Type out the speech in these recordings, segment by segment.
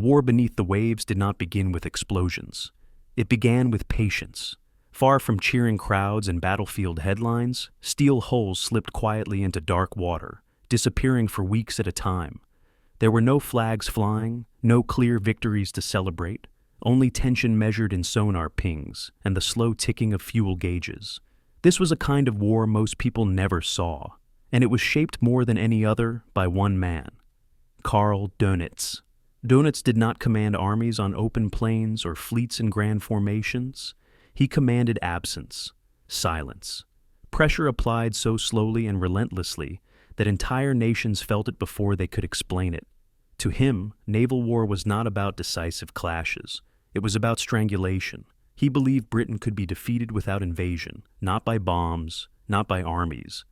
war beneath the waves did not begin with explosions. It began with patience. Far from cheering crowds and battlefield headlines, steel hulls slipped quietly into dark water, disappearing for weeks at a time. There were no flags flying, no clear victories to celebrate, only tension measured in sonar pings and the slow ticking of fuel gauges. This was a kind of war most people never saw, and it was shaped more than any other by one man, Karl Dönitz. Dönitz did not command armies on open plains or fleets in grand formations. He commanded absence, silence, pressure applied so slowly and relentlessly that entire nations felt it before they could explain it. To him, naval war was not about decisive clashes. It was about strangulation. He believed Britain could be defeated without invasion, not by bombs, not by armies,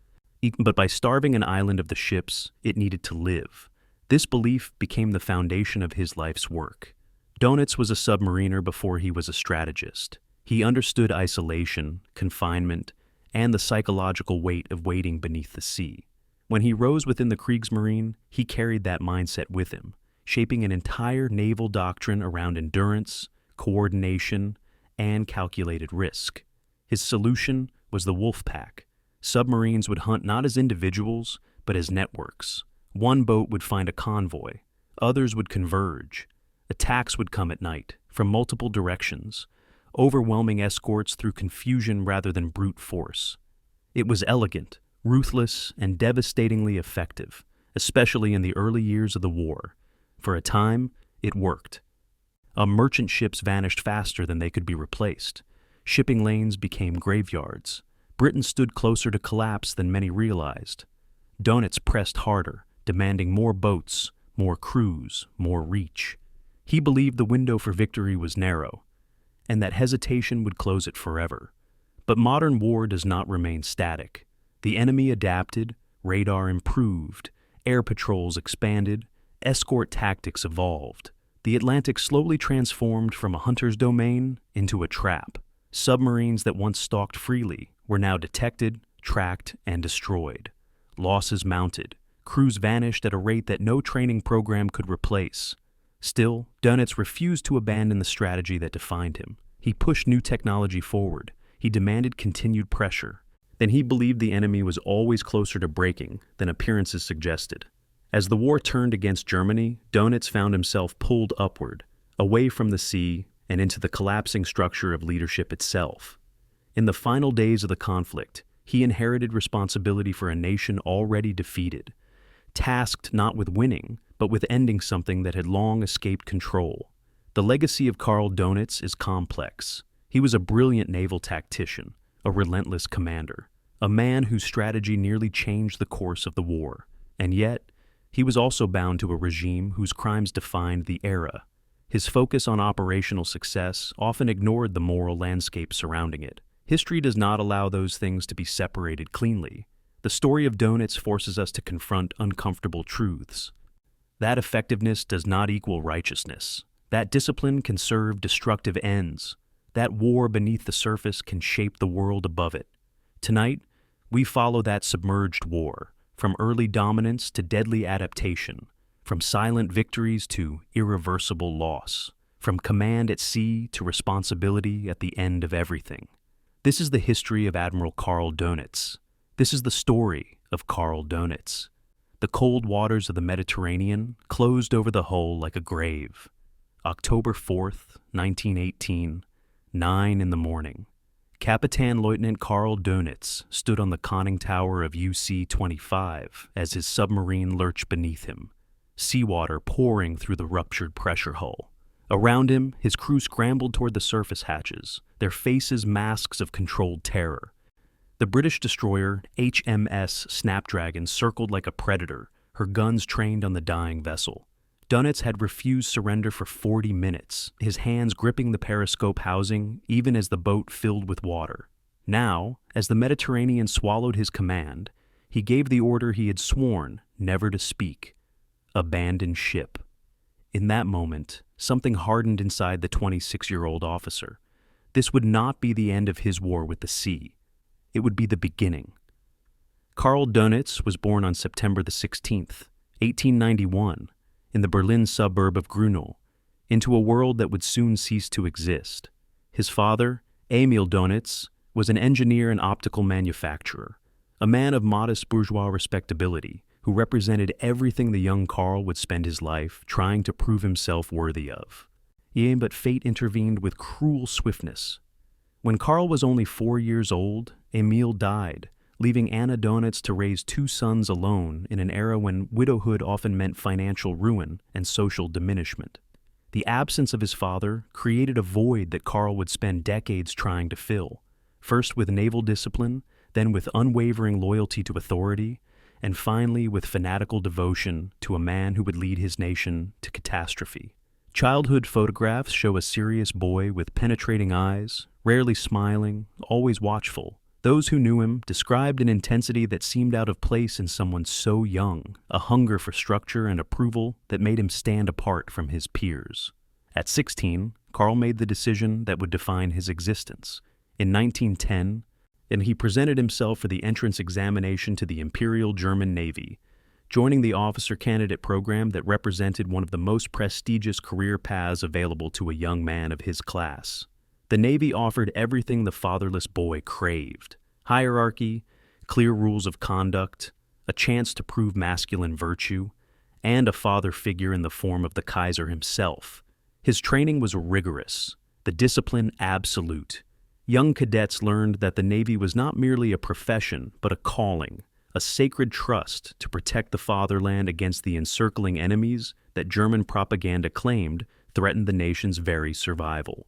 but by starving an island of the ships it needed to live. This belief became the foundation of his life's work. Dönitz was a submariner before he was a strategist. He understood isolation, confinement, and the psychological weight of waiting beneath the sea. When he rose within the Kriegsmarine, he carried that mindset with him, shaping an entire naval doctrine around endurance, coordination, and calculated risk. His solution was the Wolfpack. Submarines would hunt not as individuals, but as networks. One boat would find a convoy, others would converge. Attacks would come at night, from multiple directions, overwhelming escorts through confusion rather than brute force. It was elegant, ruthless, and devastatingly effective, especially in the early years of the war. For a time, it worked. Merchant ships vanished faster than they could be replaced. Shipping lanes became graveyards. Britain stood closer to collapse than many realized. Dönitz pressed harder, demanding more boats, more crews, more reach. He believed the window for victory was narrow, and that hesitation would close it forever. But modern war does not remain static. The enemy adapted, radar improved, air patrols expanded, escort tactics evolved. The Atlantic slowly transformed from a hunter's domain into a trap. Submarines that once stalked freely were now detected, tracked, and destroyed. Losses mounted. Crews vanished at a rate that no training program could replace. Still, Dönitz refused to abandon the strategy that defined him. He pushed new technology forward. He demanded continued pressure. Then he believed the enemy was always closer to breaking than appearances suggested. As the war turned against Germany, Dönitz found himself pulled upward, away from the sea and into the collapsing structure of leadership itself. In the final days of the conflict, he inherited responsibility for a nation already defeated, tasked not with winning, but with ending something that had long escaped control. The legacy of Karl Dönitz is complex. He was a brilliant naval tactician, a relentless commander, a man whose strategy nearly changed the course of the war. And yet, he was also bound to a regime whose crimes defined the era. His focus on operational success often ignored the moral landscape surrounding it. History does not allow those things to be separated cleanly. The story of Dönitz forces us to confront uncomfortable truths. That effectiveness does not equal righteousness. That discipline can serve destructive ends. That war beneath the surface can shape the world above it. Tonight, we follow that submerged war, from early dominance to deadly adaptation, from silent victories to irreversible loss, from command at sea to responsibility at the end of everything. This is the history of Admiral Karl Dönitz. This is the story of Karl Dönitz. The cold waters of the Mediterranean closed over the hull like a grave. October 4th, 1918, 9 a.m. Captain Lieutenant Karl Dönitz stood on the conning tower of UC-25 as his submarine lurched beneath him, seawater pouring through the ruptured pressure hull. Around him, his crew scrambled toward the surface hatches, their faces masks of controlled terror. The British destroyer HMS Snapdragon circled like a predator, her guns trained on the dying vessel. Dönitz had refused surrender for 40 minutes, his hands gripping the periscope housing even as the boat filled with water. Now, as the Mediterranean swallowed his command, he gave the order he had sworn never to speak: abandon ship. In that moment, something hardened inside the 26-year-old officer. This would not be the end of his war with the sea. It would be the beginning. Karl Dönitz was born on September the 16th, 1891, in the Berlin suburb of Grunau. into a world that would soon cease to exist. His father, Admiral Dönitz, was an engineer and optical manufacturer, a man of modest bourgeois respectability who represented everything the young Karl would spend his life trying to prove himself worthy of. But fate intervened with cruel swiftness. When Karl was only 4 years old, Emil died, leaving Anna Dönitz to raise 2 sons alone in an era when widowhood often meant financial ruin and social diminishment. The absence of his father created a void that Karl would spend decades trying to fill, first with naval discipline, then with unwavering loyalty to authority, and finally with fanatical devotion to a man who would lead his nation to catastrophe. Childhood photographs show a serious boy with penetrating eyes, rarely smiling, always watchful. Those who knew him described an intensity that seemed out of place in someone so young, a hunger for structure and approval that made him stand apart from his peers. At 16, Karl made the decision that would define his existence. In 1910, he presented himself for the entrance examination to the Imperial German Navy, joining the officer candidate program that represented one of the most prestigious career paths available to a young man of his class. The Navy offered everything the fatherless boy craved: hierarchy, clear rules of conduct, a chance to prove masculine virtue, and a father figure in the form of the Kaiser himself. His training was rigorous, the discipline absolute. Young cadets learned that the Navy was not merely a profession, but a calling, a sacred trust to protect the fatherland against the encircling enemies that German propaganda claimed threatened the nation's very survival.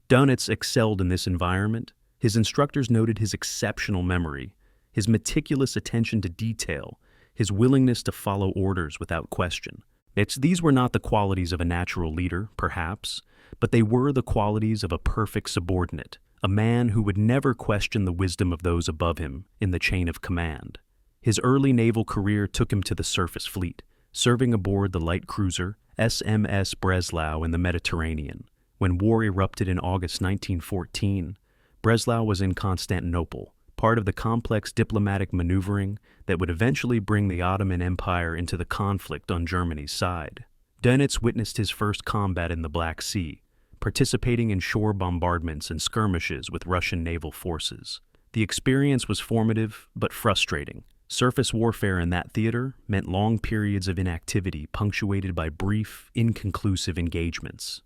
Dönitz excelled in this environment. His instructors noted his exceptional memory, his meticulous attention to detail, his willingness to follow orders without question. These were not the qualities of a natural leader, perhaps, but they were the qualities of a perfect subordinate, a man who would never question the wisdom of those above him in the chain of command. His early naval career took him to the surface fleet, serving aboard the light cruiser SMS Breslau in the Mediterranean. When war erupted in August 1914, Breslau was in Constantinople, part of the complex diplomatic maneuvering that would eventually bring the Ottoman Empire into the conflict on Germany's side. Dönitz witnessed his first combat in the Black Sea, participating in shore bombardments and skirmishes with Russian naval forces. The experience was formative but frustrating. Surface warfare in that theater meant long periods of inactivity punctuated by brief, inconclusive engagements.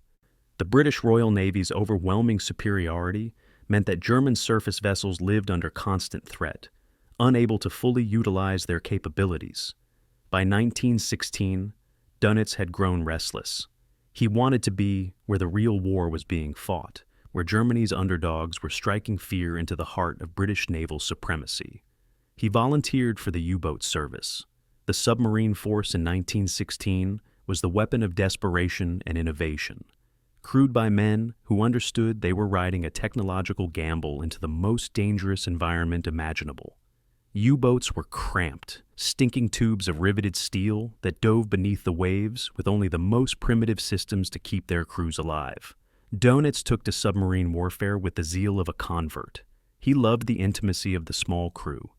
The British Royal Navy's overwhelming superiority meant that German surface vessels lived under constant threat, unable to fully utilize their capabilities. By 1916, Dönitz had grown restless. He wanted to be where the real war was being fought, where Germany's underdogs were striking fear into the heart of British naval supremacy. He volunteered for the U-boat service. The submarine force in 1916 was the weapon of desperation and innovation, crewed by men who understood they were riding a technological gamble into the most dangerous environment imaginable. U-boats were cramped, stinking tubes of riveted steel that dove beneath the waves with only the most primitive systems to keep their crews alive. Dönitz took to submarine warfare with the zeal of a convert. He loved the intimacy of the small crew,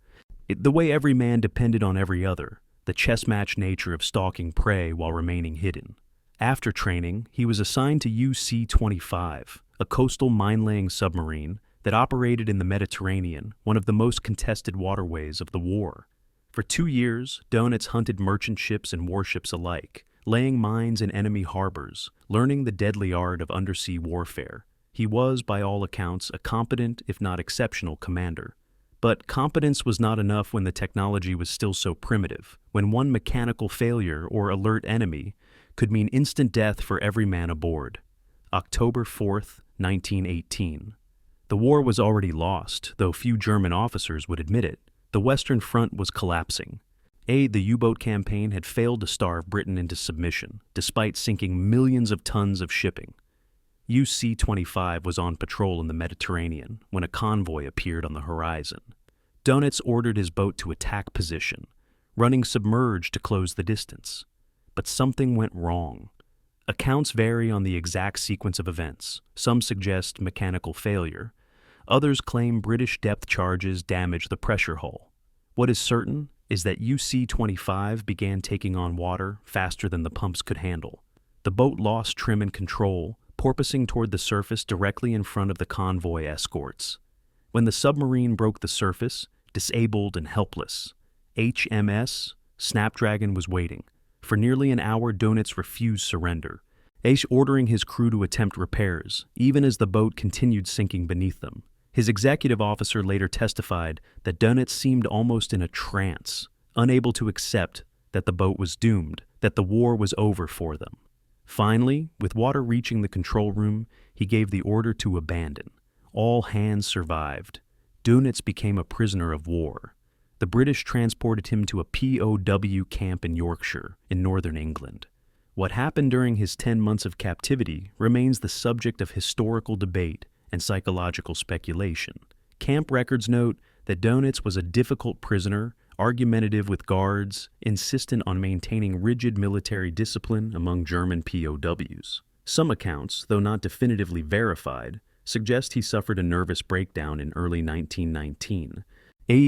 the way every man depended on every other, the chess-match nature of stalking prey while remaining hidden. After training, he was assigned to UC-25, a coastal mine-laying submarine that operated in the Mediterranean, one of the most contested waterways of the war. For 2 years, Dönitz hunted merchant ships and warships alike, laying mines in enemy harbors, learning the deadly art of undersea warfare. He was, by all accounts, a competent, if not exceptional, commander. But competence was not enough when the technology was still so primitive, when one mechanical failure or alert enemy could mean instant death for every man aboard. October 4th, 1918. The war was already lost, though few German officers would admit it. The Western Front was collapsing. The U-boat campaign had failed to starve Britain into submission, despite sinking millions of tons of shipping. UC-25 was on patrol in the Mediterranean when a convoy appeared on the horizon. Dönitz ordered his boat to attack position, running submerged to close the distance. But something went wrong. Accounts vary on the exact sequence of events. Some suggest mechanical failure. Others claim British depth charges damaged the pressure hull. What is certain is that UC-25 began taking on water faster than the pumps could handle. The boat lost trim and control, porpoising toward the surface directly in front of the convoy escorts. When the submarine broke the surface, disabled and helpless, HMS Snapdragon was waiting. For nearly an hour, Dönitz refused surrender, ordering his crew to attempt repairs, even as the boat continued sinking beneath them. His executive officer later testified that Dönitz seemed almost in a trance, unable to accept that the boat was doomed, that the war was over for them. Finally, with water reaching the control room, he gave the order to abandon. All hands survived. Dönitz became a prisoner of war. The British transported him to a POW camp in Yorkshire, in northern England. What happened during his 10 months of captivity remains the subject of historical debate and psychological speculation. Camp records note that Dönitz was a difficult prisoner, argumentative with guards, insistent on maintaining rigid military discipline among German POWs. Some accounts, though not definitively verified, suggest he suffered a nervous breakdown in early 1919,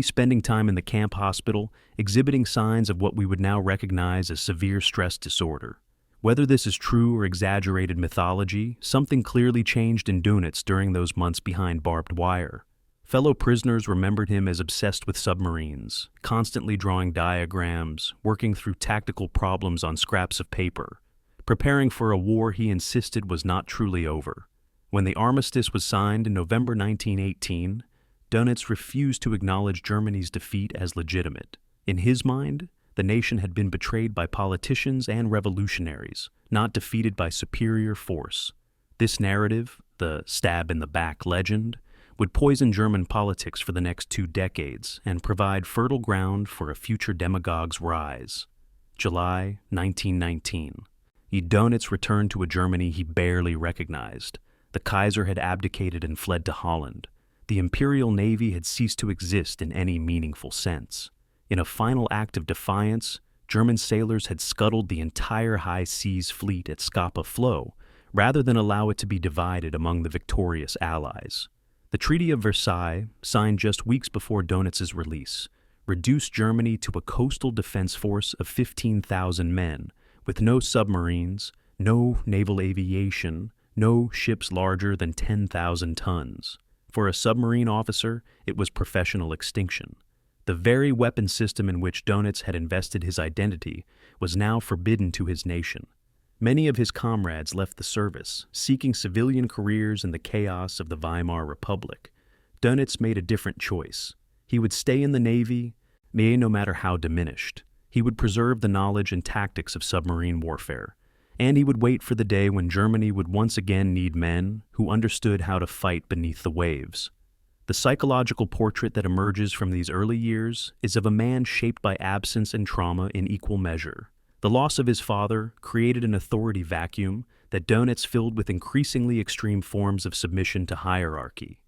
spending time in the camp hospital, exhibiting signs of what we would now recognize as severe stress disorder. Whether this is true or exaggerated mythology, something clearly changed in Dönitz during those months behind barbed wire. Fellow prisoners remembered him as obsessed with submarines, constantly drawing diagrams, working through tactical problems on scraps of paper, preparing for a war he insisted was not truly over. When the armistice was signed in November 1918, Dönitz refused to acknowledge Germany's defeat as legitimate. In his mind, the nation had been betrayed by politicians and revolutionaries, not defeated by superior force. This narrative, the stab-in-the-back legend, would poison German politics for the next 2 decades and provide fertile ground for a future demagogue's rise. July 1919. Dönitz returned to a Germany he barely recognized. The Kaiser had abdicated and fled to Holland. The Imperial Navy had ceased to exist in any meaningful sense. In a final act of defiance, German sailors had scuttled the entire high seas fleet at Scapa Flow, rather than allow it to be divided among the victorious Allies. The Treaty of Versailles, signed just weeks before Dönitz's release, reduced Germany to a coastal defense force of 15,000 men, with no submarines, no naval aviation, no ships larger than 10,000 tons. For a submarine officer, it was professional extinction. The very weapon system in which Dönitz had invested his identity was now forbidden to his nation. Many of his comrades left the service, seeking civilian careers in the chaos of the Weimar Republic. Dönitz made a different choice. He would stay in the Navy, no matter how diminished. He would preserve the knowledge and tactics of submarine warfare. And he would wait for the day when Germany would once again need men who understood how to fight beneath the waves. The psychological portrait that emerges from these early years is of a man shaped by absence and trauma in equal measure. The loss of his father created an authority vacuum that Dönitz filled with increasingly extreme forms of submission to hierarchy.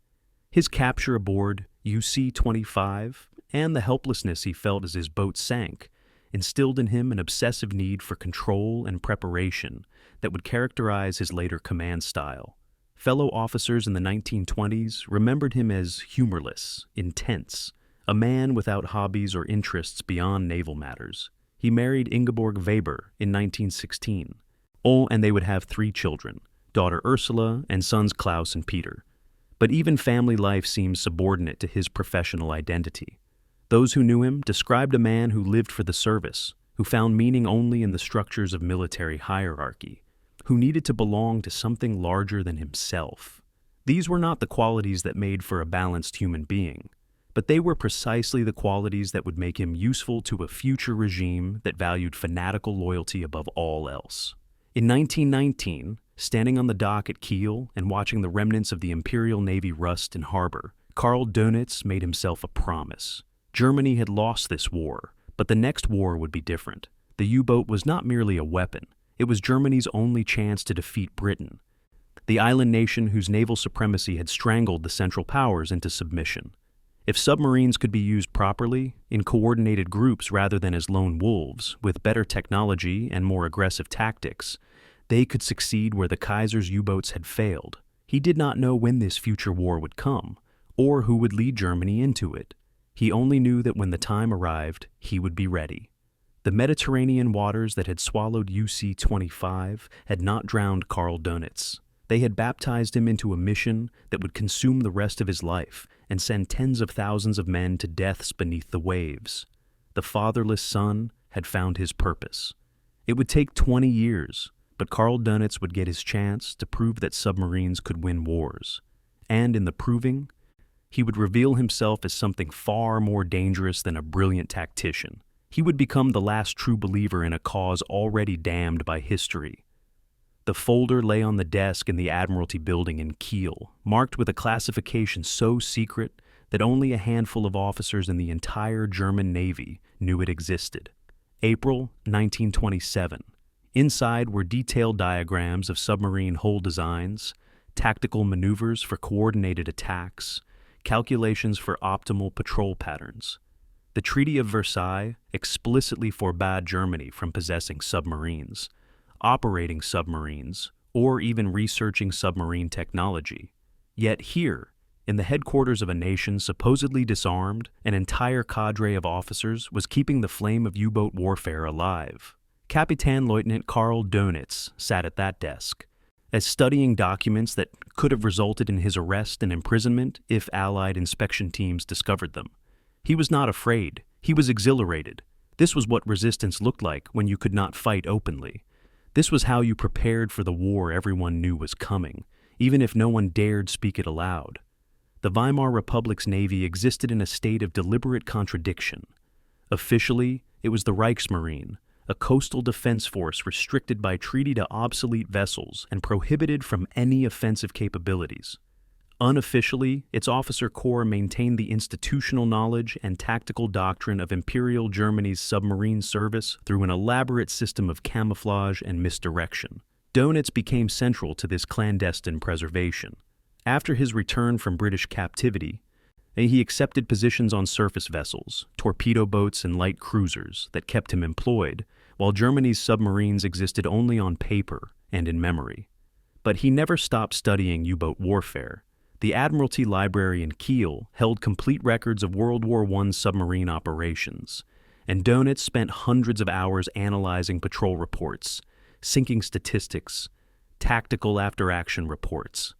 His capture aboard UC-25 and the helplessness he felt as his boat sank instilled in him an obsessive need for control and preparation that would characterize his later command style. Fellow officers in the 1920s remembered him as humorless, intense, a man without hobbies or interests beyond naval matters. He married Ingeborg Weber in 1916. And they would have 3 children, daughter Ursula and sons Klaus and Peter. But even family life seems subordinate to his professional identity. Those who knew him described a man who lived for the service, who found meaning only in the structures of military hierarchy, who needed to belong to something larger than himself. These were not the qualities that made for a balanced human being, but they were precisely the qualities that would make him useful to a future regime that valued fanatical loyalty above all else. In 1919, standing on the dock at Kiel and watching the remnants of the Imperial Navy rust in harbor, Karl Dönitz made himself a promise. Germany had lost this war, but the next war would be different. The U-boat was not merely a weapon. It was Germany's only chance to defeat Britain, the island nation whose naval supremacy had strangled the Central Powers into submission. If submarines could be used properly, in coordinated groups rather than as lone wolves, with better technology and more aggressive tactics, they could succeed where the Kaiser's U-boats had failed. He did not know when this future war would come, or who would lead Germany into it. He only knew that when the time arrived, he would be ready. The Mediterranean waters that had swallowed UC-25 had not drowned Karl Dönitz. They had baptized him into a mission that would consume the rest of his life and send tens of thousands of men to deaths beneath the waves. The fatherless son had found his purpose. It would take 20 years, but Karl Dönitz would get his chance to prove that submarines could win wars. And in the proving, he would reveal himself as something far more dangerous than a brilliant tactician. He would become the last true believer in a cause already damned by history. The folder lay on the desk in the Admiralty building in Kiel, marked with a classification so secret that only a handful of officers in the entire German Navy knew it existed. April 1927. Inside were detailed diagrams of submarine hull designs, tactical maneuvers for coordinated attacks, calculations for optimal patrol patterns. The Treaty of Versailles explicitly forbade Germany from possessing submarines, operating submarines, or even researching submarine technology. Yet here, in the headquarters of a nation supposedly disarmed, an entire cadre of officers was keeping the flame of U-boat warfare alive. Captain Lieutenant Karl Dönitz sat at that desk, as studying documents that could have resulted in his arrest and imprisonment if Allied inspection teams discovered them. He was not afraid. He was exhilarated. This was what resistance looked like when you could not fight openly. This was how you prepared for the war everyone knew was coming, even if no one dared speak it aloud. The Weimar Republic's navy existed in a state of deliberate contradiction. Officially, it was the Reichsmarine, a coastal defense force restricted by treaty to obsolete vessels and prohibited from any offensive capabilities. Unofficially, its officer corps maintained the institutional knowledge and tactical doctrine of Imperial Germany's submarine service through an elaborate system of camouflage and misdirection. Dönitz became central to this clandestine preservation. After his return from British captivity, he accepted positions on surface vessels, torpedo boats, and light cruisers that kept him employed, while Germany's submarines existed only on paper and in memory. But he never stopped studying U-boat warfare. The Admiralty Library in Kiel held complete records of World War I submarine operations, and Dönitz spent hundreds of hours analyzing patrol reports, sinking statistics, tactical after-action reports.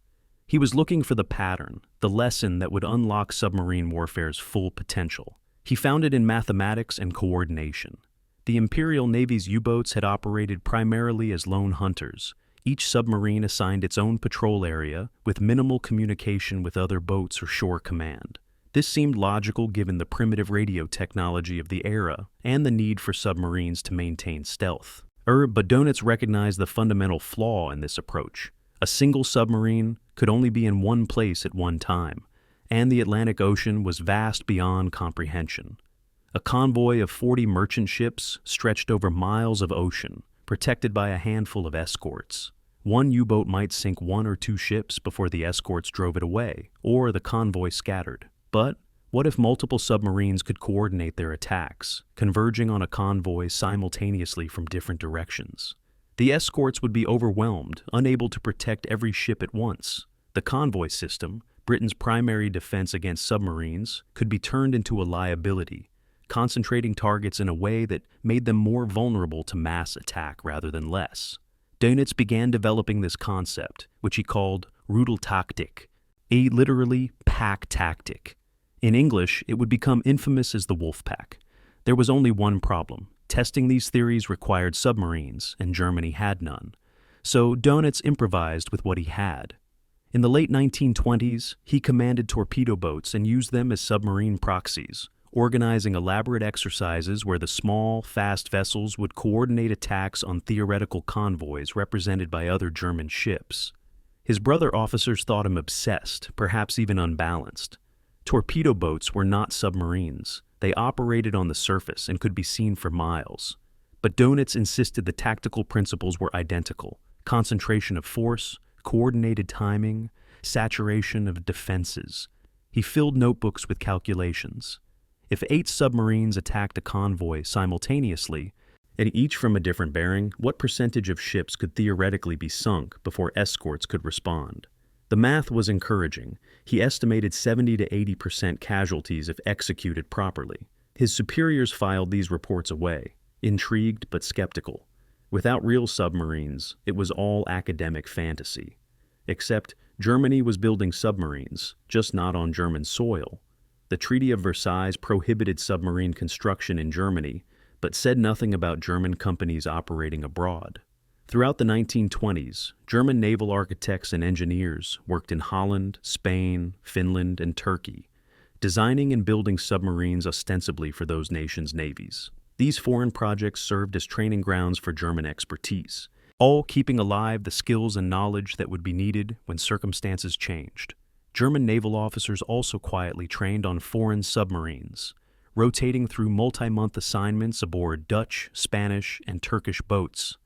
He was looking for the pattern, the lesson that would unlock submarine warfare's full potential. He found it in mathematics and coordination. The Imperial Navy's U-boats had operated primarily as lone hunters. Each submarine assigned its own patrol area with minimal communication with other boats or shore command. This seemed logical given the primitive radio technology of the era and the need for submarines to maintain stealth. But Dönitz recognized the fundamental flaw in this approach. A single submarine could only be in one place at one time, and the Atlantic Ocean was vast beyond comprehension. A convoy of 40 merchant ships stretched over miles of ocean, protected by a handful of escorts. One U-boat might sink one or two ships before the escorts drove it away, or the convoy scattered. But what if multiple submarines could coordinate their attacks, converging on a convoy simultaneously from different directions? The escorts would be overwhelmed, unable to protect every ship at once. The convoy system, Britain's primary defense against submarines, could be turned into a liability, concentrating targets in a way that made them more vulnerable to mass attack rather than less. Dönitz began developing this concept, which he called Rudeltaktik, literally pack tactic. In English, it would become infamous as the Wolfpack. There was only one problem. Testing these theories required submarines, and Germany had none. So Dönitz improvised with what he had. In the late 1920s, he commanded torpedo boats and used them as submarine proxies, organizing elaborate exercises where the small, fast vessels would coordinate attacks on theoretical convoys represented by other German ships. His brother officers thought him obsessed, perhaps even unbalanced. Torpedo boats were not submarines. They operated on the surface and could be seen for miles. But Dönitz insisted the tactical principles were identical: concentration of force, coordinated timing, saturation of defenses. He filled notebooks with calculations. If 8 submarines attacked a convoy simultaneously, and each from a different bearing, what percentage of ships could theoretically be sunk before escorts could respond? The math was encouraging. He estimated 70 to 80% casualties if executed properly. His superiors filed these reports away. intrigued but skeptical. Without real submarines, it was all academic fantasy. Except Germany was building submarines, just not on German soil. The Treaty of Versailles prohibited submarine construction in Germany, but said nothing about German companies operating abroad. Throughout the 1920s, German naval architects and engineers worked in Holland, Spain, Finland, and Turkey, designing and building submarines ostensibly for those nations' navies. These foreign projects served as training grounds for German expertise, all keeping alive the skills and knowledge that would be needed when circumstances changed. German naval officers also quietly trained on foreign submarines, rotating through multi-month assignments aboard Dutch, Spanish, and Turkish boats.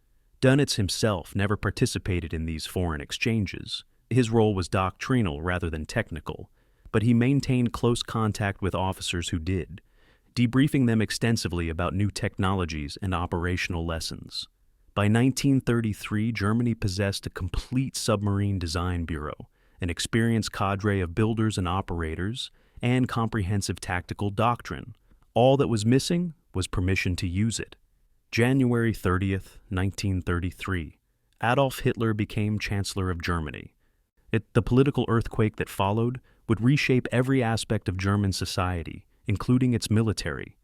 Dönitz himself never participated in these foreign exchanges. His role was doctrinal rather than technical, but he maintained close contact with officers who did, debriefing them extensively about new technologies and operational lessons. By 1933, Germany possessed a complete submarine design bureau, an experienced cadre of builders and operators, and comprehensive tactical doctrine. All that was missing was permission to use it. January 30th, 1933, Adolf Hitler became Chancellor of Germany. The political earthquake that followed would reshape every aspect of German society, including its military.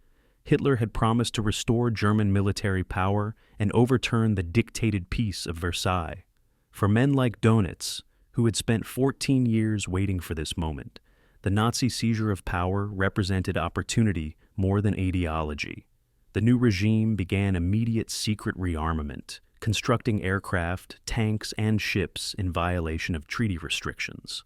Hitler had promised to restore German military power and overturn the dictated peace of Versailles. For men like Dönitz, who had spent 14 years waiting for this moment, the Nazi seizure of power represented opportunity more than ideology. The new regime began immediate secret rearmament, constructing aircraft, tanks, and ships in violation of treaty restrictions.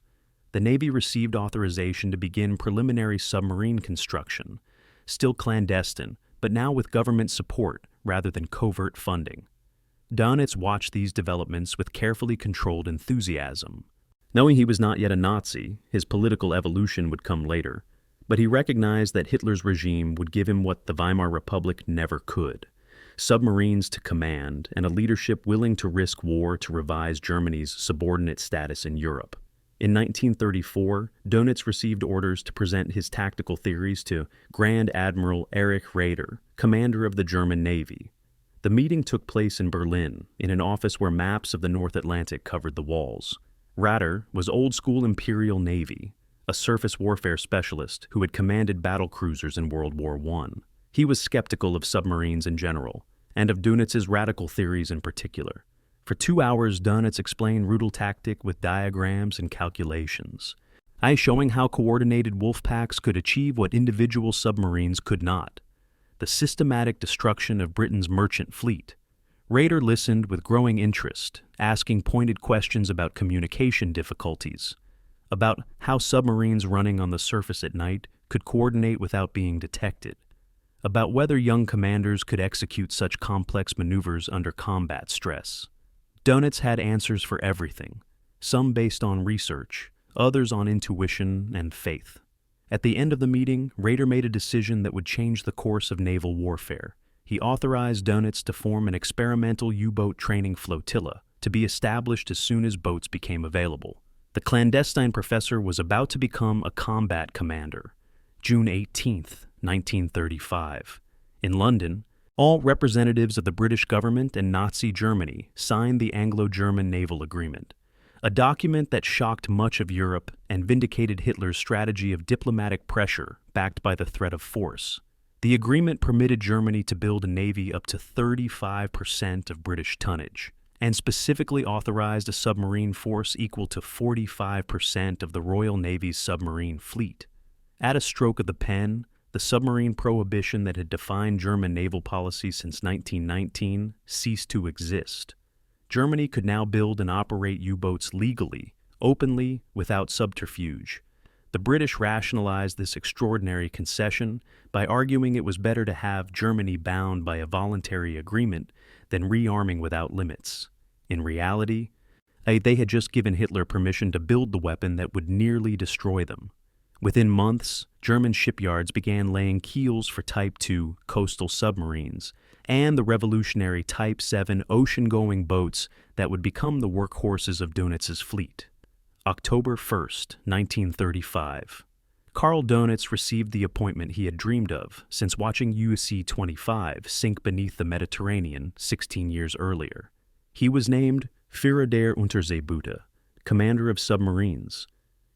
The Navy received authorization to begin preliminary submarine construction, still clandestine, but now with government support rather than covert funding. Dönitz watched these developments with carefully controlled enthusiasm. Knowing he was not yet a Nazi, his political evolution would come later, but he recognized that Hitler's regime would give him what the Weimar Republic never could: submarines to command and a leadership willing to risk war to revise Germany's subordinate status in Europe. In 1934, Dönitz received orders to present his tactical theories to Grand Admiral Erich Raeder, commander of the German Navy. The meeting took place in Berlin, in an office where maps of the North Atlantic covered the walls. Raeder was old-school Imperial Navy, a surface warfare specialist who had commanded battle cruisers in World War I. He was skeptical of submarines in general, and of Dönitz's radical theories in particular. For 2 hours, Dönitz explained Rudel tactic with diagrams and calculations, showing how coordinated wolfpacks could achieve what individual submarines could not: the systematic destruction of Britain's merchant fleet. Raeder listened with growing interest, asking pointed questions about communication difficulties, about how submarines running on the surface at night could coordinate without being detected, about whether young commanders could execute such complex maneuvers under combat stress. Dönitz had answers for everything, some based on research, others on intuition and faith. At the end of the meeting, Raeder made a decision that would change the course of naval warfare. He authorized Dönitz to form an experimental U-boat training flotilla to be established as soon as boats became available. The clandestine professor was about to become a combat commander. June 18, 1935. In London, all representatives of the British government and Nazi Germany signed the Anglo-German Naval Agreement, a document that shocked much of Europe and vindicated Hitler's strategy of diplomatic pressure backed by the threat of force. The agreement permitted Germany to build a navy up to 35% of British tonnage, and specifically authorized a submarine force equal to 45% of the Royal Navy's submarine fleet. At a stroke of the pen, the submarine prohibition that had defined German naval policy since 1919 ceased to exist. Germany could now build and operate U-boats legally, openly, without subterfuge. The British rationalized this extraordinary concession by arguing it was better to have Germany bound by a voluntary agreement than rearming without limits. In reality, they had just given Hitler permission to build the weapon that would nearly destroy them. Within months, German shipyards began laying keels for Type 2 coastal submarines and the revolutionary Type 7 ocean-going boats that would become the workhorses of Dönitz's fleet. October 1st, 1935. Karl Dönitz received the appointment he had dreamed of since watching UC-25 sink beneath the Mediterranean 16 years earlier. He was named Führer der Unterseeboote, commander of submarines.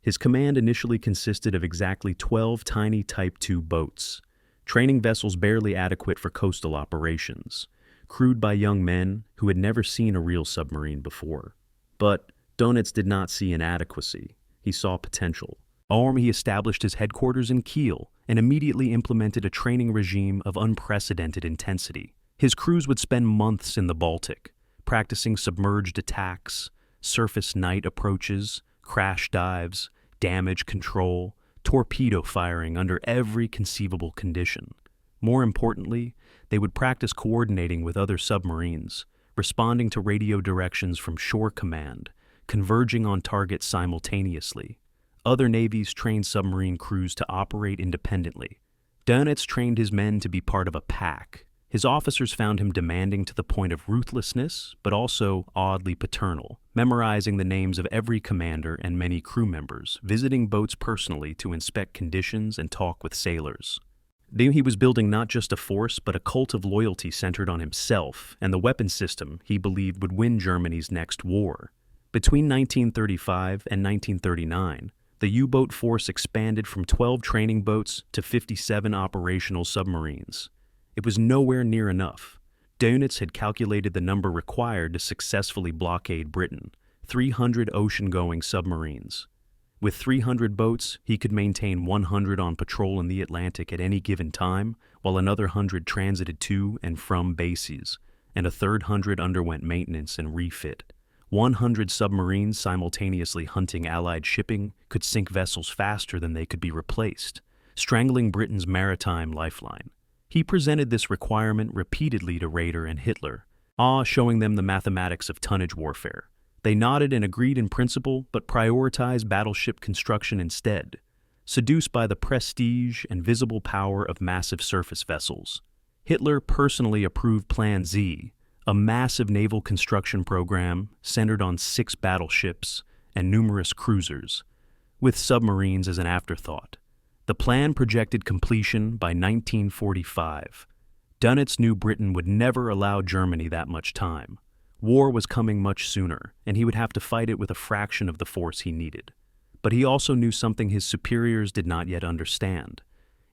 His command initially consisted of exactly 12 tiny Type II boats, training vessels barely adequate for coastal operations, crewed by young men who had never seen a real submarine before. But Dönitz did not see inadequacy. He saw potential. He established his headquarters in Kiel and immediately implemented a training regime of unprecedented intensity. His crews would spend months in the Baltic, practicing submerged attacks, surface night approaches, crash dives, damage control, torpedo firing under every conceivable condition. More importantly, they would practice coordinating with other submarines, responding to radio directions from shore command, converging on targets simultaneously. Other navies trained submarine crews to operate independently. Dönitz trained his men to be part of a pack. His officers found him demanding to the point of ruthlessness, but also oddly paternal, memorizing the names of every commander and many crew members, visiting boats personally to inspect conditions and talk with sailors. He was building not just a force, but a cult of loyalty centered on himself and the weapon system he believed would win Germany's next war. Between 1935 and 1939, the U-boat force expanded from 12 training boats to 57 operational submarines. It was nowhere near enough. Dönitz had calculated the number required to successfully blockade Britain, 300 ocean-going submarines. With 300 boats, he could maintain 100 on patrol in the Atlantic at any given time, while another 100 transited to and from bases, and a third 100 underwent maintenance and refit. 100 submarines simultaneously hunting Allied shipping could sink vessels faster than they could be replaced, strangling Britain's maritime lifeline. He presented this requirement repeatedly to Raeder and Hitler, showing them the mathematics of tonnage warfare. They nodded and agreed in principle, but prioritized battleship construction instead, seduced by the prestige and visible power of massive surface vessels. Hitler personally approved Plan Z, a massive naval construction program centered on 6 battleships and numerous cruisers, with submarines as an afterthought. The plan projected completion by 1945. Dönitz knew Britain would never allow Germany that much time. War was coming much sooner, and he would have to fight it with a fraction of the force he needed. But he also knew something his superiors did not yet understand.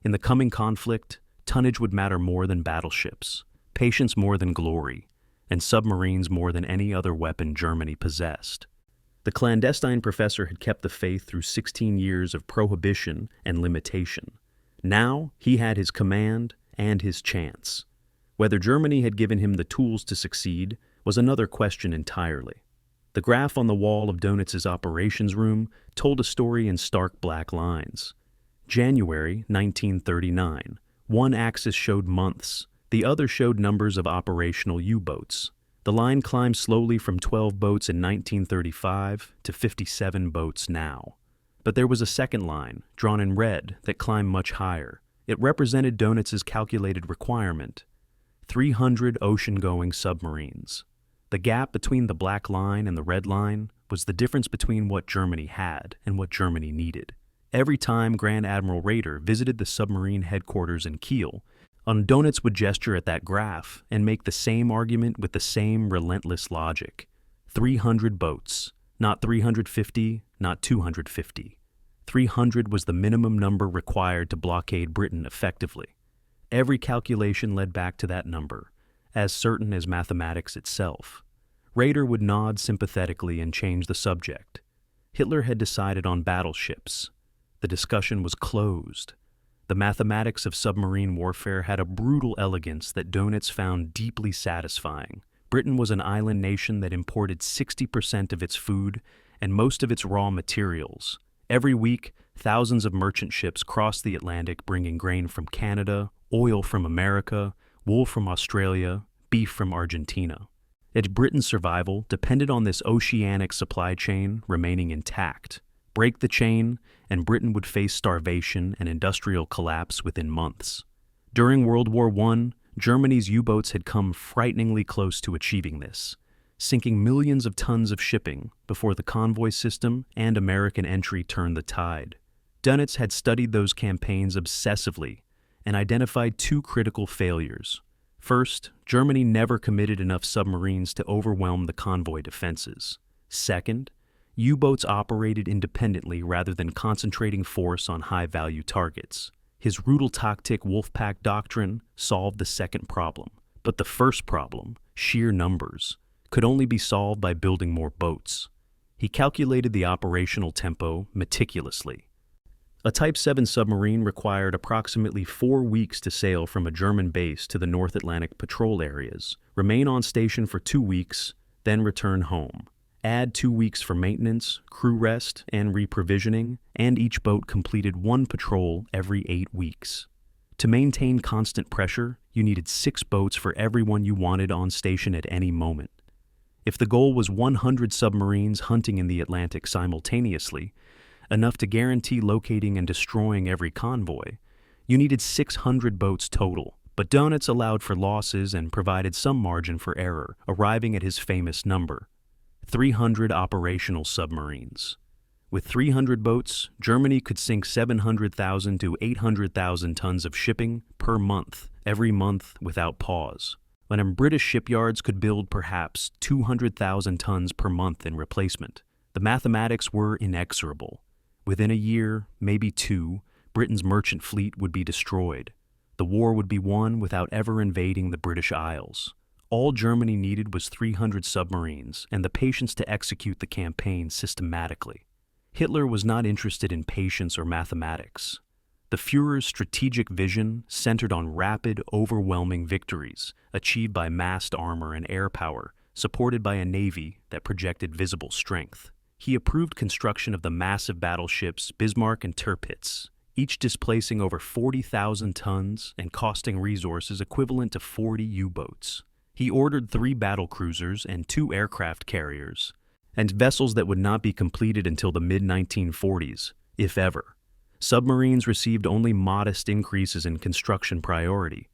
In the coming conflict, tonnage would matter more than battleships, patience more than glory, and submarines more than any other weapon Germany possessed. The clandestine professor had kept the faith through 16 years of prohibition and limitation. Now he had his command and his chance. Whether Germany had given him the tools to succeed was another question entirely. The graph on the wall of Dönitz's operations room told a story in stark black lines. January 1939. One axis showed months, the other showed numbers of operational U-boats. The line climbed slowly from 12 boats in 1935 to 57 boats now. But there was a second line, drawn in red, that climbed much higher. It represented Dönitz's calculated requirement: 300 ocean-going submarines. The gap between the black line and the red line was the difference between what Germany had and what Germany needed. Every time Grand Admiral Raeder visited the submarine headquarters in Kiel, Dönitz would gesture at that graph and make the same argument with the same relentless logic. 300 boats, not 350, not 250. 300 was the minimum number required to blockade Britain effectively. Every calculation led back to that number, as certain as mathematics itself. Raeder would nod sympathetically and change the subject. Hitler had decided on battleships. The discussion was closed. The mathematics of submarine warfare had a brutal elegance that Dönitz found deeply satisfying. Britain was an island nation that imported 60% of its food and most of its raw materials. Every week, thousands of merchant ships crossed the Atlantic bringing grain from Canada, oil from America, wool from Australia, beef from Argentina. Yet Britain's survival depended on this oceanic supply chain remaining intact. Break the chain, and Britain would face starvation and industrial collapse within months. During World War I, Germany's U-boats had come frighteningly close to achieving this, sinking millions of tons of shipping before the convoy system and American entry turned the tide. Dönitz had studied those campaigns obsessively and identified two critical failures. First, Germany never committed enough submarines to overwhelm the convoy defenses. Second, U-boats operated independently rather than concentrating force on high-value targets. His Rudeltaktik Wolfpack Doctrine solved the second problem, but the first problem, sheer numbers, could only be solved by building more boats. He calculated the operational tempo meticulously. A Type 7 submarine required approximately 4 weeks to sail from a German base to the North Atlantic patrol areas, remain on station for 2 weeks, then return home. Add 2 weeks for maintenance, crew rest, and reprovisioning, and each boat completed 1 patrol every 8 weeks. To maintain constant pressure, you needed 6 boats for everyone you wanted on station at any moment. If the goal was 100 submarines hunting in the Atlantic simultaneously, enough to guarantee locating and destroying every convoy, you needed 600 boats total. But Dönitz allowed for losses and provided some margin for error, arriving at his famous number: 300 operational submarines. With 300 boats, Germany could sink 700,000 to 800,000 tons of shipping per month, every month without pause. When British shipyards could build perhaps 200,000 tons per month in replacement, the mathematics were inexorable. Within a year, maybe 2, Britain's merchant fleet would be destroyed. The war would be won without ever invading the British Isles. All Germany needed was 300 submarines and the patience to execute the campaign systematically. Hitler was not interested in patience or mathematics. The Führer's strategic vision centered on rapid, overwhelming victories achieved by massed armor and air power, supported by a navy that projected visible strength. He approved construction of the massive battleships Bismarck and Tirpitz, each displacing over 40,000 tons and costing resources equivalent to 40 U-boats. He ordered 3 battlecruisers and 2 aircraft carriers, and vessels that would not be completed until the mid-1940s, if ever. Submarines received only modest increases in construction priority.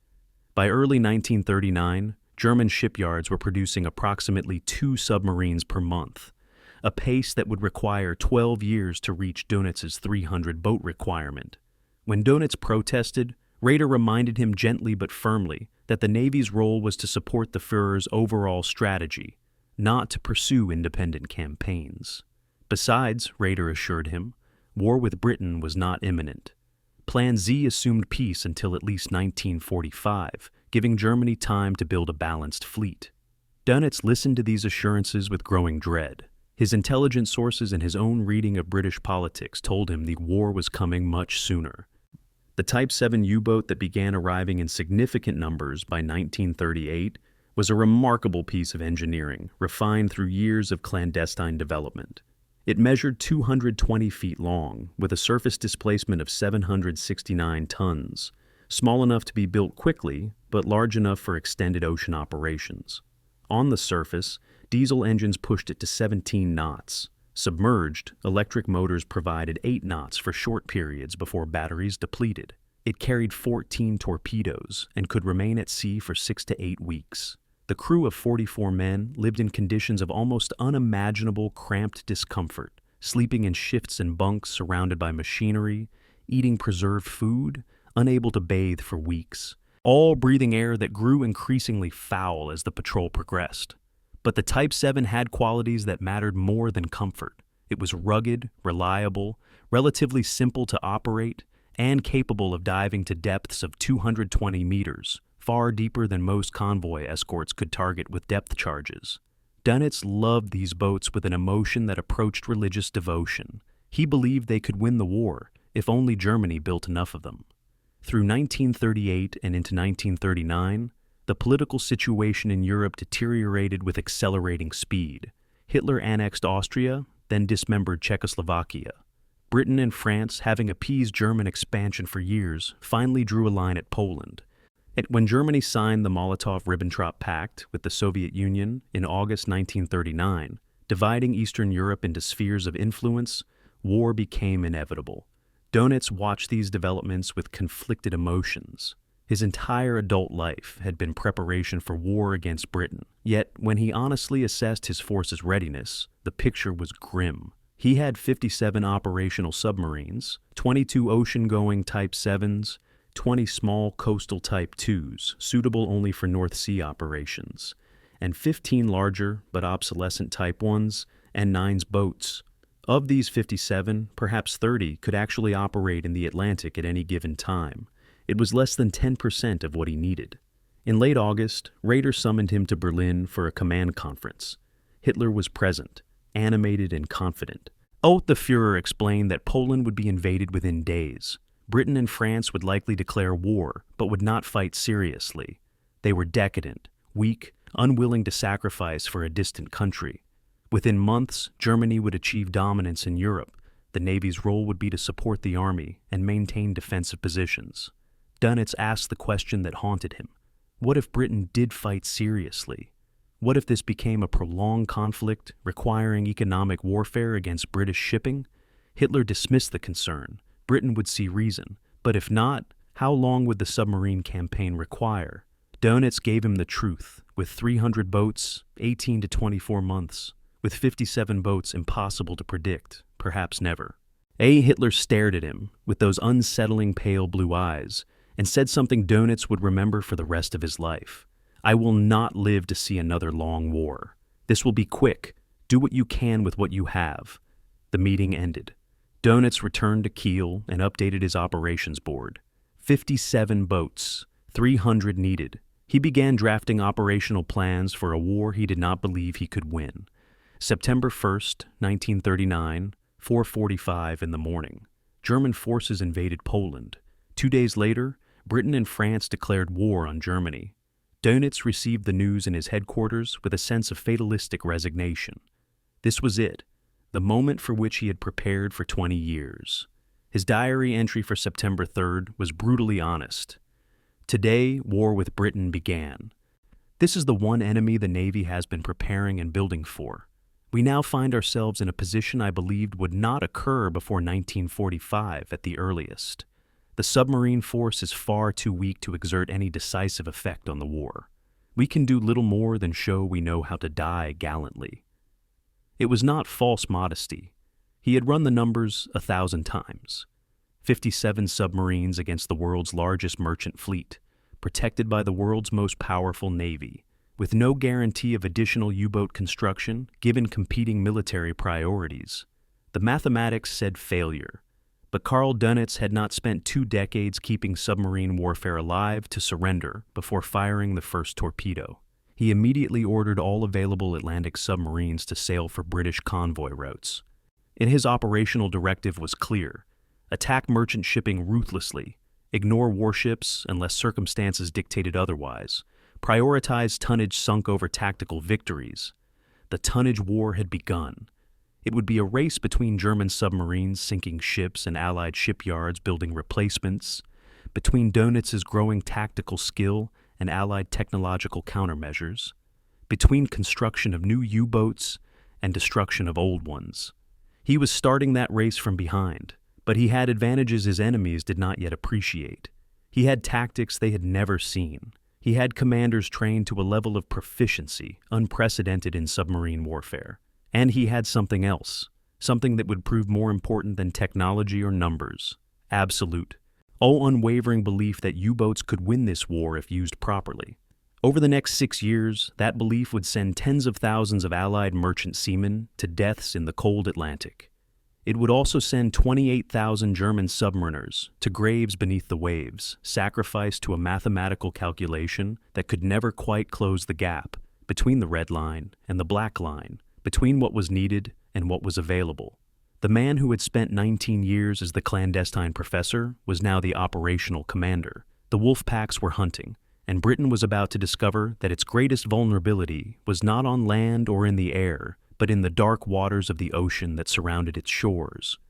By early 1939, German shipyards were producing approximately 2 submarines per month, a pace that would require 12 years to reach Dönitz's 300-boat requirement. When Dönitz protested, Raeder reminded him gently but firmly that the Navy's role was to support the Führer's overall strategy, not to pursue independent campaigns. Besides, Raeder assured him, war with Britain was not imminent. Plan Z assumed peace until at least 1945, giving Germany time to build a balanced fleet. Dönitz listened to these assurances with growing dread. His intelligence sources and his own reading of British politics told him the war was coming much sooner. The Type 7 U-boat that began arriving in significant numbers by 1938 was a remarkable piece of engineering, refined through years of clandestine development. It measured 220 feet long, with a surface displacement of 769 tons, small enough to be built quickly, but large enough for extended ocean operations. On the surface, diesel engines pushed it to 17 knots. Submerged, electric motors provided 8 knots for short periods before batteries depleted. It carried 14 torpedoes and could remain at sea for 6 to 8 weeks. The crew of 44 men lived in conditions of almost unimaginable cramped discomfort, sleeping in shifts and bunks surrounded by machinery, eating preserved food, unable to bathe for weeks, all breathing air that grew increasingly foul as the patrol progressed. But the Type 7 had qualities that mattered more than comfort. It was rugged, reliable, relatively simple to operate, and capable of diving to depths of 220 meters, far deeper than most convoy escorts could target with depth charges. Dönitz loved these boats with an emotion that approached religious devotion. He believed they could win the war, if only Germany built enough of them. Through 1938 and into 1939, the political situation in Europe deteriorated with accelerating speed. Hitler annexed Austria, then dismembered Czechoslovakia. Britain and France, having appeased German expansion for years, finally drew a line at Poland. When Germany signed the Molotov-Ribbentrop Pact with the Soviet Union in August 1939, dividing Eastern Europe into spheres of influence, war became inevitable. Dönitz watched these developments with conflicted emotions. His entire adult life had been preparation for war against Britain. Yet, when he honestly assessed his forces' readiness, the picture was grim. He had 57 operational submarines, 22 ocean-going Type 7s, 20 small coastal Type 2s, suitable only for North Sea operations, and 15 larger but obsolescent Type 1s and 9s boats. Of these 57, perhaps 30 could actually operate in the Atlantic at any given time. It was less than 10% of what he needed. In late August, Raeder summoned him to Berlin for a command conference. Hitler was present, animated and confident. The Führer explained that Poland would be invaded within days. Britain and France would likely declare war, but would not fight seriously. They were decadent, weak, unwilling to sacrifice for a distant country. Within months, Germany would achieve dominance in Europe. The Navy's role would be to support the army and maintain defensive positions. Dönitz asked the question that haunted him. What if Britain did fight seriously? What if this became a prolonged conflict requiring economic warfare against British shipping? Hitler dismissed the concern. Britain would see reason. But if not, how long would the submarine campaign require? Dönitz gave him the truth. With 300 boats, 18 to 24 months. With 57 boats, impossible to predict, perhaps never. Hitler stared at him with those unsettling pale blue eyes and said something Dönitz would remember for the rest of his life. I will not live to see another long war. This will be quick. Do what you can with what you have. The meeting ended. Dönitz returned to Kiel and updated his operations board. 57 boats, 300 needed. He began drafting operational plans for a war he did not believe he could win. September 1st, 1939, 4:45 in the morning. German forces invaded Poland. 2 days later, Britain and France declared war on Germany. Dönitz received the news in his headquarters with a sense of fatalistic resignation. This was it, the moment for which he had prepared for 20 years. His diary entry for September 3rd was brutally honest. Today, war with Britain began. This is the one enemy the Navy has been preparing and building for. We now find ourselves in a position I believed would not occur before 1945 at the earliest. The submarine force is far too weak to exert any decisive effect on the war. We can do little more than show we know how to die gallantly. It was not false modesty. He had run the numbers 1,000 times. 57 submarines against the world's largest merchant fleet, protected by the world's most powerful navy, with no guarantee of additional U-boat construction given competing military priorities. The mathematics said failure, but Karl Dönitz had not spent 2 decades keeping submarine warfare alive to surrender before firing the first torpedo. He immediately ordered all available Atlantic submarines to sail for British convoy routes. And his operational directive was clear: attack merchant shipping ruthlessly, ignore warships unless circumstances dictated otherwise, prioritize tonnage sunk over tactical victories. The tonnage war had begun. It would be a race between German submarines sinking ships and Allied shipyards building replacements, between Dönitz's growing tactical skill and Allied technological countermeasures, between construction of new U-boats and destruction of old ones. He was starting that race from behind, but he had advantages his enemies did not yet appreciate. He had tactics they had never seen. He had commanders trained to a level of proficiency unprecedented in submarine warfare. And he had something else, something that would prove more important than technology or numbers: absolute, unwavering belief that U-boats could win this war if used properly. Over the next 6 years, that belief would send tens of thousands of Allied merchant seamen to deaths in the cold Atlantic. It would also send 28,000 German submariners to graves beneath the waves, sacrificed to a mathematical calculation that could never quite close the gap between the red line and the black line, between what was needed and what was available. The man who had spent 19 years as the clandestine professor was now the operational commander. The Wolfpacks were hunting, and Britain was about to discover that its greatest vulnerability was not on land or in the air, but in the dark waters of the ocean that surrounded its shores.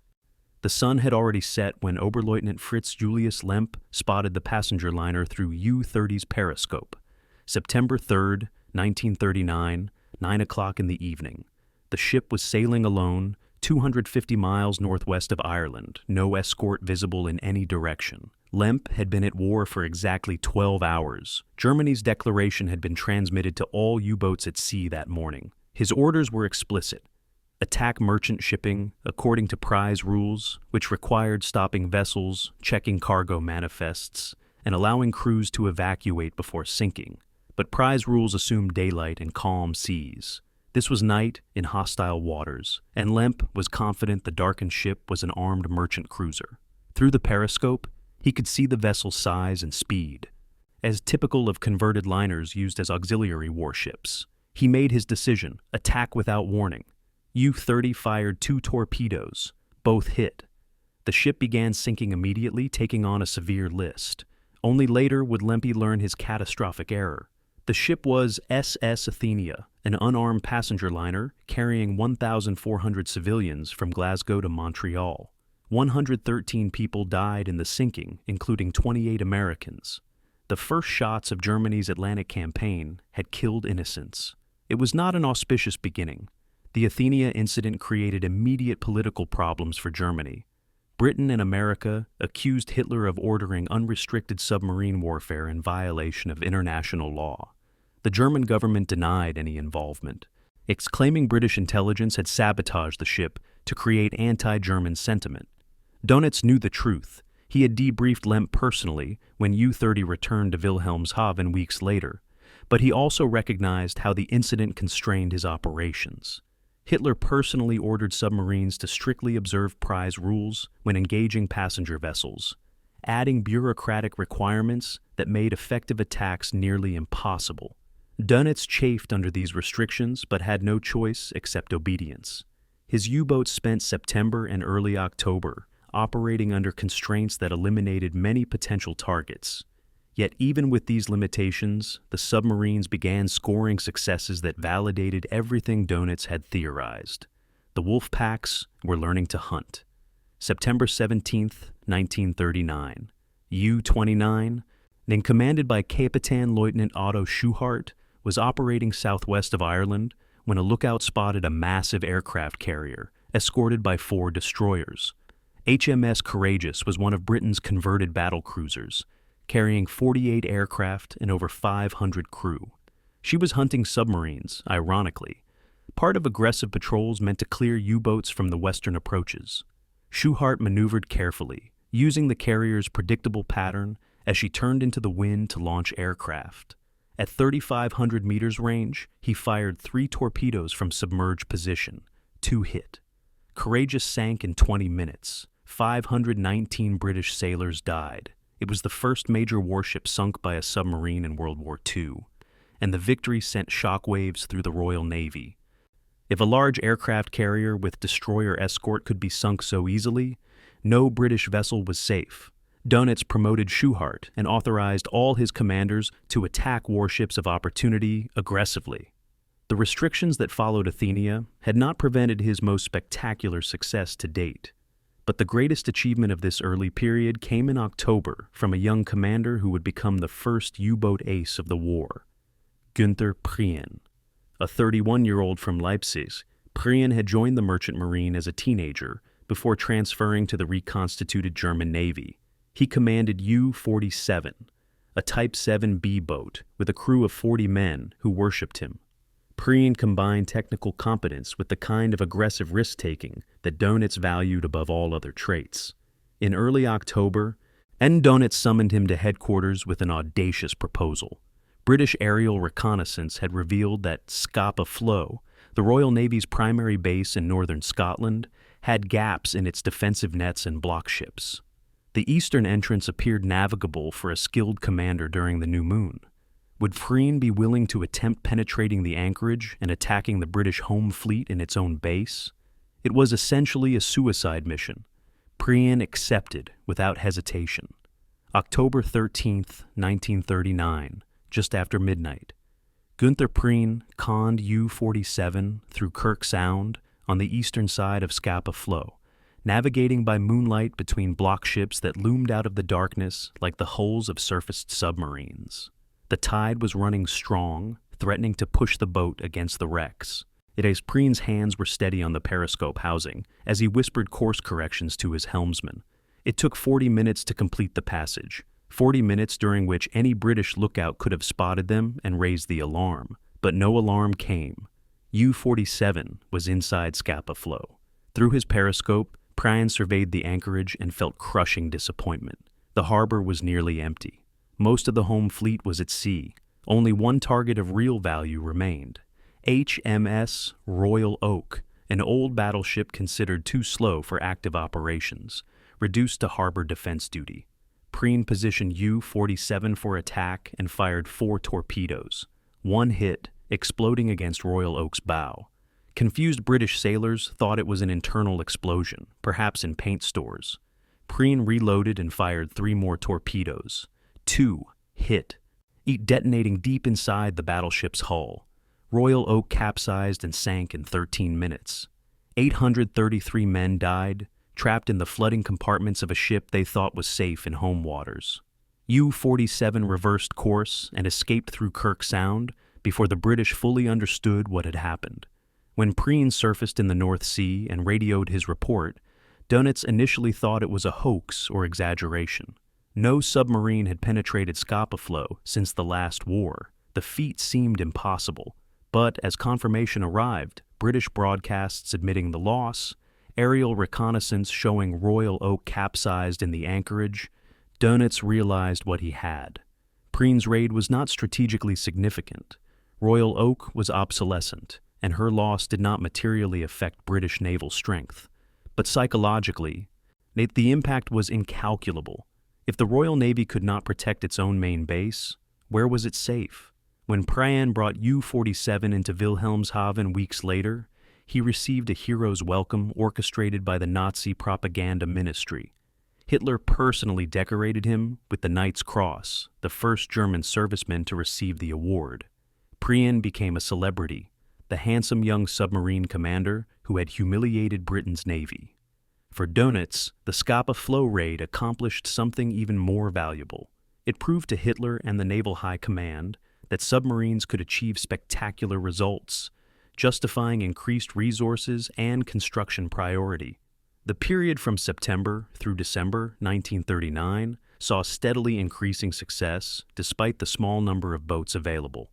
The sun had already set when Oberleutnant Fritz Julius Lemp spotted the passenger liner through U-30's periscope. September 3rd, 1939, 9 o'clock in the evening. The ship was sailing alone, 250 miles northwest of Ireland, no escort visible in any direction. Lemp had been at war for exactly 12 hours. Germany's declaration had been transmitted to all U-boats at sea that morning. His orders were explicit: attack merchant shipping according to prize rules, which required stopping vessels, checking cargo manifests, and allowing crews to evacuate before sinking. But prize rules assumed daylight and calm seas. This was night in hostile waters, and Lemp was confident the darkened ship was an armed merchant cruiser. Through the periscope, he could see the vessel's size and speed. As typical of converted liners used as auxiliary warships, he made his decision: attack without warning. U-30 fired 2 torpedoes. Both hit. The ship began sinking immediately, taking on a severe list. Only later would Lempe learn his catastrophic error. The ship was SS Athenia, an unarmed passenger liner carrying 1,400 civilians from Glasgow to Montreal. 113 people died in the sinking, including 28 Americans. The first shots of Germany's Atlantic campaign had killed innocents. It was not an auspicious beginning. The Athenia incident created immediate political problems for Germany. Britain and America accused Hitler of ordering unrestricted submarine warfare in violation of international law. The German government denied any involvement, exclaiming British intelligence had sabotaged the ship to create anti-German sentiment. Dönitz knew the truth. He had debriefed Lemp personally when U-30 returned to Wilhelmshaven weeks later, but he also recognized how the incident constrained his operations. Hitler personally ordered submarines to strictly observe prize rules when engaging passenger vessels, adding bureaucratic requirements that made effective attacks nearly impossible. Dönitz chafed under these restrictions but had no choice except obedience. His U-boats spent September and early October operating under constraints that eliminated many potential targets. Yet even with these limitations, the submarines began scoring successes that validated everything Dönitz had theorized. The Wolfpacks were learning to hunt. September 17, 1939, U-29, then commanded by Kapitän Lieutenant Otto Schuhart, was operating southwest of Ireland when a lookout spotted a massive aircraft carrier, escorted by 4 destroyers. HMS Courageous was one of Britain's converted battle cruisers, carrying 48 aircraft and over 500 crew. She was hunting submarines, ironically, part of aggressive patrols meant to clear U-boats from the western approaches. Schuhart maneuvered carefully, using the carrier's predictable pattern as she turned into the wind to launch aircraft. At 3,500 meters range, he fired 3 torpedoes from submerged position. 2 hit. Courageous sank in 20 minutes. 519 British sailors died. It was the first major warship sunk by a submarine in World War II, and the victory sent shockwaves through the Royal Navy. If a large aircraft carrier with destroyer escort could be sunk so easily, no British vessel was safe. Dönitz promoted Schuhart and authorized all his commanders to attack warships of opportunity aggressively. The restrictions that followed Athenia had not prevented his most spectacular success to date. But the greatest achievement of this early period came in October from a young commander who would become the first U-boat ace of the war, Günther Prien. A 31-year-old from Leipzig, Prien had joined the Merchant Marine as a teenager before transferring to the reconstituted German Navy. He commanded U-47, a Type 7B boat with a crew of 40 men who worshipped him. Prien combined technical competence with the kind of aggressive risk-taking that Dönitz valued above all other traits. In early October, Dönitz summoned him to headquarters with an audacious proposal. British aerial reconnaissance had revealed that Scapa Flow, the Royal Navy's primary base in northern Scotland, had gaps in its defensive nets and block ships. The eastern entrance appeared navigable for a skilled commander during the new moon. Would Prien be willing to attempt penetrating the anchorage and attacking the British home fleet in its own base? It was essentially a suicide mission. Prien accepted without hesitation. October 13, 1939, just after midnight. Günther Prien conned U-47 through Kirk Sound on the eastern side of Scapa Flow, navigating by moonlight between block ships that loomed out of the darkness like the hulls of surfaced submarines. The tide was running strong, threatening to push the boat against the wrecks. As Prien's hands were steady on the periscope housing as he whispered course corrections to his helmsman. It took 40 minutes to complete the passage, 40 minutes during which any British lookout could have spotted them and raised the alarm. But no alarm came. U-47 was inside Scapa Flow. Through his periscope, Prian surveyed the anchorage and felt crushing disappointment. The harbor was nearly empty. Most of the home fleet was at sea. Only one target of real value remained. HMS Royal Oak, an old battleship considered too slow for active operations, reduced to harbor defense duty. Prian positioned U-47 for attack and fired 4 torpedoes. One hit, exploding against Royal Oak's bow. Confused British sailors thought it was an internal explosion, perhaps in paint stores. Prian reloaded and fired 3 more torpedoes. 2 hit, detonating deep inside the battleship's hull. Royal Oak capsized and sank in 13 minutes. 833 men died, trapped in the flooding compartments of a ship they thought was safe in home waters. U-47 reversed course and escaped through Kirk Sound before the British fully understood what had happened. When Prian surfaced in the North Sea and radioed his report, Dönitz initially thought it was a hoax or exaggeration. No submarine had penetrated Scapa Flow since the last war. The feat seemed impossible. But as confirmation arrived, British broadcasts admitting the loss, aerial reconnaissance showing Royal Oak capsized in the anchorage, Dönitz realized what he had. Prian's raid was not strategically significant. Royal Oak was obsolescent, and her loss did not materially affect British naval strength. But psychologically, the impact was incalculable. If the Royal Navy could not protect its own main base, where was it safe? When Prian brought U-47 into Wilhelmshaven weeks later, he received a hero's welcome orchestrated by the Nazi propaganda ministry. Hitler personally decorated him with the Knight's Cross, the first German serviceman to receive the award. Prian became a celebrity, the handsome young submarine commander who had humiliated Britain's navy. For Dönitz, the Scapa Flow raid accomplished something even more valuable. It proved to Hitler and the Naval High Command that submarines could achieve spectacular results, justifying increased resources and construction priority. The period from September through December 1939 saw steadily increasing success despite the small number of boats available.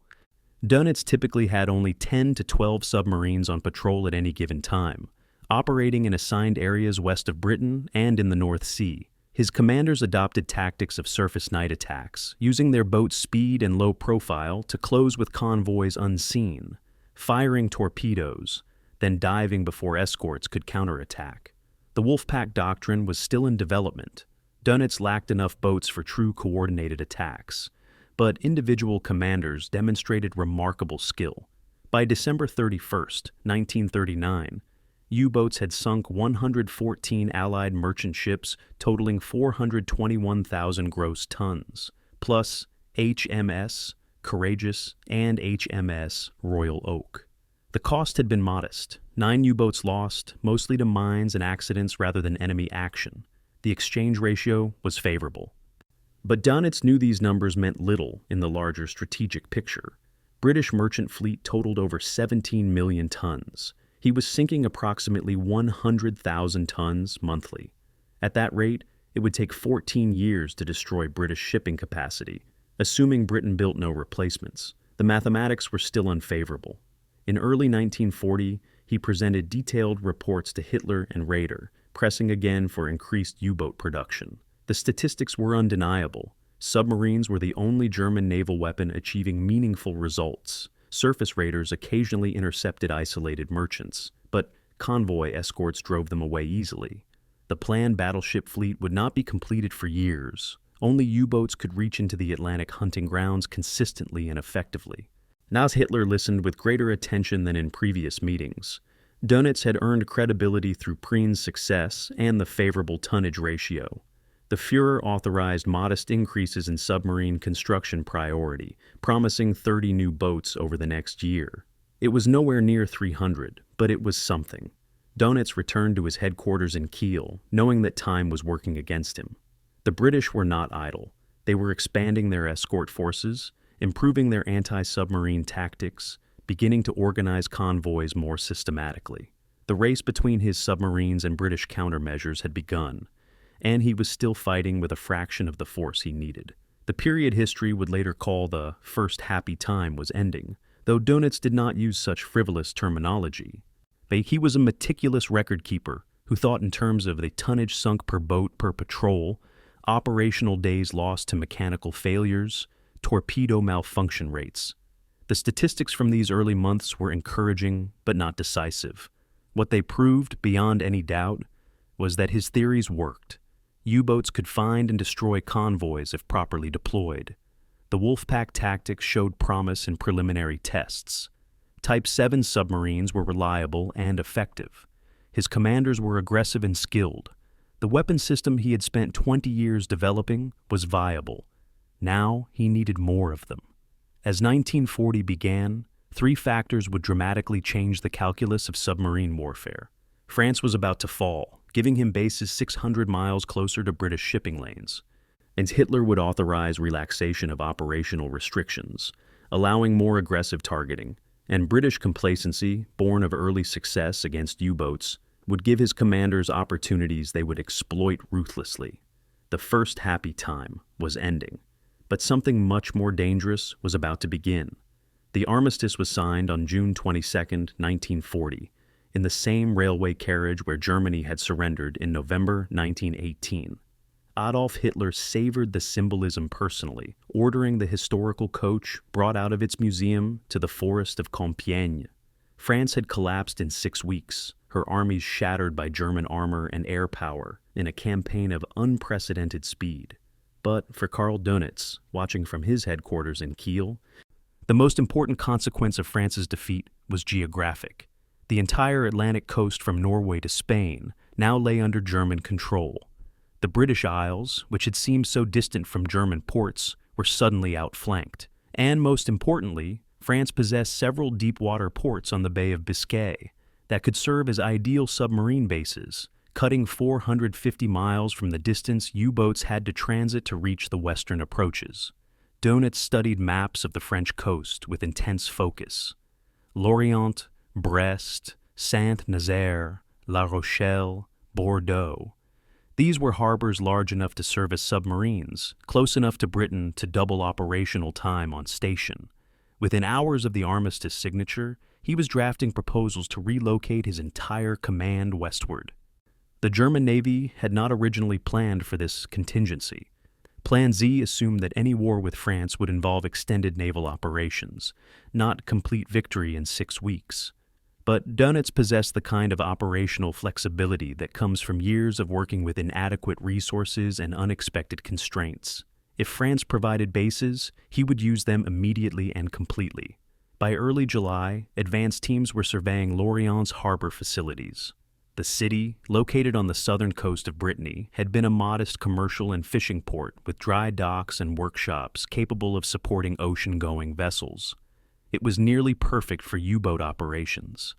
Dönitz typically had only 10 to 12 submarines on patrol at any given time, operating in assigned areas west of Britain and in the North Sea. His commanders adopted tactics of surface night attacks, using their boat's speed and low profile to close with convoys unseen, firing torpedoes, then diving before escorts could counterattack. The Wolfpack Doctrine was still in development. Dönitz lacked enough boats for true coordinated attacks, but individual commanders demonstrated remarkable skill. By December 31st, 1939, U-boats had sunk 114 Allied merchant ships totaling 421,000 gross tons, plus HMS Courageous and HMS Royal Oak. The cost had been modest. 9 U-boats lost, mostly to mines and accidents rather than enemy action. The exchange ratio was favorable. But Dönitz knew these numbers meant little in the larger strategic picture. British merchant fleet totaled over 17 million tons. He was sinking approximately 100,000 tons monthly. At that rate, it would take 14 years to destroy British shipping capacity, assuming Britain built no replacements. The mathematics were still unfavorable. In early 1940, he presented detailed reports to Hitler and Raeder, pressing again for increased U-boat production. The statistics were undeniable. Submarines were the only German naval weapon achieving meaningful results. Surface raiders occasionally intercepted isolated merchants, but convoy escorts drove them away easily. The planned battleship fleet would not be completed for years. Only U-boats could reach into the Atlantic hunting grounds consistently and effectively. Now Hitler listened with greater attention than in previous meetings. Dönitz had earned credibility through Prian's success and the favorable tonnage ratio. The Führer authorized modest increases in submarine construction priority, promising 30 new boats over the next year. It was nowhere near 300, but it was something. Dönitz returned to his headquarters in Kiel, knowing that time was working against him. The British were not idle. They were expanding their escort forces, improving their anti-submarine tactics, beginning to organize convoys more systematically. The race between his submarines and British countermeasures had begun, and he was still fighting with a fraction of the force he needed. The period history would later call the first happy time was ending. though Dönitz did not use such frivolous terminology. He was a meticulous record keeper who thought in terms of the tonnage sunk per boat per patrol, operational days lost to mechanical failures, torpedo malfunction rates. The statistics from these early months were encouraging but not decisive. What they proved, beyond any doubt, was that his theories worked. U-boats could find and destroy convoys if properly deployed. The Wolfpack tactics showed promise in preliminary tests. Type 7 submarines were reliable and effective. His commanders were aggressive and skilled. The weapon system he had spent 20 years developing was viable. Now he needed more of them. As 1940 began, three factors would dramatically change the calculus of submarine warfare. France was about to fall, giving him bases 600 miles closer to British shipping lanes. And Hitler would authorize relaxation of operational restrictions, allowing more aggressive targeting. And British complacency, born of early success against U-boats, would give his commanders opportunities they would exploit ruthlessly. The first happy time was ending, but something much more dangerous was about to begin. The armistice was signed on June 22, 1940, in the same railway carriage where Germany had surrendered in November 1918. Adolf Hitler savored the symbolism personally, ordering the historical coach brought out of its museum to the forest of Compiègne. France had collapsed in 6 weeks, her armies shattered by German armor and air power in a campaign of unprecedented speed. But for Karl Dönitz, watching from his headquarters in Kiel, the most important consequence of France's defeat was geographic. The entire Atlantic coast from Norway to Spain now lay under German control. The British Isles, which had seemed so distant from German ports, were suddenly outflanked. And most importantly, France possessed several deep-water ports on the Bay of Biscay that could serve as ideal submarine bases, cutting 450 miles from the distance U-boats had to transit to reach the western approaches. Dönitz studied maps of the French coast with intense focus. Lorient, Brest, Saint-Nazaire, La Rochelle, Bordeaux. These were harbors large enough to serve as submarines, close enough to Britain to double operational time on station. Within hours of the armistice signature, he was drafting proposals to relocate his entire command westward. The German Navy had not originally planned for this contingency. Plan Z assumed that any war with France would involve extended naval operations, not complete victory in 6 weeks. But Dönitz possessed the kind of operational flexibility that comes from years of working with inadequate resources and unexpected constraints. If France provided bases, he would use them immediately and completely. By early July, advance teams were surveying Lorient's harbor facilities. The city, located on the southern coast of Brittany, had been a modest commercial and fishing port with dry docks and workshops capable of supporting ocean-going vessels. It was nearly perfect for U-boat operations.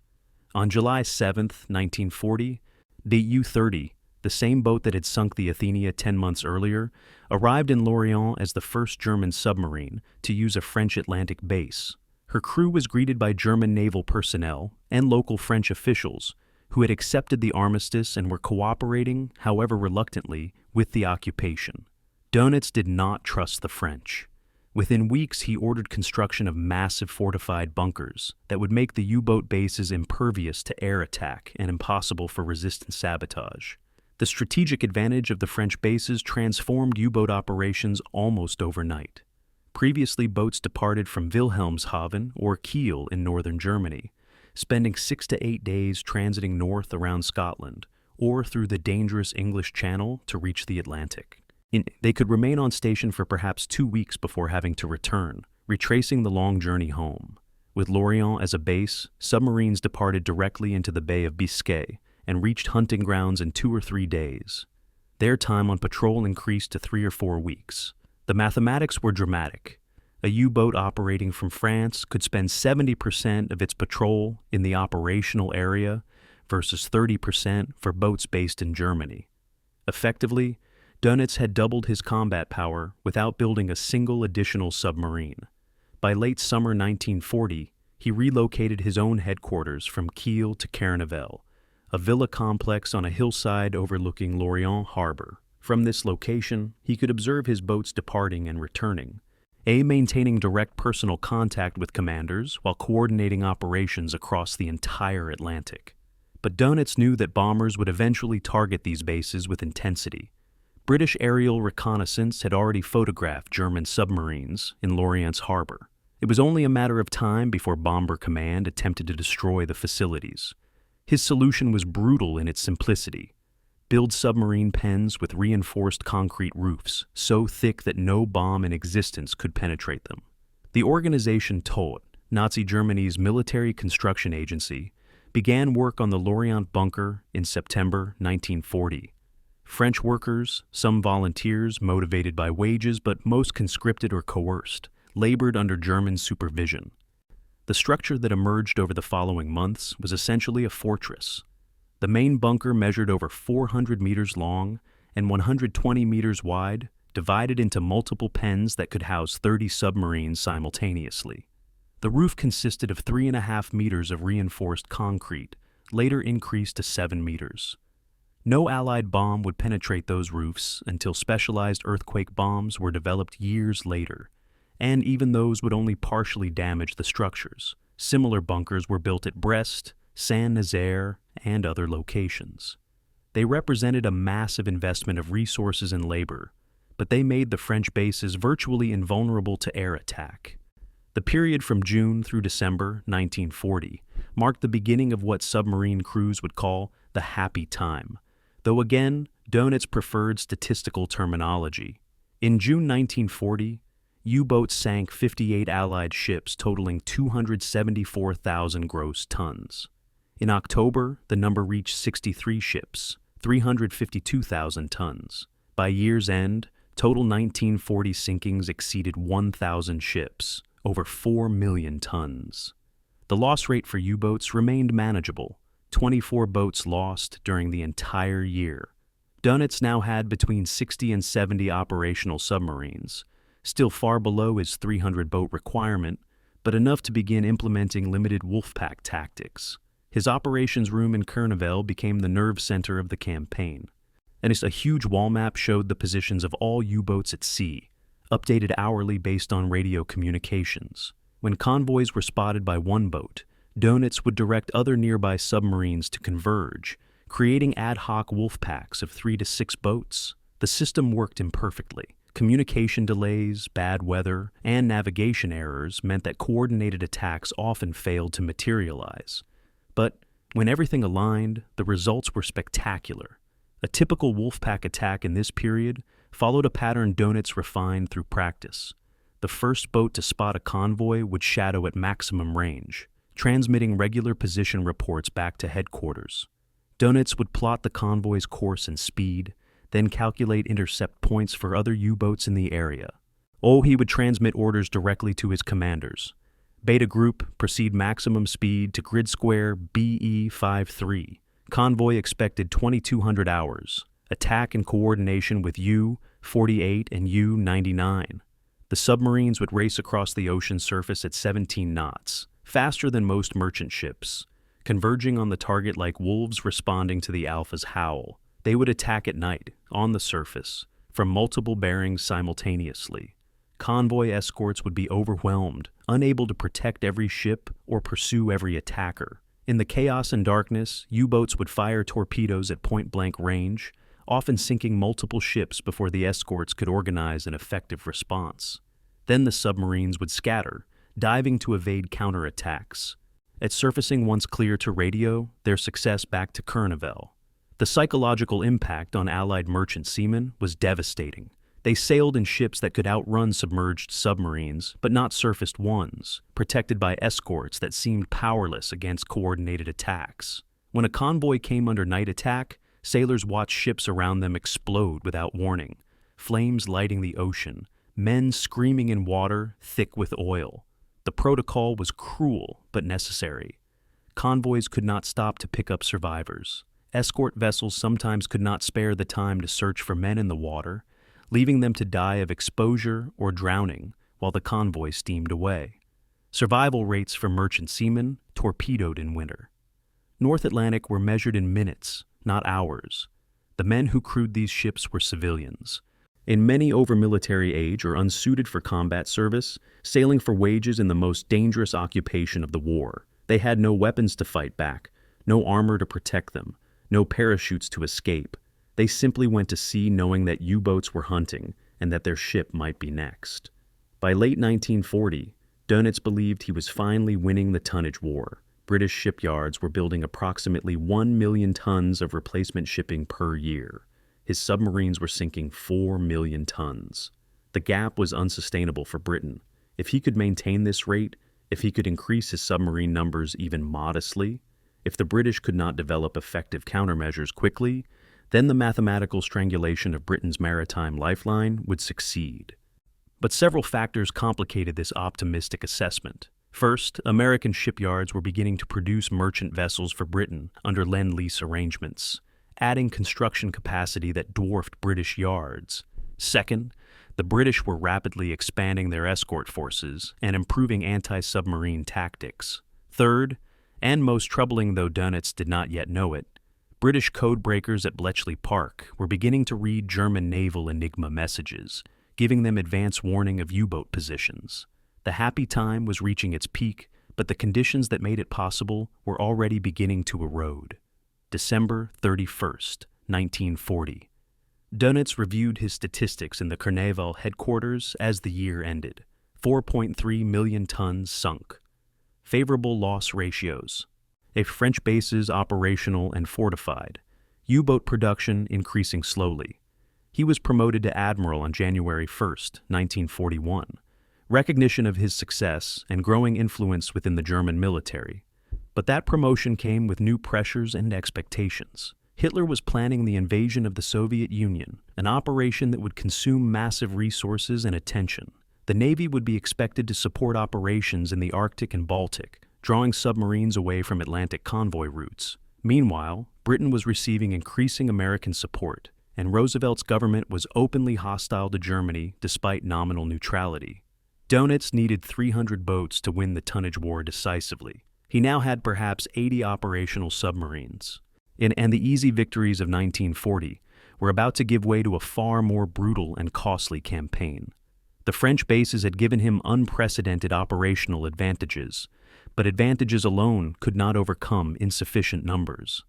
On July 7, 1940, the U-30, the same boat that had sunk the Athenia 10 months earlier, arrived in Lorient as the first German submarine to use a French Atlantic base. Her crew was greeted by German naval personnel and local French officials who had accepted the armistice and were cooperating, however reluctantly, with the occupation. Dönitz did not trust the French. Within weeks, he ordered construction of massive fortified bunkers that would make the U-boat bases impervious to air attack and impossible for resistant sabotage. The strategic advantage of the French bases transformed U-boat operations almost overnight. Previously, boats departed from Wilhelmshaven or Kiel in northern Germany, spending 6 to 8 days transiting north around Scotland or through the dangerous English Channel to reach the Atlantic. They could remain on station for perhaps 2 weeks before having to return, retracing the long journey home. With Lorient as a base, submarines departed directly into the Bay of Biscay and reached hunting grounds in 2 or 3 days. Their time on patrol increased to 3 or 4 weeks. The mathematics were dramatic. A U-boat operating from France could spend 70% of its patrol in the operational area versus 30% for boats based in Germany. Effectively, Dönitz had doubled his combat power without building a single additional submarine. By late summer 1940, he relocated his own headquarters from Kiel to Carnaval, a villa complex on a hillside overlooking Lorient harbor. From this location, he could observe his boats departing and returning, maintaining direct personal contact with commanders while coordinating operations across the entire Atlantic. But Dönitz knew that bombers would eventually target these bases with intensity. British aerial reconnaissance had already photographed German submarines in Lorient's harbor. It was only a matter of time before Bomber Command attempted to destroy the facilities. His solution was brutal in its simplicity. Build submarine pens with reinforced concrete roofs, so thick that no bomb in existence could penetrate them. The organization Tod, Nazi Germany's military construction agency, began work on the Lorient bunker in September 1940. French workers, some volunteers motivated by wages but most conscripted or coerced, labored under German supervision. The structure that emerged over the following months was essentially a fortress. The main bunker measured over 400 meters long and 120 meters wide, divided into multiple pens that could house 30 submarines simultaneously. The roof consisted of 3.5 meters of reinforced concrete, later increased to 7 meters. No Allied bomb would penetrate those roofs until specialized earthquake bombs were developed years later, and even those would only partially damage the structures. Similar bunkers were built at Brest, Saint-Nazaire, and other locations. They represented a massive investment of resources and labor, but they made the French bases virtually invulnerable to air attack. The period from June through December 1940 marked the beginning of what submarine crews would call the happy time, though again, Dönitz preferred statistical terminology. In June 1940, U-boats sank 58 Allied ships totaling 274,000 gross tons. In October, the number reached 63 ships, 352,000 tons. By year's end, total 1940 sinkings exceeded 1,000 ships, over 4 million tons. The loss rate for U-boats remained manageable, 24 boats lost during the entire year. Dönitz now had between 60 and 70 operational submarines, still far below his 300-boat requirement, but enough to begin implementing limited Wolfpack tactics. His operations room in Naval became the nerve center of the campaign, and a huge wall map showed the positions of all U-boats at sea, updated hourly based on radio communications. When convoys were spotted by one boat, Dönitz would direct other nearby submarines to converge, creating ad hoc Wolfpacks of 3 to 6 boats. The system worked imperfectly. Communication delays, bad weather, and navigation errors meant that coordinated attacks often failed to materialize. But when everything aligned, the results were spectacular. A typical Wolfpack attack in this period followed a pattern Dönitz refined through practice. The first boat to spot a convoy would shadow at maximum range, transmitting regular position reports back to headquarters. Dönitz would plot the convoy's course and speed, then calculate intercept points for other U-boats in the area. He would transmit orders directly to his commanders. Beta Group, proceed maximum speed to grid square BE53. Convoy expected 2,200 hours. Attack in coordination with U-48 and U-99. The submarines would race across the ocean surface at 17 knots, faster than most merchant ships, converging on the target like wolves responding to the Alpha's howl. They would attack at night, on the surface, from multiple bearings simultaneously. Convoy escorts would be overwhelmed, unable to protect every ship or pursue every attacker. In the chaos and darkness, U-boats would fire torpedoes at point-blank range, often sinking multiple ships before the escorts could organize an effective response. Then the submarines would scatter, diving to evade counterattacks. At surfacing once clear to radio, their success back to Naval. The psychological impact on Allied merchant seamen was devastating. They sailed in ships that could outrun submerged submarines, but not surfaced ones, protected by escorts that seemed powerless against coordinated attacks. When a convoy came under night attack, sailors watched ships around them explode without warning, flames lighting the ocean, men screaming in water thick with oil. The protocol was cruel but necessary. Convoys could not stop to pick up survivors. Escort vessels sometimes could not spare the time to search for men in the water, leaving them to die of exposure or drowning while the convoy steamed away. Survival rates for merchant seamen torpedoed in winter. North Atlantic were measured in minutes, not hours. The men who crewed these ships were civilians. In many over military age or unsuited for combat service, sailing for wages in the most dangerous occupation of the war. They had no weapons to fight back, no armor to protect them, no parachutes to escape. They simply went to sea knowing that U-boats were hunting and that their ship might be next. By late 1940, Dönitz believed he was finally winning the tonnage war. British shipyards were building approximately 1 million tons of replacement shipping per year. His submarines were sinking 4 million tons. The gap was unsustainable for Britain. If he could maintain this rate, if he could increase his submarine numbers even modestly, if the British could not develop effective countermeasures quickly, then the mathematical strangulation of Britain's maritime lifeline would succeed. But several factors complicated this optimistic assessment. First, American shipyards were beginning to produce merchant vessels for Britain under Lend-Lease arrangements, adding construction capacity that dwarfed British yards. Second, the British were rapidly expanding their escort forces and improving anti-submarine tactics. Third, and most troubling though Dönitz did not yet know it, British codebreakers at Bletchley Park were beginning to read German naval Enigma messages, giving them advance warning of U-boat positions. The happy time was reaching its peak, but the conditions that made it possible were already beginning to erode. December 31st, 1940. Dönitz reviewed his statistics in the Naval headquarters as the year ended. 4.3 million tons sunk. Favorable loss ratios. French bases operational and fortified. U-boat production increasing slowly. He was promoted to admiral on January 1st, 1941. Recognition of his success and growing influence within the German military. But that promotion came with new pressures and expectations. Hitler was planning the invasion of the Soviet Union, an operation that would consume massive resources and attention. The Navy would be expected to support operations in the Arctic and Baltic, drawing submarines away from Atlantic convoy routes. Meanwhile, Britain was receiving increasing American support, and Roosevelt's government was openly hostile to Germany despite nominal neutrality. Dönitz needed 300 boats to win the tonnage war decisively. He now had perhaps 80 operational submarines. And the easy victories of 1940 were about to give way to a far more brutal and costly campaign. The French bases had given him unprecedented operational advantages, but advantages alone could not overcome insufficient numbers.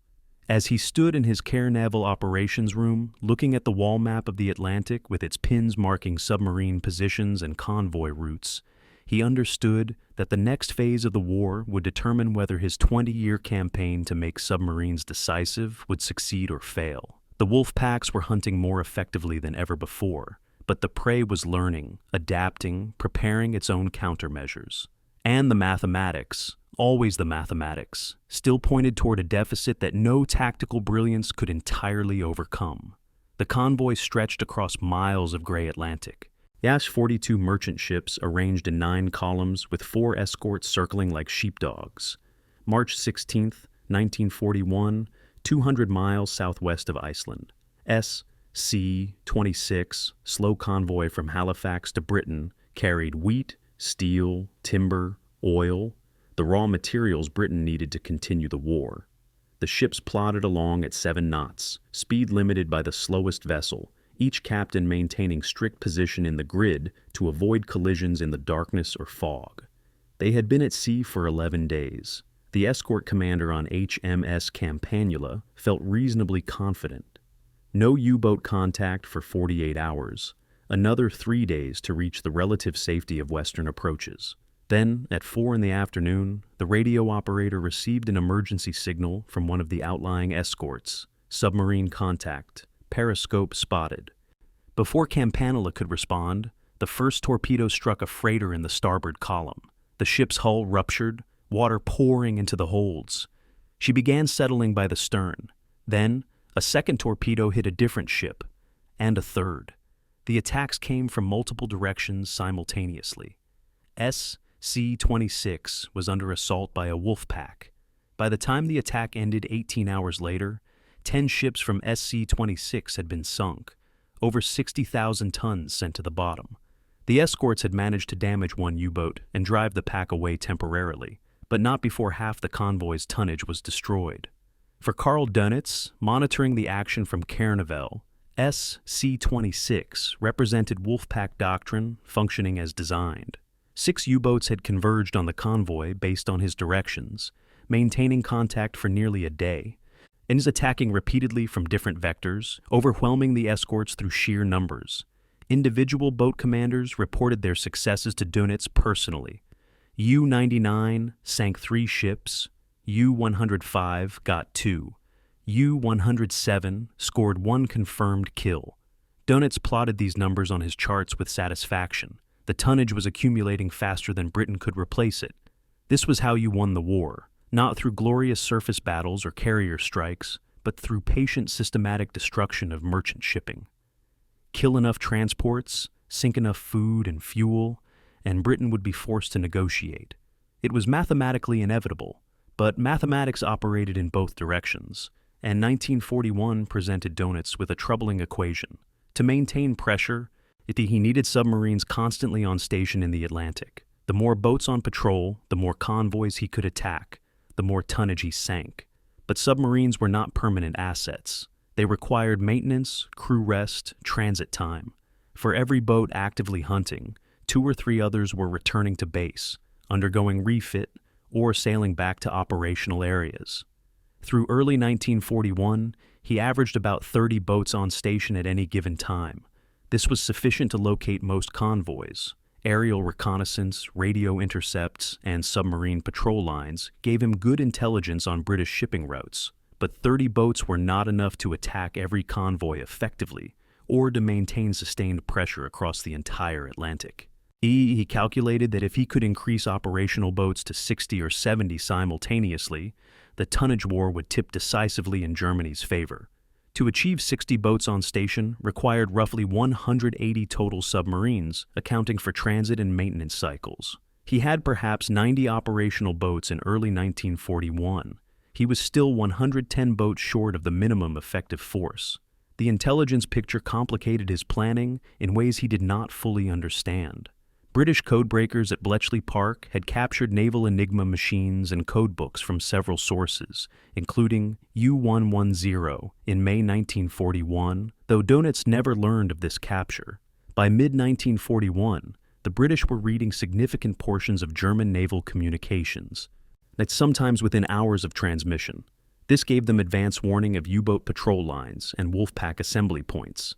As he stood in his Cair Naval Operations Room, looking at the wall map of the Atlantic with its pins marking submarine positions and convoy routes, he understood that the next phase of the war would determine whether his 20-year campaign to make submarines decisive would succeed or fail. The Wolfpacks were hunting more effectively than ever before, but the prey was learning, adapting, preparing its own countermeasures. And the mathematics, always the mathematics, still pointed toward a deficit that no tactical brilliance could entirely overcome. The convoy stretched across miles of gray Atlantic. Yash 42 merchant ships arranged in 9 columns with 4 escorts circling like sheepdogs. March 16, 1941, 200 miles southwest of Iceland. SC-26, slow convoy from Halifax to Britain, carried wheat, steel, timber, oil, the raw materials Britain needed to continue the war. The ships plodded along at 7 knots, speed limited by the slowest vessel, each captain maintaining strict position in the grid to avoid collisions in the darkness or fog. They had been at sea for 11 days. The escort commander on HMS Campanula felt reasonably confident. No U-boat contact for 48 hours, another 3 days to reach the relative safety of western approaches. Then, at 4 in the afternoon, the radio operator received an emergency signal from one of the outlying escorts. Submarine contact. Periscope spotted. Before Campanula could respond, the first torpedo struck a freighter in the starboard column. The ship's hull ruptured, water pouring into the holds. She began settling by the stern. Then, a second torpedo hit a different ship, and a third. The attacks came from multiple directions simultaneously. SC-26 was under assault by a Wolfpack. By the time the attack ended 18 hours later, 10 ships from SC-26 had been sunk, over 60,000 tons sent to the bottom. The escorts had managed to damage 1 U-boat and drive the pack away temporarily, but not before half the convoy's tonnage was destroyed. For Karl Dönitz, monitoring the action from Cair Naval, SC-26 represented Wolfpack Doctrine functioning as designed. 6 U-boats had converged on the convoy based on his directions, maintaining contact for nearly a day, and is attacking repeatedly from different vectors, overwhelming the escorts through sheer numbers. Individual boat commanders reported their successes to Dönitz personally. U-99 sank 3 ships, U-105 got 2, U-107 scored 1 confirmed kill. Dönitz plotted these numbers on his charts with satisfaction. The tonnage was accumulating faster than Britain could replace it. This was how you won the war, not through glorious surface battles or carrier strikes, but through patient systematic destruction of merchant shipping. Kill enough transports, sink enough food and fuel, and Britain would be forced to negotiate. It was mathematically inevitable, but mathematics operated in both directions, and 1941 presented Dönitz with a troubling equation. To maintain pressure, he needed submarines constantly on station in the Atlantic. The more boats on patrol, the more convoys he could attack, the more tonnage he sank. But submarines were not permanent assets. They required maintenance, crew rest, transit time. For every boat actively hunting, 2 or 3 others were returning to base, undergoing refit, or sailing back to operational areas. Through early 1941, he averaged about 30 boats on station at any given time. This was sufficient to locate most convoys. Aerial reconnaissance, radio intercepts, and submarine patrol lines gave him good intelligence on British shipping routes, but 30 boats were not enough to attack every convoy effectively, or to maintain sustained pressure across the entire Atlantic. He calculated that if he could increase operational boats to 60 or 70 simultaneously, the tonnage war would tip decisively in Germany's favor. To achieve 60 boats on station required roughly 180 total submarines, accounting for transit and maintenance cycles. He had perhaps 90 operational boats in early 1941. He was still 110 boats short of the minimum effective force. The intelligence picture complicated his planning in ways he did not fully understand. British codebreakers at Bletchley Park had captured naval Enigma machines and codebooks from several sources, including U-110 in May 1941, though Dönitz never learned of this capture. By mid-1941, the British were reading significant portions of German naval communications, sometimes within hours of transmission. This gave them advance warning of U-boat patrol lines and Wolfpack assembly points.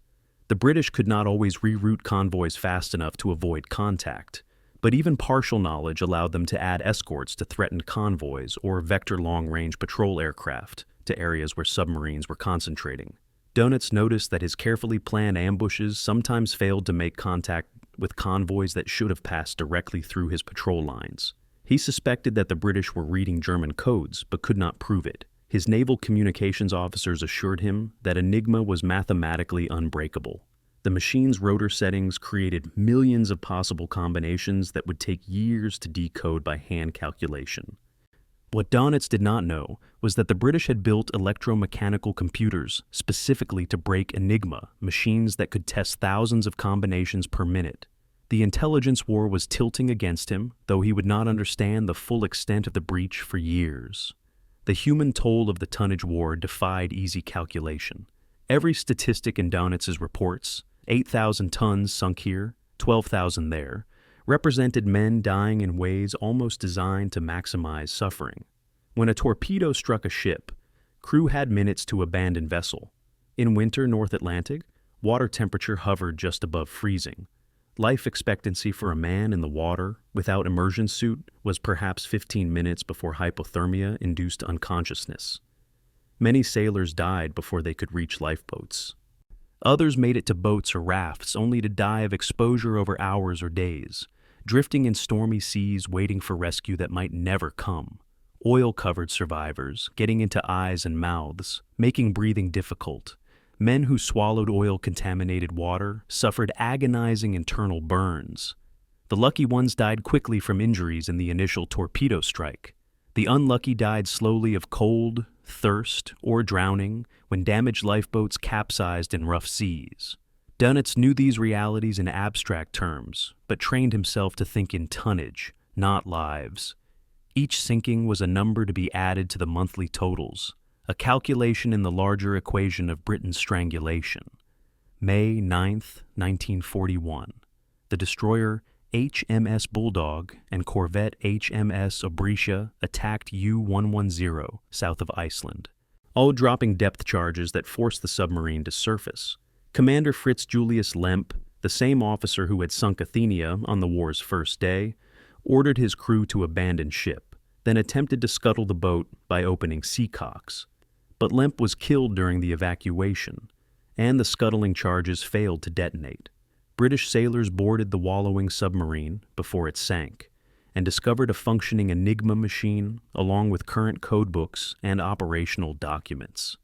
The British could not always reroute convoys fast enough to avoid contact, but even partial knowledge allowed them to add escorts to threatened convoys or vector long-range patrol aircraft to areas where submarines were concentrating. Dönitz noticed that his carefully planned ambushes sometimes failed to make contact with convoys that should have passed directly through his patrol lines. He suspected that the British were reading German codes, but could not prove it. His naval communications officers assured him that Enigma was mathematically unbreakable. The machine's rotor settings created millions of possible combinations that would take years to decode by hand calculation. What Dönitz did not know was that the British had built electromechanical computers specifically to break Enigma, machines that could test thousands of combinations per minute. The intelligence war was tilting against him, though he would not understand the full extent of the breach for years. The human toll of the tonnage war defied easy calculation. Every statistic in Dönitz's reports, 8,000 tons sunk here, 12,000 there, represented men dying in ways almost designed to maximize suffering. When a torpedo struck a ship, crew had minutes to abandon vessel. In winter North Atlantic, water temperature hovered just above freezing. Life expectancy for a man in the water without immersion suit was perhaps 15 minutes before hypothermia induced unconsciousness. Many sailors died before they could reach lifeboats. Others made it to boats or rafts only to die of exposure over hours or days, drifting in stormy seas waiting for rescue that might never come. Oil-covered survivors getting into eyes and mouths, making breathing difficult. Men who swallowed oil-contaminated water suffered agonizing internal burns. The lucky ones died quickly from injuries in the initial torpedo strike. The unlucky died slowly of cold, thirst, or drowning when damaged lifeboats capsized in rough seas. Dönitz knew these realities in abstract terms, but trained himself to think in tonnage, not lives. Each sinking was a number to be added to the monthly totals, a calculation in the larger equation of Britain's strangulation. May 9th, 1941. The destroyer HMS Bulldog and corvette HMS Obrisha attacked U-110 south of Iceland, all dropping depth charges that forced the submarine to surface. Commander Fritz Julius Lemp, the same officer who had sunk Athenia on the war's first day, ordered his crew to abandon ship, then attempted to scuttle the boat by opening seacocks. But Lemp was killed during the evacuation, and the scuttling charges failed to detonate. British sailors boarded the wallowing submarine before it sank, and discovered a functioning Enigma machine along with current codebooks and operational documents.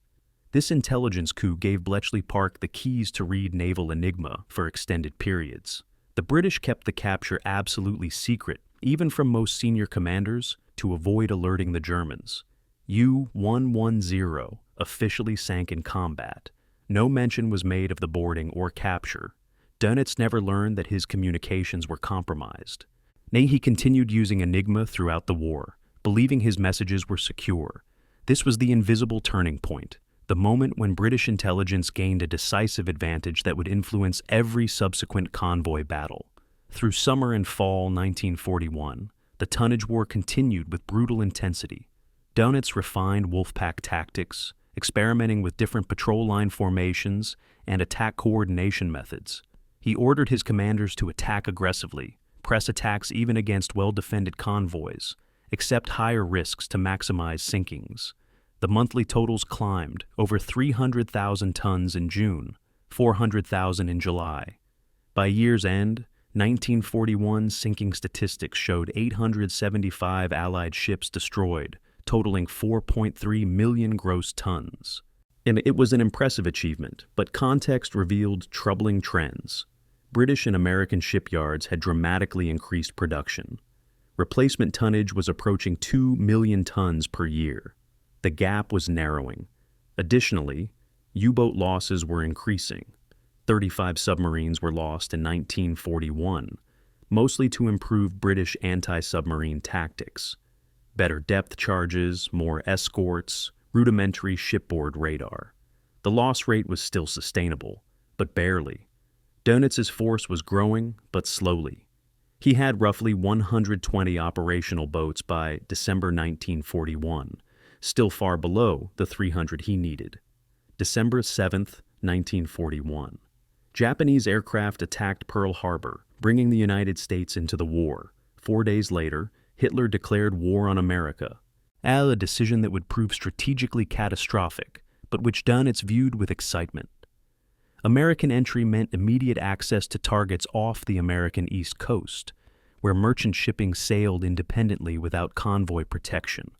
This intelligence coup gave Bletchley Park the keys to read naval Enigma for extended periods. The British kept the capture absolutely secret, even from most senior commanders, to avoid alerting the Germans. U-110 officially sank in combat. No mention was made of the boarding or capture. Dönitz never learned that his communications were compromised. Nay, he continued using Enigma throughout the war, believing his messages were secure. This was the invisible turning point, the moment when British intelligence gained a decisive advantage that would influence every subsequent convoy battle. Through summer and fall 1941, the tonnage war continued with brutal intensity. Dönitz refined Wolfpack tactics, experimenting with different patrol line formations and attack coordination methods. He ordered his commanders to attack aggressively, press attacks even against well-defended convoys, accept higher risks to maximize sinkings. The monthly totals climbed, over 300,000 tons in June, 400,000 in July. By year's end, 1941 sinking statistics showed 875 Allied ships destroyed, totaling 4.3 million gross tons. And it was an impressive achievement, but context revealed troubling trends. British and American shipyards had dramatically increased production. Replacement tonnage was approaching 2 million tons per year. The gap was narrowing. Additionally, U-boat losses were increasing. 35 submarines were lost in 1941, mostly to improve British anti-submarine tactics. Better depth charges, more escorts, rudimentary shipboard radar. The loss rate was still sustainable, but barely. Dönitz's force was growing, but slowly. He had roughly 120 operational boats by December 1941, still far below the 300 he needed. December 7, 1941. Japanese aircraft attacked Pearl Harbor, bringing the United States into the war. 4 days later, Hitler declared war on America. A decision that would prove strategically catastrophic, but which Dönitz viewed with excitement. American entry meant immediate access to targets off the American East Coast, where merchant shipping sailed independently without convoy protection,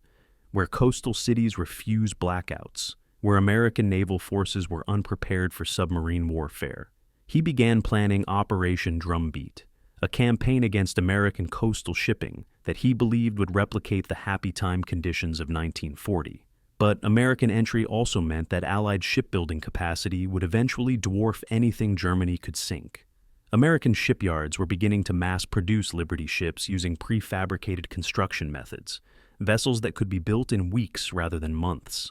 where coastal cities refused blackouts, where American naval forces were unprepared for submarine warfare. He began planning Operation Drumbeat, a campaign against American coastal shipping that he believed would replicate the happy time conditions of 1940. But American entry also meant that Allied shipbuilding capacity would eventually dwarf anything Germany could sink. American shipyards were beginning to mass-produce Liberty ships using prefabricated construction methods, vessels that could be built in weeks rather than months.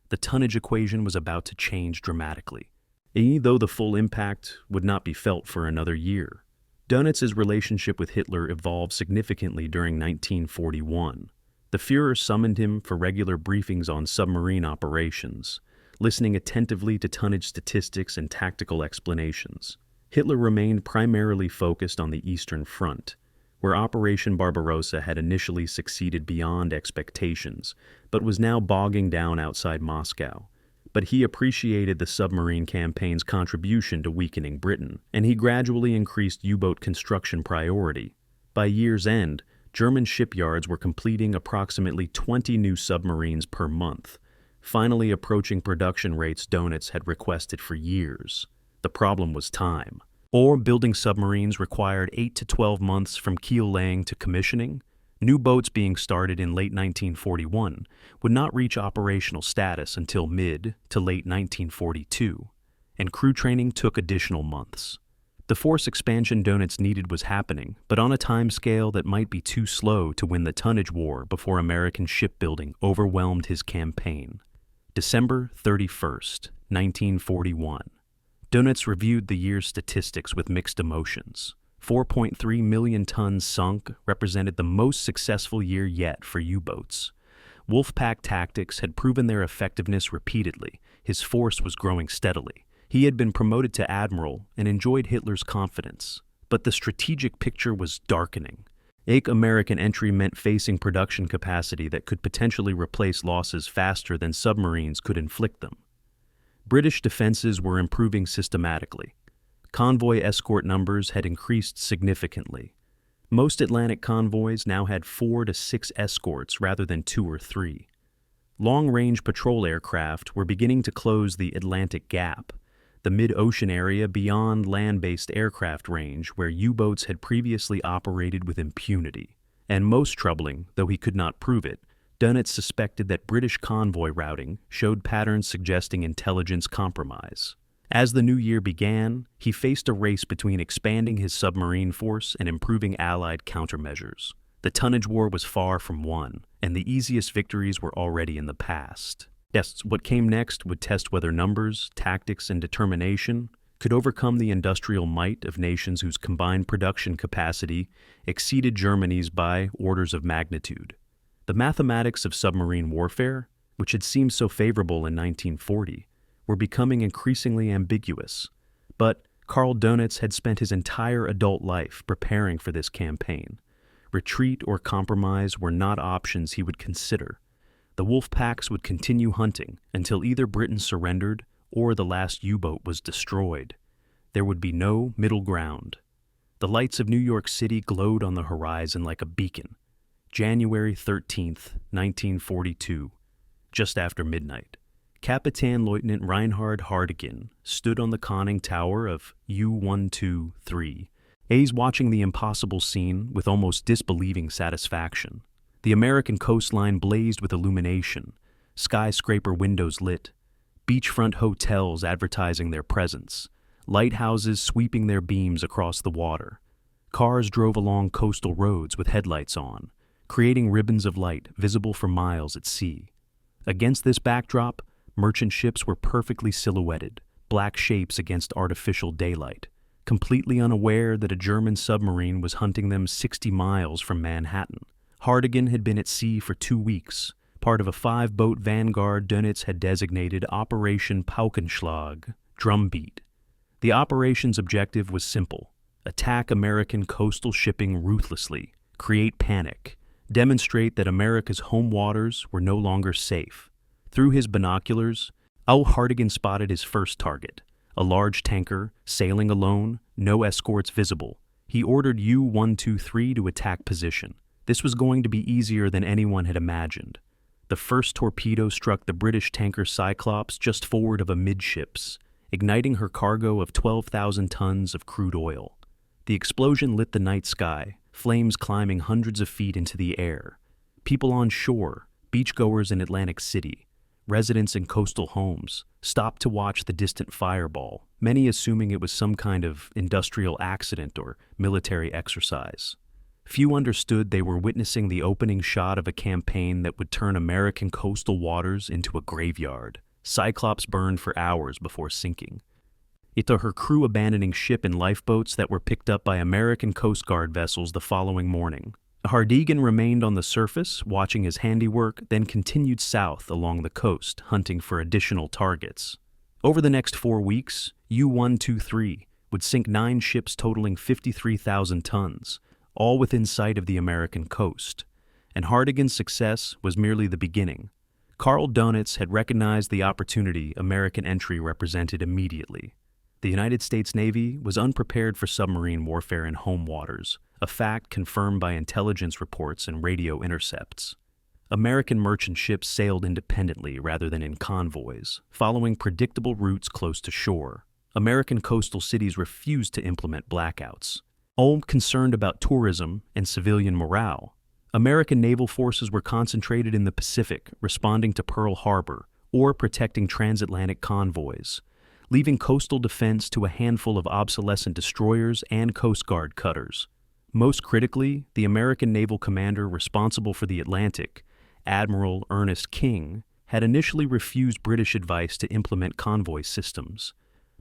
The tonnage equation was about to change dramatically, though the full impact would not be felt for another year. Dönitz's relationship with Hitler evolved significantly during 1941. The Führer summoned him for regular briefings on submarine operations, listening attentively to tonnage statistics and tactical explanations. Hitler remained primarily focused on the Eastern Front, where Operation Barbarossa had initially succeeded beyond expectations, but was now bogging down outside Moscow. But he appreciated the submarine campaign's contribution to weakening Britain, and he gradually increased U-boat construction priority. By year's end, German shipyards were completing approximately 20 new submarines per month, finally approaching production rates Dönitz had requested for years. The problem was time. Or building submarines required 8 to 12 months from keel laying to commissioning. New boats being started in late 1941 would not reach operational status until mid to late 1942, and crew training took additional months. The force expansion Dönitz needed was happening, but on a timescale that might be too slow to win the tonnage war before American shipbuilding overwhelmed his campaign. December 31st, 1941. Dönitz reviewed the year's statistics with mixed emotions. 4.3 million tons sunk represented the most successful year yet for U-boats. Wolfpack tactics had proven their effectiveness repeatedly. His force was growing steadily. He had been promoted to admiral and enjoyed Hitler's confidence. But the strategic picture was darkening. American entry meant facing production capacity that could potentially replace losses faster than submarines could inflict them. British defenses were improving systematically. Convoy escort numbers had increased significantly. Most Atlantic convoys now had 4 to 6 escorts rather than 2 or 3. Long-range patrol aircraft were beginning to close the Atlantic Gap, the mid-ocean area beyond land-based aircraft range where U-boats had previously operated with impunity. And most troubling, though he could not prove it, Dönitz suspected that British convoy routing showed patterns suggesting intelligence compromise. As the new year began, he faced a race between expanding his submarine force and improving Allied countermeasures. The tonnage war was far from won, and the easiest victories were already in the past. Yes, what came next would test whether numbers, tactics, and determination could overcome the industrial might of nations whose combined production capacity exceeded Germany's by orders of magnitude. The mathematics of submarine warfare, which had seemed so favorable in 1940, were becoming increasingly ambiguous. But Karl Dönitz had spent his entire adult life preparing for this campaign. Retreat or compromise were not options he would consider. The wolf packs would continue hunting until either Britain surrendered or the last U-boat was destroyed. There would be no middle ground. The lights of New York City glowed on the horizon like a beacon. January 13th, 1942, just after midnight. Captain Lieutenant Reinhard Hardigan stood on the conning tower of U-123, watching the impossible scene with almost disbelieving satisfaction. The American coastline blazed with illumination, skyscraper windows lit, beachfront hotels advertising their presence, lighthouses sweeping their beams across the water. Cars drove along coastal roads with headlights on, creating ribbons of light visible for miles at sea. Against this backdrop, merchant ships were perfectly silhouetted, black shapes against artificial daylight, completely unaware that a German submarine was hunting them 60 miles from Manhattan. Hardigan had been at sea for 2 weeks, part of a 5-boat vanguard Dönitz had designated Operation Paukenschlag, drumbeat. The operation's objective was simple: attack American coastal shipping ruthlessly, create panic, demonstrate that America's home waters were no longer safe. Through his binoculars, Hardigan spotted his first target, a large tanker, sailing alone, no escorts visible. He ordered U-123 to attack position. This was going to be easier than anyone had imagined. The first torpedo struck the British tanker Cyclops just forward of amidships, igniting her cargo of 12,000 tons of crude oil. The explosion lit the night sky, flames climbing hundreds of feet into the air. People on shore, beachgoers in Atlantic City, residents in coastal homes, stopped to watch the distant fireball, many assuming it was some kind of industrial accident or military exercise. Few understood they were witnessing the opening shot of a campaign that would turn American coastal waters into a graveyard. Cyclops burned for hours before sinking. Her crew abandoning ship in lifeboats that were picked up by American Coast Guard vessels the following morning. Hardigan remained on the surface, watching his handiwork, then continued south along the coast, hunting for additional targets. Over the next 4 weeks, U-123 would sink 9 ships totaling 53,000 tons, all within sight of the American coast. And Hardigan's success was merely the beginning. Karl Dönitz had recognized the opportunity American entry represented immediately. The United States Navy was unprepared for submarine warfare in home waters, a fact confirmed by intelligence reports and radio intercepts. American merchant ships sailed independently rather than in convoys, following predictable routes close to shore. American coastal cities refused to implement blackouts, all concerned about tourism and civilian morale. American naval forces were concentrated in the Pacific, responding to Pearl Harbor or protecting transatlantic convoys, leaving coastal defense to a handful of obsolescent destroyers and Coast Guard cutters. Most critically, the American naval commander responsible for the Atlantic, Admiral Ernest King, had initially refused British advice to implement convoy systems.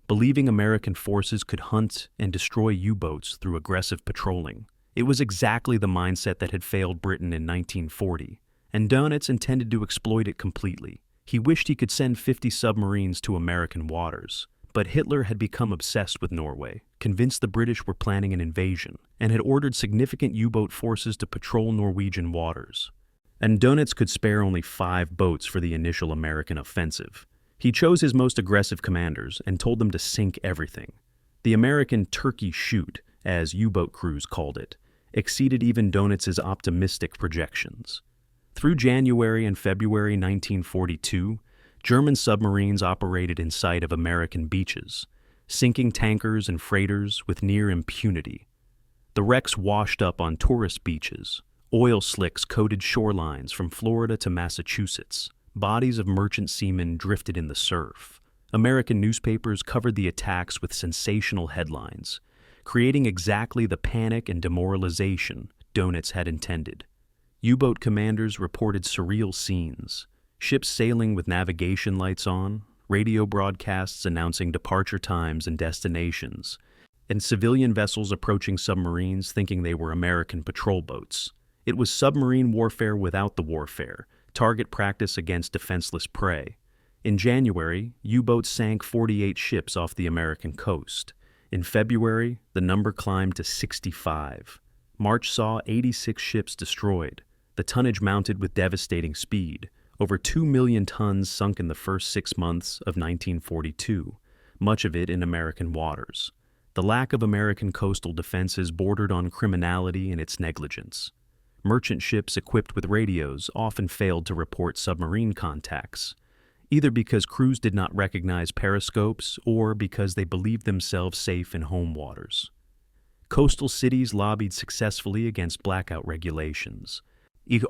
believing American forces could hunt and destroy U-boats through aggressive patrolling. It was exactly the mindset that had failed Britain in 1940, and Dönitz intended to exploit it completely. He wished he could send 50 submarines to American waters, but Hitler had become obsessed with Norway, convinced the British were planning an invasion, and had ordered significant U-boat forces to patrol Norwegian waters. And Dönitz could spare only 5 boats for the initial American offensive. He chose his most aggressive commanders and told them to sink everything. The American turkey shoot, as U-boat crews called it, exceeded even Dönitz's optimistic projections. Through January and February 1942, German submarines operated in sight of American beaches, sinking tankers and freighters with near impunity. The wrecks washed up on tourist beaches. Oil slicks coated shorelines from Florida to Massachusetts. Bodies of merchant seamen drifted in the surf. American newspapers covered the attacks with sensational headlines, creating exactly the panic and demoralization Dönitz had intended. U-boat commanders reported surreal scenes, ships sailing with navigation lights on, radio broadcasts announcing departure times and destinations, and civilian vessels approaching submarines thinking they were American patrol boats. It was submarine warfare without the warfare, target practice against defenseless prey. In January, U-boats sank 48 ships off the American coast. In February, the number climbed to 65. March saw 86 ships destroyed, the tonnage mounted with devastating speed. Over 2 million tons sunk in the first 6 months of 1942, much of it in American waters. The lack of American coastal defenses bordered on criminality and its negligence. Merchant ships equipped with radios often failed to report submarine contacts, either because crews did not recognize periscopes or because they believed themselves safe in home waters. Coastal cities lobbied successfully against blackout regulations,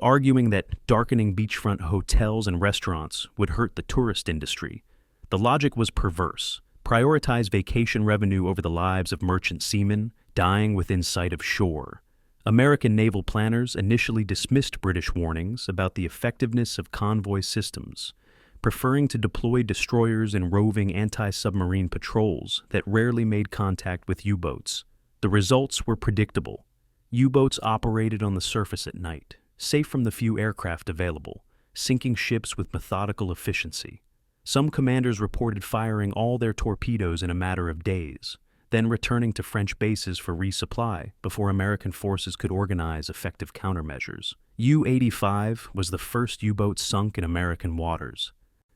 arguing that darkening beachfront hotels and restaurants would hurt the tourist industry. The logic was perverse. Prioritize vacation revenue over the lives of merchant seamen dying within sight of shore. American naval planners initially dismissed British warnings about the effectiveness of convoy systems, preferring to deploy destroyers in roving anti-submarine patrols that rarely made contact with U-boats. The results were predictable. U-boats operated on the surface at night, safe from the few aircraft available, sinking ships with methodical efficiency. Some commanders reported firing all their torpedoes in a matter of days, then returning to French bases for resupply before American forces could organize effective countermeasures. U-85 was the first U-boat sunk in American waters.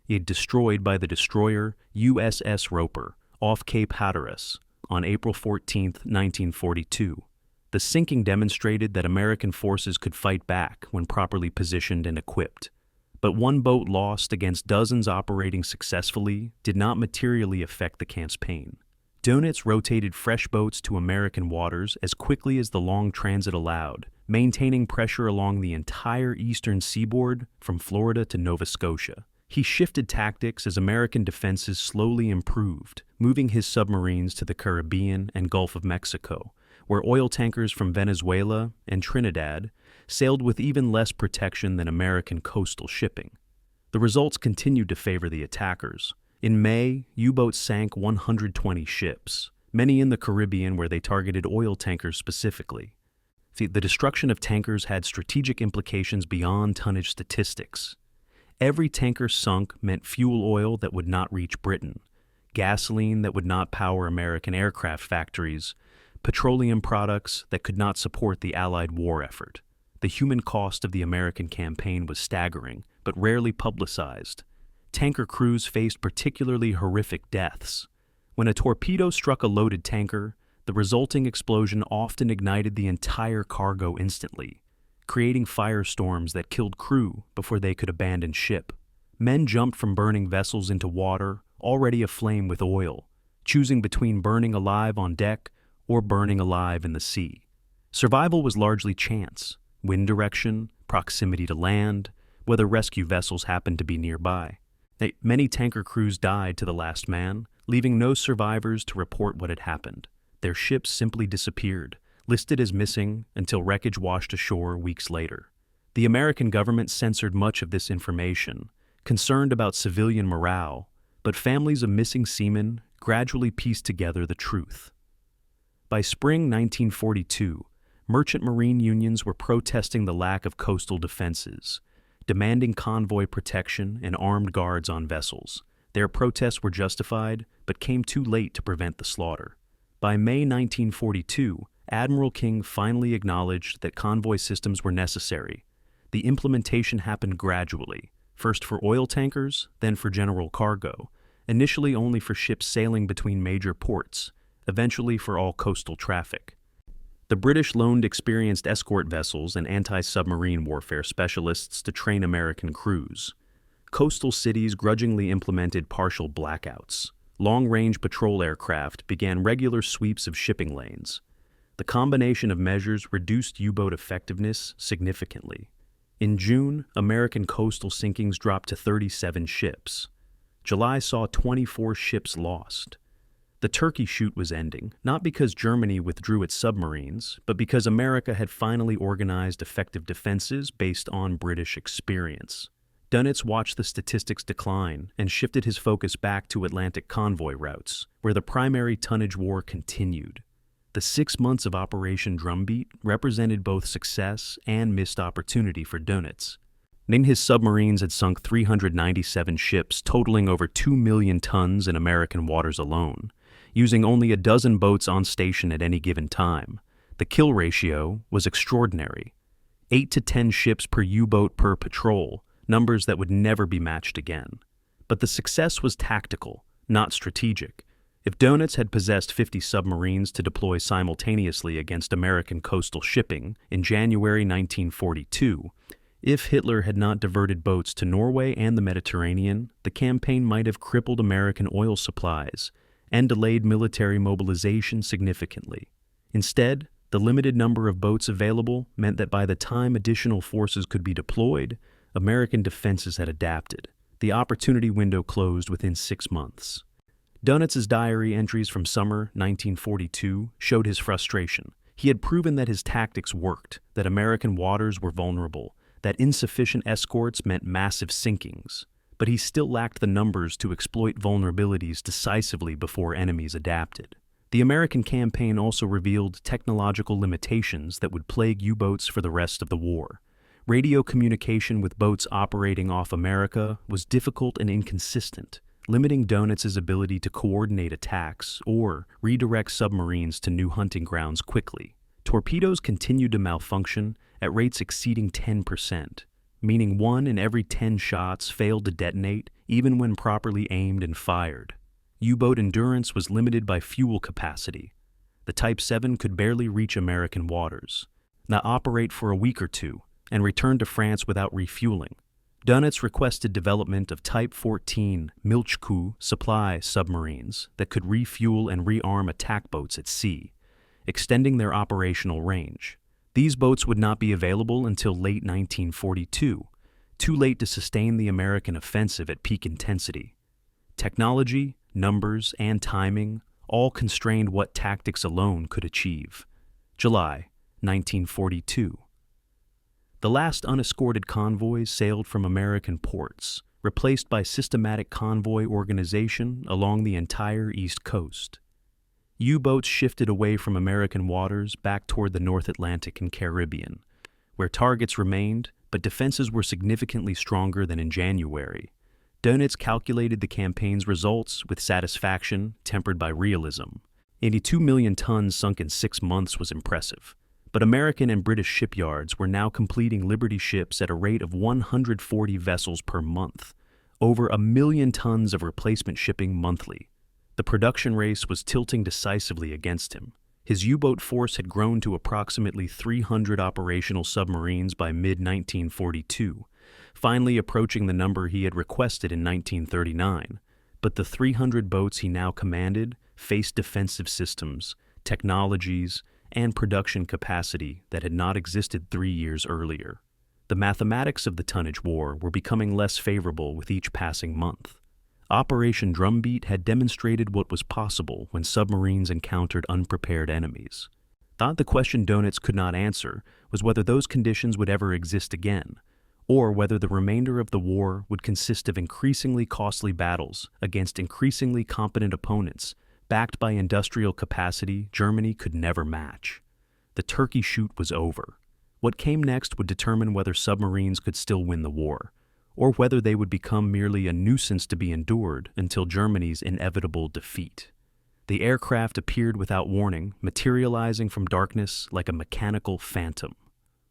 It destroyed by the destroyer USS Roper off Cape Hatteras on April 14, 1942. The sinking demonstrated that American forces could fight back when properly positioned and equipped. But one boat lost against dozens operating successfully did not materially affect the campaign. Dönitz rotated fresh boats to American waters as quickly as the long transit allowed, maintaining pressure along the entire eastern seaboard from Florida to Nova Scotia. He shifted tactics as American defenses slowly improved, moving his submarines to the Caribbean and Gulf of Mexico, where oil tankers from Venezuela and Trinidad sailed with even less protection than American coastal shipping. The results continued to favor the attackers. In May, U-boats sank 120 ships, many in the Caribbean where they targeted oil tankers specifically. The destruction of tankers had strategic implications beyond tonnage statistics. Every tanker sunk meant fuel oil that would not reach Britain, gasoline that would not power American aircraft factories, petroleum products that could not support the Allied war effort. The human cost of the American campaign was staggering, but rarely publicized. Tanker crews faced particularly horrific deaths. When a torpedo struck a loaded tanker, the resulting explosion often ignited the entire cargo instantly, creating firestorms that killed crew before they could abandon ship. Men jumped from burning vessels into water, already aflame with oil, choosing between burning alive on deck or burning alive in the sea. Survival was largely chance, wind direction, proximity to land, whether rescue vessels happened to be nearby. Many tanker crews died to the last man, leaving no survivors to report what had happened. Their ships simply disappeared, listed as missing until wreckage washed ashore weeks later. The American government censored much of this information, concerned about civilian morale, but families of missing seamen, gradually pieced together the truth. By spring 1942, merchant marine unions were protesting the lack of coastal defenses, demanding convoy protection and armed guards on vessels. Their protests were justified, but came too late to prevent the slaughter. By May 1942, Admiral King finally acknowledged that convoy systems were necessary. The implementation happened gradually, first for oil tankers, then for general cargo, initially only for ships sailing between major ports, eventually for all coastal traffic. The British loaned experienced escort vessels and anti-submarine warfare specialists to train American crews. Coastal cities grudgingly implemented partial blackouts. Long-range patrol aircraft began regular sweeps of shipping lanes. The combination of measures reduced U-boat effectiveness significantly. In June, American coastal sinkings dropped to 37 ships. July saw 24 ships lost. The turkey shoot was ending, not because Germany withdrew its submarines, but because America had finally organized effective defenses based on British experience. Dönitz watched the statistics decline and shifted his focus back to Atlantic convoy routes, where the primary tonnage war continued. The 6 months of Operation Drumbeat represented both success and missed opportunity for Dönitz. His submarines had sunk 397 ships, totaling over 2 million tons in American waters alone, using only a dozen boats on station at any given time. The kill ratio was extraordinary: 8 to 10 ships per U-boat per patrol, numbers that would never be matched again. But the success was tactical, not strategic. If Dönitz had possessed 50 submarines to deploy simultaneously against American coastal shipping in January 1942, if Hitler had not diverted boats to Norway and the Mediterranean, the campaign might have crippled American oil supplies and delayed military mobilization significantly. Instead, the limited number of boats available meant that by the time additional forces could be deployed, American defenses had adapted. The opportunity window closed within 6 months. Dönitz's diary entries from summer 1942 showed his frustration. He had proven that his tactics worked, that American waters were vulnerable, that insufficient escorts meant massive sinkings, but he still lacked the numbers to exploit vulnerabilities decisively before enemies adapted. The American campaign also revealed technological limitations that would plague U-boats for the rest of the war. Radio communication with boats operating off America was difficult and inconsistent, limiting Dönitz's ability to coordinate attacks or redirect submarines to new hunting grounds quickly. Torpedoes continued to malfunction at rates exceeding 10%, meaning 1 in every 10 shots failed to detonate even when properly aimed and fired. U-boat endurance was limited by fuel capacity. The Type 7 could barely reach American waters, not operate for a week or two, and return to France without refueling. Dönitz requested development of Type 14 Milchkuh supply submarines that could refuel and rearm attack boats at sea, extending their operational range. These boats would not be available until late 1942, too late to sustain the American offensive at peak intensity. Technology, numbers, and timing all constrained what tactics alone could achieve. July 1942. The last unescorted convoys sailed from American ports, replaced by systematic convoy organization along the entire East Coast. U-boats shifted away from American waters back toward the North Atlantic and Caribbean, where targets remained, but defenses were significantly stronger than in January. Dönitz calculated the campaign's results with satisfaction tempered by realism. 82 million tons sunk in 6 months was impressive. But American and British shipyards were now completing Liberty ships at a rate of 140 vessels per month, over 1 million tons of replacement shipping monthly. The production race was tilting decisively against him. His U-boat force had grown to approximately 300 operational submarines by mid-1942, finally approaching the number he had requested in 1939. But the 300 boats he now commanded faced defensive systems, technologies, and production capacity that had not existed 3 years earlier. The mathematics of the tonnage war were becoming less favorable with each passing month. Operation Drumbeat had demonstrated what was possible when submarines encountered unprepared enemies. The question Dönitz could not answer was whether those conditions would ever exist again, or whether the remainder of the war would consist of increasingly costly battles against increasingly competent opponents, backed by industrial capacity Germany could never match. The turkey shoot was over. What came next would determine whether submarines could still win the war, or whether they would become merely a nuisance to be endured until Germany's inevitable defeat. The aircraft appeared without warning, materializing from darkness like a mechanical phantom.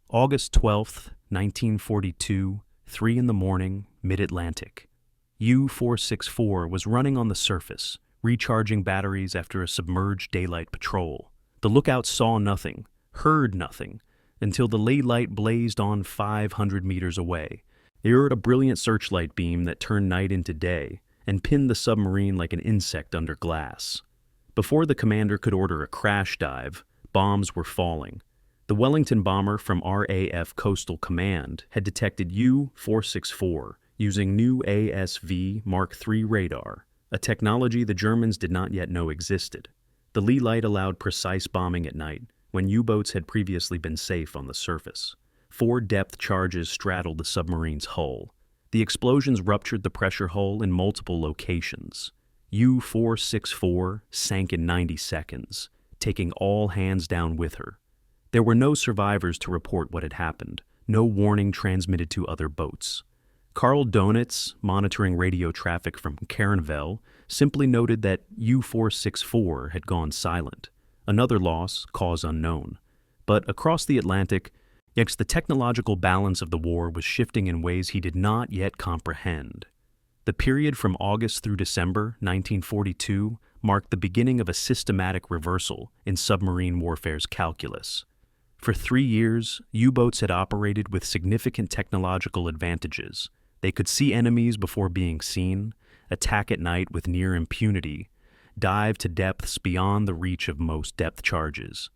August 12th, 1942, 3 a.m, mid-Atlantic. U-464 was running on the surface, recharging batteries after a submerged daylight patrol. The lookouts saw nothing, heard nothing, until the ley light blazed on 500 meters away. They heard a brilliant searchlight beam that turned night into day and pinned the submarine like an insect under glass. Before the commander could order a crash dive, bombs were falling. The Wellington bomber from RAF Coastal Command had detected U-464 using new ASV Mark III radar, a technology the Germans did not yet know existed. The lee light allowed precise bombing at night, when U-boats had previously been safe on the surface. 4 depth charges straddled the submarine's hull. The explosions ruptured the pressure hull in multiple locations. U-464 sank in 90 seconds, taking all hands down with her. There were no survivors to report what had happened, no warning transmitted to other boats. Karl Dönitz, monitoring radio traffic from Naval, simply noted that U-464 had gone silent. Another loss, cause unknown. But across the Atlantic, the technological balance of the war was shifting in ways he did not yet comprehend. The period from August through December 1942 marked the beginning of a systematic reversal in submarine warfare's calculus. For 3 years, U-boats had operated with significant technological advantages. They could see enemies before being seen, attack at night with near impunity, dive to depths beyond the reach of most depth charges.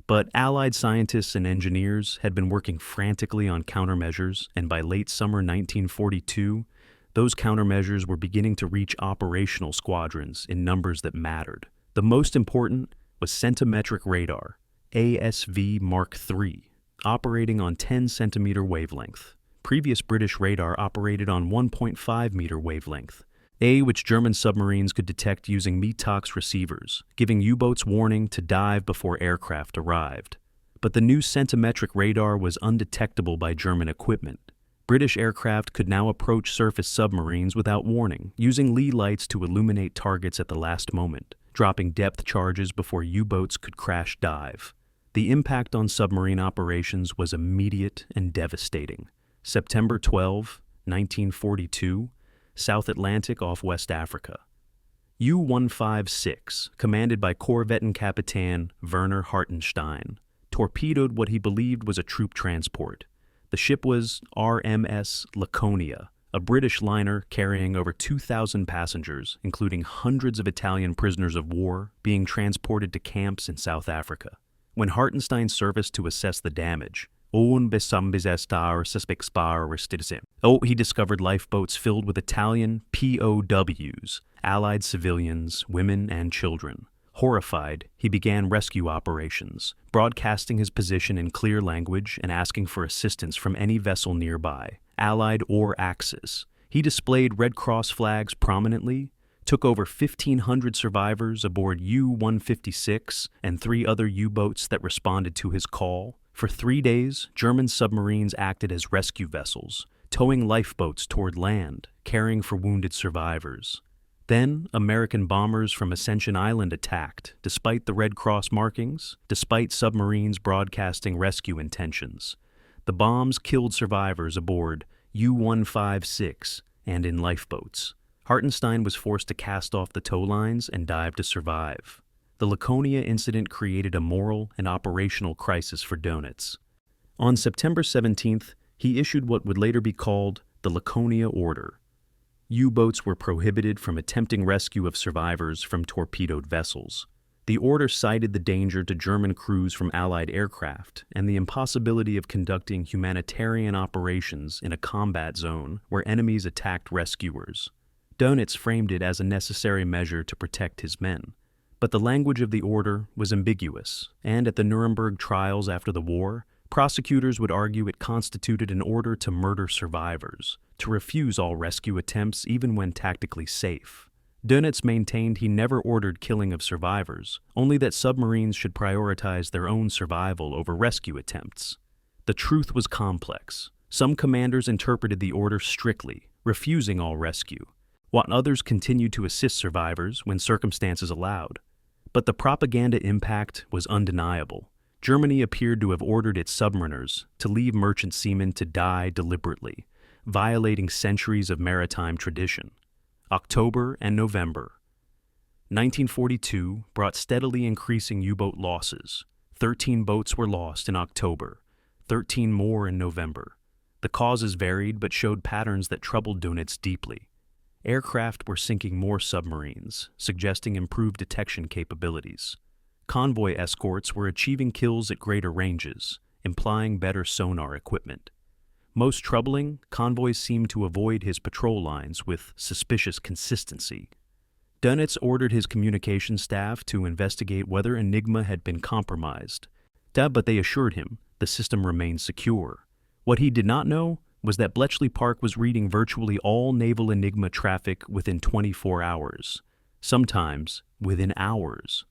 But Allied scientists and engineers had been working frantically on countermeasures, and by late summer 1942, those countermeasures were beginning to reach operational squadrons in numbers that mattered. The most important was centimetric radar, ASV Mark III, operating on 10-centimeter wavelength. Previous British radar operated on 1.5-meter wavelength, which German submarines could detect using METOX receivers, giving U-boats warning to dive before aircraft arrived. But the new centimetric radar was undetectable by German equipment. British aircraft could now approach surface submarines without warning, using lee lights to illuminate targets at the last moment, dropping depth charges before U-boats could crash dive. The impact on submarine operations was immediate and devastating. September 12, 1942, South Atlantic off West Africa. U-156, commanded by Korvettenkapitan Werner Hartenstein, torpedoed what he believed was a troop transport. The ship was RMS Laconia, a British liner carrying over 2,000 passengers, including hundreds of Italian prisoners of war being transported to camps in South Africa. When Hartenstein surfaced to assess the damage, he discovered lifeboats filled with Italian POWs, Allied civilians, women, and children. Horrified, he began rescue operations, broadcasting his position in clear language and asking for assistance from any vessel nearby, Allied or Axis. He displayed Red Cross flags prominently, took over 1,500 survivors aboard U-156 and 3 other U-boats that responded to his call. For 3 days, German submarines acted as rescue vessels, towing lifeboats toward land, caring for wounded survivors. Then, American bombers from Ascension Island attacked, despite the Red Cross markings, despite submarines broadcasting rescue intentions. The bombs killed survivors aboard U-156 and in lifeboats. Hartenstein was forced to cast off the tow lines and dive to survive. The Laconia incident created a moral and operational crisis for Dönitz. On September 17th, he issued what would later be called the Laconia Order. U-boats were prohibited from attempting rescue of survivors from torpedoed vessels. The order cited the danger to German crews from Allied aircraft and the impossibility of conducting humanitarian operations in a combat zone where enemies attacked rescuers. Dönitz framed it as a necessary measure to protect his men. But the language of the order was ambiguous, and at the Nuremberg trials after the war, Prosecutors would argue it constituted an order to murder survivors, to refuse all rescue attempts even when tactically safe. Dönitz maintained he never ordered killing of survivors, only that submarines should prioritize their own survival over rescue attempts. The truth was complex. Some commanders interpreted the order strictly, refusing all rescue, while others continued to assist survivors when circumstances allowed. But the propaganda impact was undeniable. Germany appeared to have ordered its submariners to leave merchant seamen to die deliberately, violating centuries of maritime tradition. October and November. 1942 brought steadily increasing U-boat losses. 13 boats were lost in October, 13 more in November. The causes varied but showed patterns that troubled Dönitz deeply. Aircraft were sinking more submarines, suggesting improved detection capabilities. Convoy escorts were achieving kills at greater ranges, implying better sonar equipment. Most troubling, convoys seemed to avoid his patrol lines with suspicious consistency. Dönitz ordered his communication staff to investigate whether Enigma had been compromised, but they assured him the system remained secure. What he did not know was that Bletchley Park was reading virtually all naval Enigma traffic within 24 hours, sometimes within hours.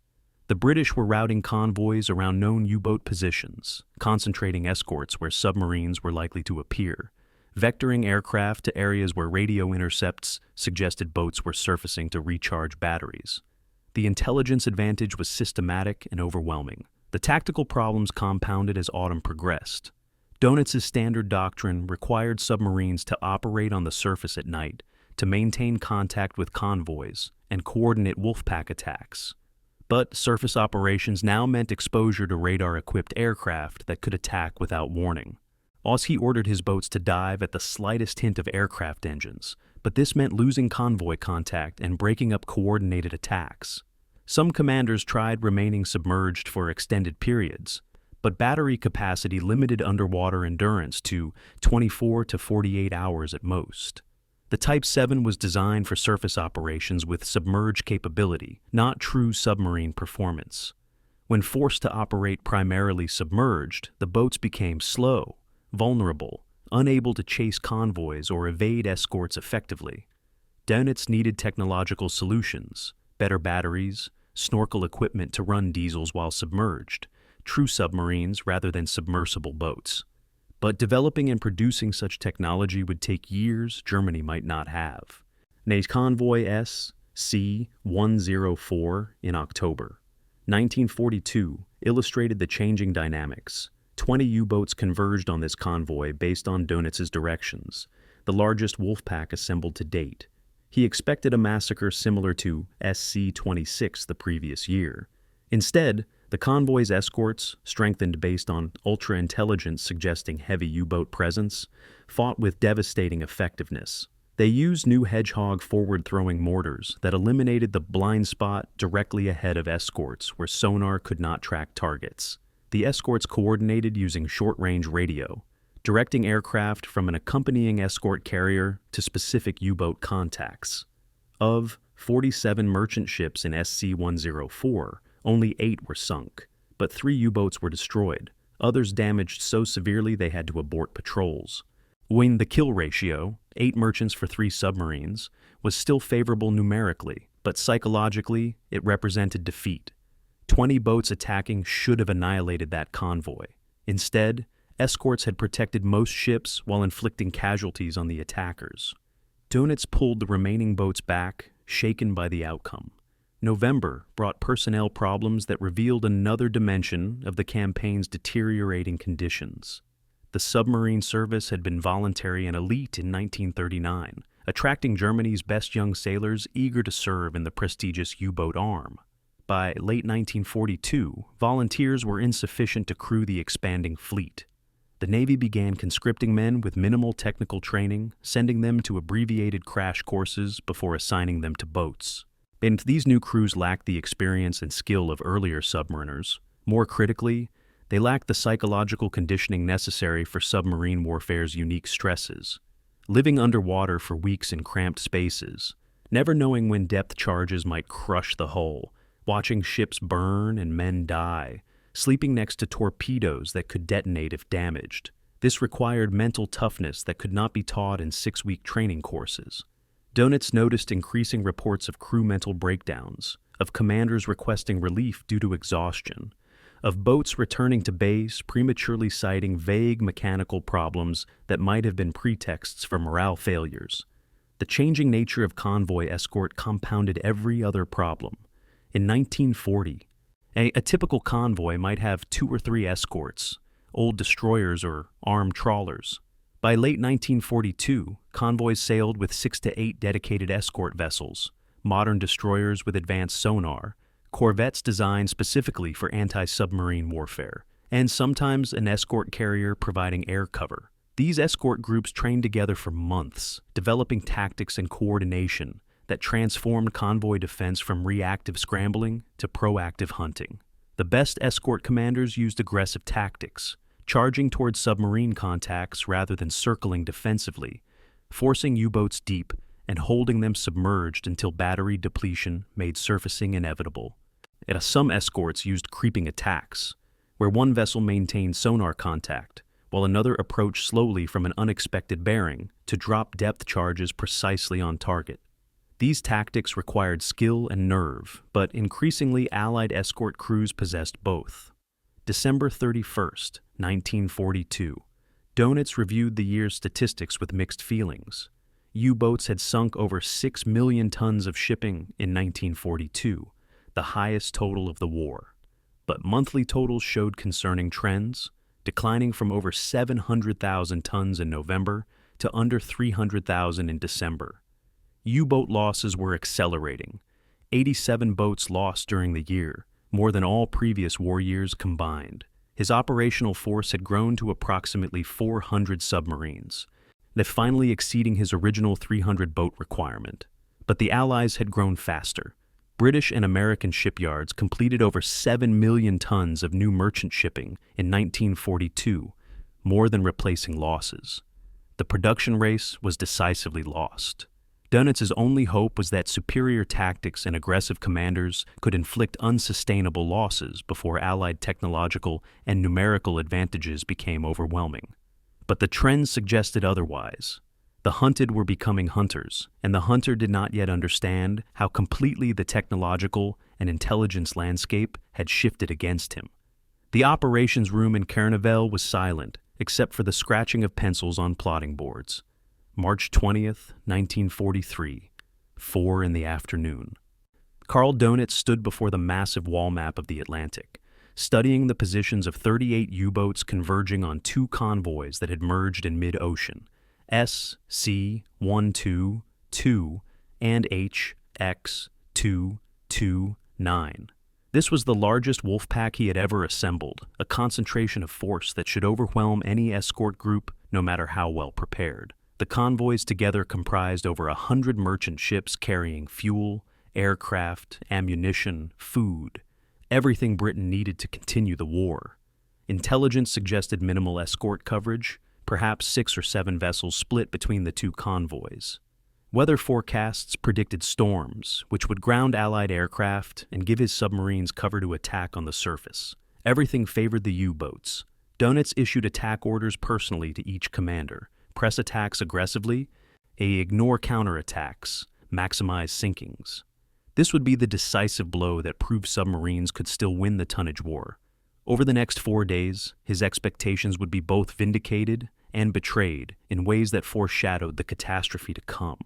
The British were routing convoys around known U-boat positions, concentrating escorts where submarines were likely to appear, vectoring aircraft to areas where radio intercepts suggested boats were surfacing to recharge batteries. The intelligence advantage was systematic and overwhelming. The tactical problems compounded as autumn progressed. Dönitz's standard doctrine required submarines to operate on the surface at night, to maintain contact with convoys, and coordinate Wolfpack attacks. But surface operations now meant exposure to radar-equipped aircraft that could attack without warning. He ordered his boats to dive at the slightest hint of aircraft engines, but this meant losing convoy contact and breaking up coordinated attacks. Some commanders tried remaining submerged for extended periods, but battery capacity limited underwater endurance to 24 to 48 hours at most. The Type 7 was designed for surface operations with submerged capability, not true submarine performance. When forced to operate primarily submerged, the boats became slow, vulnerable, unable to chase convoys or evade escorts effectively. Dönitz needed technological solutions, better batteries, snorkel equipment to run diesels while submerged, true submarines rather than submersible boats. But developing and producing such technology would take years Germany might not have. Convoy SC-104 in October. 1942 illustrated the changing dynamics. 20 U-boats converged on this convoy based on Dönitz's directions, the largest Wolfpack assembled to date. He expected a massacre similar to SC-26 the previous year. Instead, the convoy's escorts, strengthened based on ultra-intelligence suggesting heavy U-boat presence, fought with devastating effectiveness. They used new Hedgehog forward-throwing mortars that eliminated the blind spot directly ahead of escorts where sonar could not track targets. The escorts coordinated using short-range radio, directing aircraft from an accompanying escort carrier to specific U-boat contacts. Of 47 merchant ships in SC-104, only 8 were sunk, but 3 U-boats were destroyed, others damaged so severely they had to abort patrols. When the kill ratio, 8 merchants for 3 submarines, was still favorable numerically, but psychologically it represented defeat. 20 boats attacking should have annihilated that convoy. Instead, escorts had protected most ships while inflicting casualties on the attackers. Dönitz pulled the remaining boats back, shaken by the outcome. November brought personnel problems that revealed another dimension of the campaign's deteriorating conditions. The submarine service had been voluntary and elite in 1939, attracting Germany's best young sailors eager to serve in the prestigious U-boat arm. By late 1942, volunteers were insufficient to crew the expanding fleet. The Navy began conscripting men with minimal technical training, sending them to abbreviated crash courses before assigning them to boats. And these new crews lacked the experience and skill of earlier submariners. More critically, they lacked the psychological conditioning necessary for submarine warfare's unique stresses. Living underwater for weeks in cramped spaces, never knowing when depth charges might crush the hull, watching ships burn and men die, sleeping next to torpedoes that could detonate if damaged. This required mental toughness that could not be taught in 6-week training courses. Dönitz noticed increasing reports of crew mental breakdowns, of commanders requesting relief due to exhaustion, of boats returning to base prematurely citing vague mechanical problems that might have been pretexts for morale failures. The changing nature of convoy escort compounded every other problem. In 1940, a typical convoy might have 2 or 3 escorts, old destroyers or armed trawlers. By late 1942, convoys sailed with 6 to 8 dedicated escort vessels, modern destroyers with advanced sonar, corvettes designed specifically for anti-submarine warfare, and sometimes an escort carrier providing air cover. These escort groups trained together for months, developing tactics and coordination that transformed convoy defense from reactive scrambling to proactive hunting. The best escort commanders used aggressive tactics, charging towards submarine contacts rather than circling defensively, forcing U-boats deep and holding them submerged until battery depletion made surfacing inevitable. Some escorts used creeping attacks, where one vessel maintained sonar contact, while another approached slowly from an unexpected bearing to drop depth charges precisely on target. These tactics required skill and nerve, but increasingly Allied escort crews possessed both. December 31st, 1942. Dönitz reviewed the year's statistics with mixed feelings. U-boats had sunk over 6 million tons of shipping in 1942, the highest total of the war. But monthly totals showed concerning trends, declining from over 700,000 tons in November to under 300,000 in December. U-boat losses were accelerating. 87 boats lost during the year, more than all previous war years combined. His operational force had grown to approximately 400 submarines, finally exceeding his original 300-boat requirement. But the Allies had grown faster. British and American shipyards completed over 7 million tons of new merchant shipping in 1942, more than replacing losses. The production race was decisively lost. Dönitz's only hope was that superior tactics and aggressive commanders could inflict unsustainable losses before Allied technological and numerical advantages became overwhelming. But the trends suggested otherwise. The hunted were becoming hunters, and the hunter did not yet understand how completely the technological and intelligence landscape had shifted against him. The operations room in Naval was silent, except for the scratching of pencils on plotting boards. March 20th, 1943, 4 in the afternoon. Karl Dönitz stood before the massive wall map of the Atlantic, studying the positions of 38 U-boats converging on 2 convoys that had merged in mid-ocean, SC-122 and HX-229. This was the largest Wolfpack he had ever assembled, a concentration of force that should overwhelm any escort group, no matter how well prepared. The convoys together comprised over 100 merchant ships carrying fuel, aircraft, ammunition, food, everything Britain needed to continue the war. Intelligence suggested minimal escort coverage, perhaps 6 or 7 vessels split between the 2 convoys. Weather forecasts predicted storms, which would ground Allied aircraft and give his submarines cover to attack on the surface. Everything favored the U-boats. Dönitz issued attack orders personally to each commander: press attacks aggressively, ignore counterattacks, maximize sinkings. This would be the decisive blow that proved submarines could still win the tonnage war. Over the next 4 days, his expectations would be both vindicated and betrayed in ways that foreshadowed the catastrophe to come.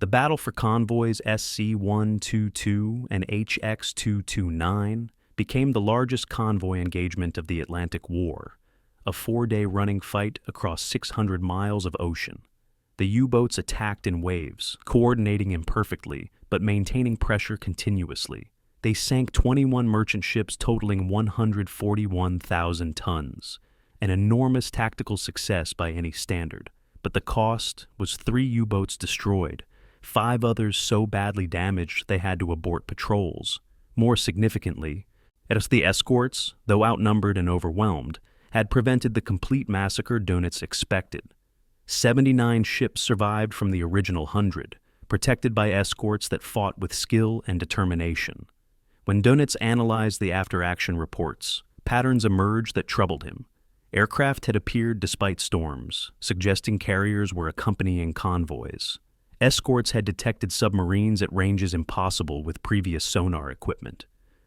The battle for convoys SC-122 and HX-229 became the largest convoy engagement of the Atlantic War, a 4-day running fight across 600 miles of ocean. The U-boats attacked in waves, coordinating imperfectly, but maintaining pressure continuously. They sank 21 merchant ships totaling 141,000 tons, an enormous tactical success by any standard. But the cost was 3 U-boats destroyed, 5 others so badly damaged they had to abort patrols. More significantly, the escorts, though outnumbered and overwhelmed, had prevented the complete massacre Dönitz expected. 79 ships survived from the original 100, protected by escorts that fought with skill and determination. When Dönitz analyzed the after-action reports, patterns emerged that troubled him. Aircraft had appeared despite storms, suggesting carriers were accompanying convoys. Escorts had detected submarines at ranges impossible with previous sonar equipment.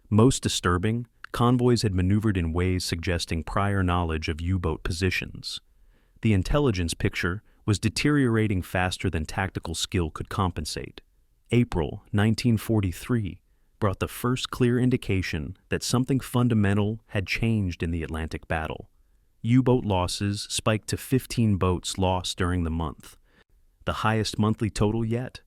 Most disturbing, convoys had maneuvered in ways suggesting prior knowledge of U-boat positions. The intelligence picture was deteriorating faster than tactical skill could compensate. April 1943 brought the first clear indication that something fundamental had changed in the Atlantic battle. U-boat losses spiked to 15 boats lost during the month, the highest monthly total yet.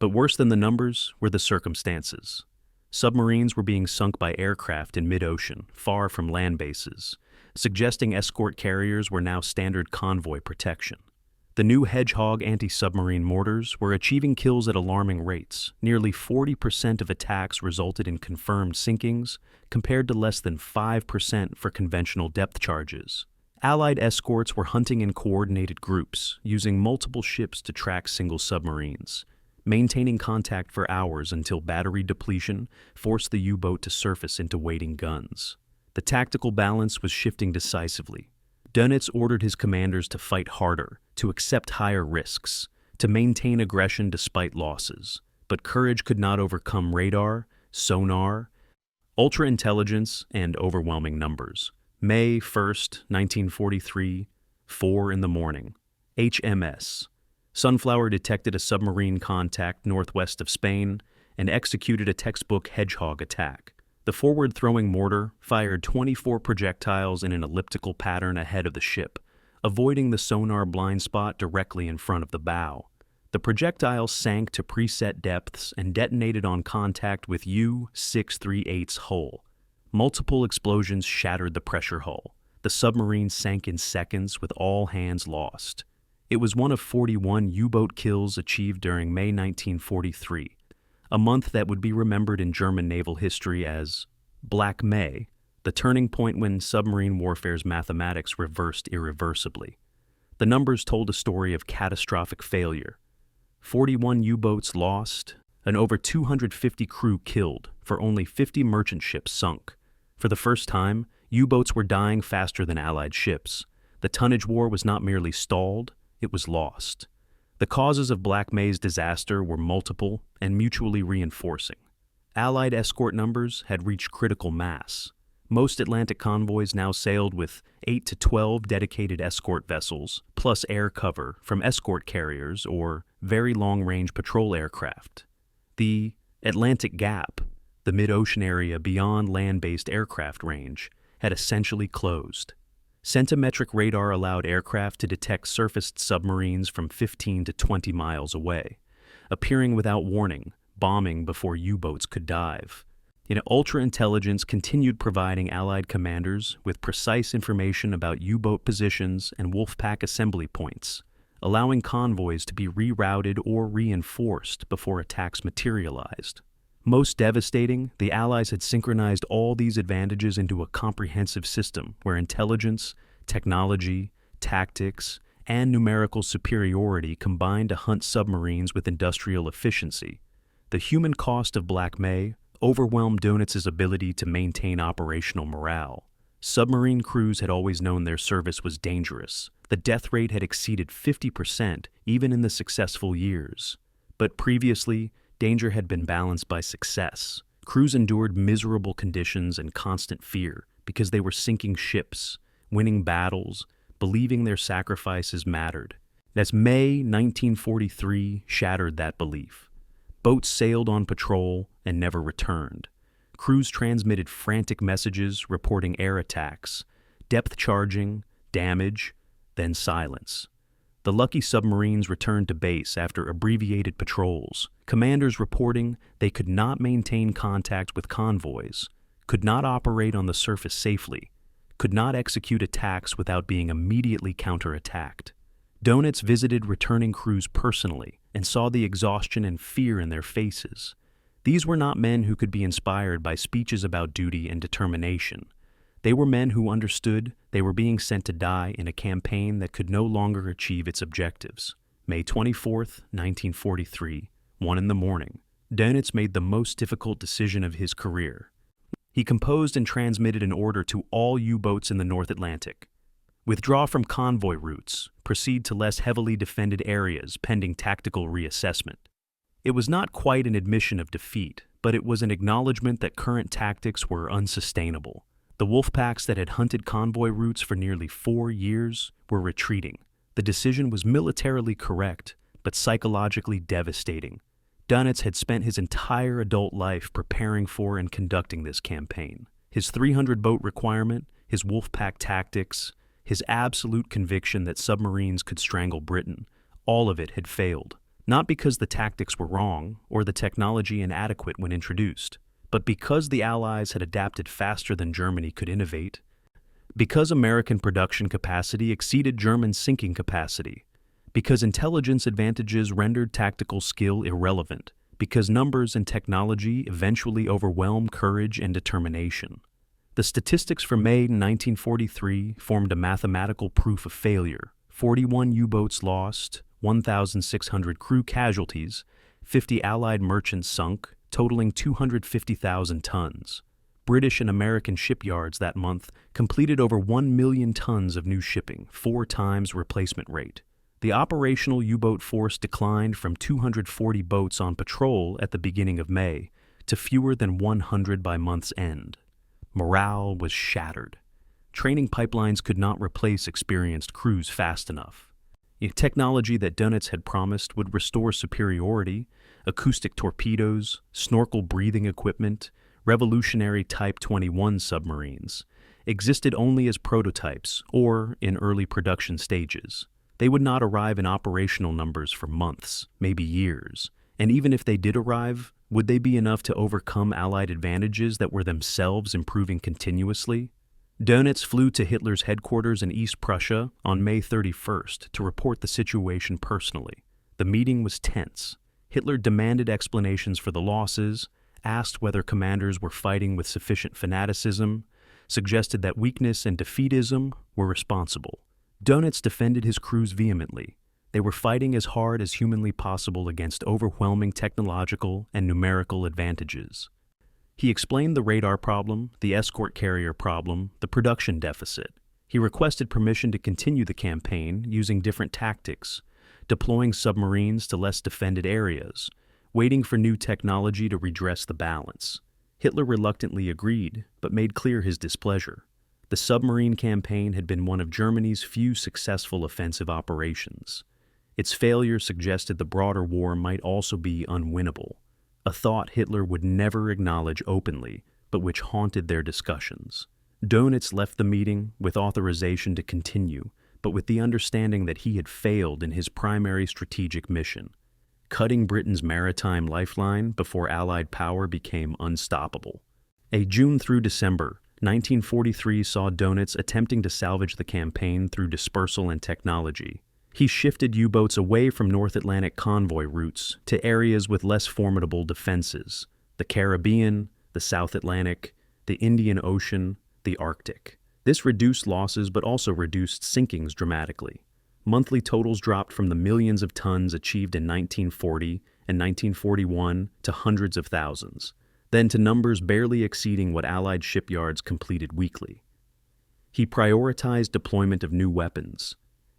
But worse than the numbers were the circumstances. Submarines were being sunk by aircraft in mid-ocean, far from land bases, suggesting escort carriers were now standard convoy protection. The new Hedgehog anti-submarine mortars were achieving kills at alarming rates. Nearly 40% of attacks resulted in confirmed sinkings, compared to less than 5% for conventional depth charges. Allied escorts were hunting in coordinated groups, using multiple ships to track single submarines, maintaining contact for hours until battery depletion forced the U-boat to surface into waiting guns. The tactical balance was shifting decisively. Dönitz ordered his commanders to fight harder, to accept higher risks, to maintain aggression despite losses. But courage could not overcome radar, sonar, ultra-intelligence, and overwhelming numbers. May 1st, 1943, 4 in the morning. HMS. Sunflower detected a submarine contact northwest of Spain and executed a textbook Hedgehog attack. The forward-throwing mortar fired 24 projectiles in an elliptical pattern ahead of the ship, avoiding the sonar blind spot directly in front of the bow. The projectiles sank to preset depths and detonated on contact with U-638's hull. Multiple explosions shattered the pressure hull. The submarine sank in seconds with all hands lost. It was one of 41 U-boat kills achieved during May 1943, a month that would be remembered in German naval history as Black May, the turning point when submarine warfare's mathematics reversed irreversibly. The numbers told a story of catastrophic failure. 41 U-boats lost, and over 250 crew killed for only 50 merchant ships sunk. For the first time, U-boats were dying faster than Allied ships. The tonnage war was not merely stalled, it was lost. The causes of Black May's disaster were multiple and mutually reinforcing. Allied escort numbers had reached critical mass. Most Atlantic convoys now sailed with 8 to 12 dedicated escort vessels, plus air cover from escort carriers or very long-range patrol aircraft. The Atlantic Gap, the mid-ocean area beyond land-based aircraft range, had essentially closed. Centimetric radar allowed aircraft to detect surfaced submarines from 15 to 20 miles away, appearing without warning, bombing before U-boats could dive. Ultra-intelligence continued providing Allied commanders with precise information about U-boat positions and Wolfpack assembly points, allowing convoys to be rerouted or reinforced before attacks materialized. Most devastating, the Allies had synchronized all these advantages into a comprehensive system where intelligence, technology, tactics, and numerical superiority combined to hunt submarines with industrial efficiency. The human cost of Black May overwhelmed Dönitz's ability to maintain operational morale. Submarine crews had always known their service was dangerous. The death rate had exceeded 50% even in the successful years. But previously, danger had been balanced by success. Crews endured miserable conditions and constant fear because they were sinking ships, winning battles, believing their sacrifices mattered. As May 1943 shattered that belief, boats sailed on patrol and never returned. Crews transmitted frantic messages reporting air attacks, depth charging, damage, then silence. The lucky submarines returned to base after abbreviated patrols, commanders reporting they could not maintain contact with convoys, could not operate on the surface safely, could not execute attacks without being immediately counterattacked. Dönitz visited returning crews personally and saw the exhaustion and fear in their faces. These were not men who could be inspired by speeches about duty and determination. They were men who understood they were being sent to die in a campaign that could no longer achieve its objectives. May 24th, 1943, 1 in the morning. Dönitz made the most difficult decision of his career. He composed and transmitted an order to all U-boats in the North Atlantic. Withdraw from convoy routes, proceed to less heavily defended areas pending tactical reassessment. It was not quite an admission of defeat, but it was an acknowledgement that current tactics were unsustainable. The Wolfpacks that had hunted convoy routes for nearly 4 years were retreating. The decision was militarily correct, but psychologically devastating. Dönitz had spent his entire adult life preparing for and conducting this campaign. His 300-boat requirement, his Wolfpack tactics, his absolute conviction that submarines could strangle Britain, all of it had failed. Not because the tactics were wrong or the technology inadequate when introduced, but because the Allies had adapted faster than Germany could innovate, because American production capacity exceeded German sinking capacity, because intelligence advantages rendered tactical skill irrelevant, because numbers and technology eventually overwhelm courage and determination. The statistics for May 1943 formed a mathematical proof of failure. 41 U-boats lost, 1,600 crew casualties, 50 Allied merchants sunk, totaling 250,000 tons. British and American shipyards that month completed over 1 million tons of new shipping, 4 times replacement rate. The operational U-boat force declined from 240 boats on patrol at the beginning of May to fewer than 100 by month's end. Morale was shattered. Training pipelines could not replace experienced crews fast enough. The technology that Dönitz had promised would restore superiority, acoustic torpedoes, snorkel breathing equipment, revolutionary Type 21 submarines, existed only as prototypes or in early production stages. They would not arrive in operational numbers for months, maybe years, and even if they did arrive, would they be enough to overcome Allied advantages that were themselves improving continuously? Dönitz flew to Hitler's headquarters in East Prussia on May 31st to report the situation personally. The meeting was tense. Hitler demanded explanations for the losses, asked whether commanders were fighting with sufficient fanaticism, suggested that weakness and defeatism were responsible. Dönitz defended his crews vehemently. They were fighting as hard as humanly possible against overwhelming technological and numerical advantages. He explained the radar problem, the escort carrier problem, the production deficit. He requested permission to continue the campaign using different tactics, deploying submarines to less defended areas, waiting for new technology to redress the balance. Hitler reluctantly agreed, but made clear his displeasure. The submarine campaign had been one of Germany's few successful offensive operations. Its failure suggested the broader war might also be unwinnable, a thought Hitler would never acknowledge openly, but which haunted their discussions. Dönitz left the meeting with authorization to continue, but with the understanding that he had failed in his primary strategic mission, cutting Britain's maritime lifeline before Allied power became unstoppable. A June through December 1943 saw Dönitz attempting to salvage the campaign through dispersal and technology. He shifted U-boats away from North Atlantic convoy routes to areas with less formidable defenses: the Caribbean, the South Atlantic, the Indian Ocean, the Arctic. This reduced losses but also reduced sinkings dramatically. Monthly totals dropped from the millions of tons achieved in 1940 and 1941 to hundreds of thousands, then to numbers barely exceeding what Allied shipyards completed weekly. He prioritized deployment of new weapons: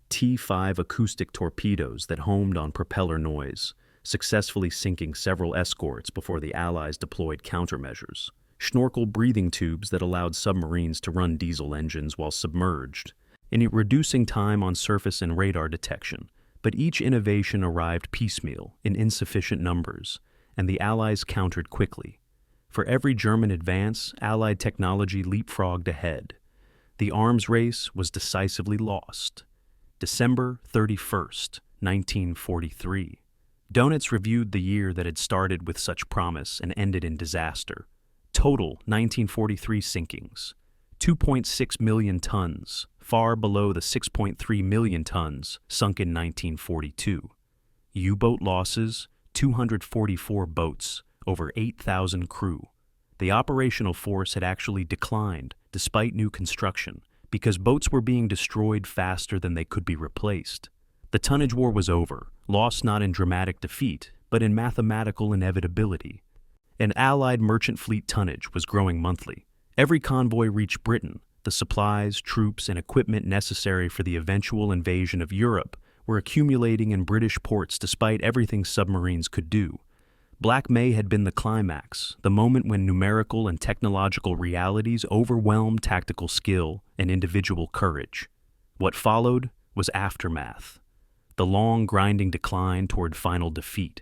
T-5 acoustic torpedoes that homed on propeller noise, successfully sinking several escorts before the Allies deployed countermeasures; snorkel breathing tubes that allowed submarines to run diesel engines while submerged, in reducing time on surface and radar detection. But each innovation arrived piecemeal, in insufficient numbers, and the Allies countered quickly. For every German advance, Allied technology leapfrogged ahead. The arms race was decisively lost. December 31st, 1943. Dönitz reviewed the year that had started with such promise and ended in disaster. Total 1943 sinkings: 2.6 million tons, far below the 6.3 million tons sunk in 1942. U-boat losses: 244 boats, over 8,000 crew. The operational force had actually declined, despite new construction, because boats were being destroyed faster than they could be replaced. The tonnage war was over, lost not in dramatic defeat, but in mathematical inevitability. An Allied merchant fleet tonnage was growing monthly. Every convoy reached Britain. The supplies, troops, and equipment necessary for the eventual invasion of Europe were accumulating in British ports despite everything submarines could do. Black May had been the climax, the moment when numerical and technological realities overwhelmed tactical skill and individual courage. What followed was aftermath, the long, grinding decline toward final defeat.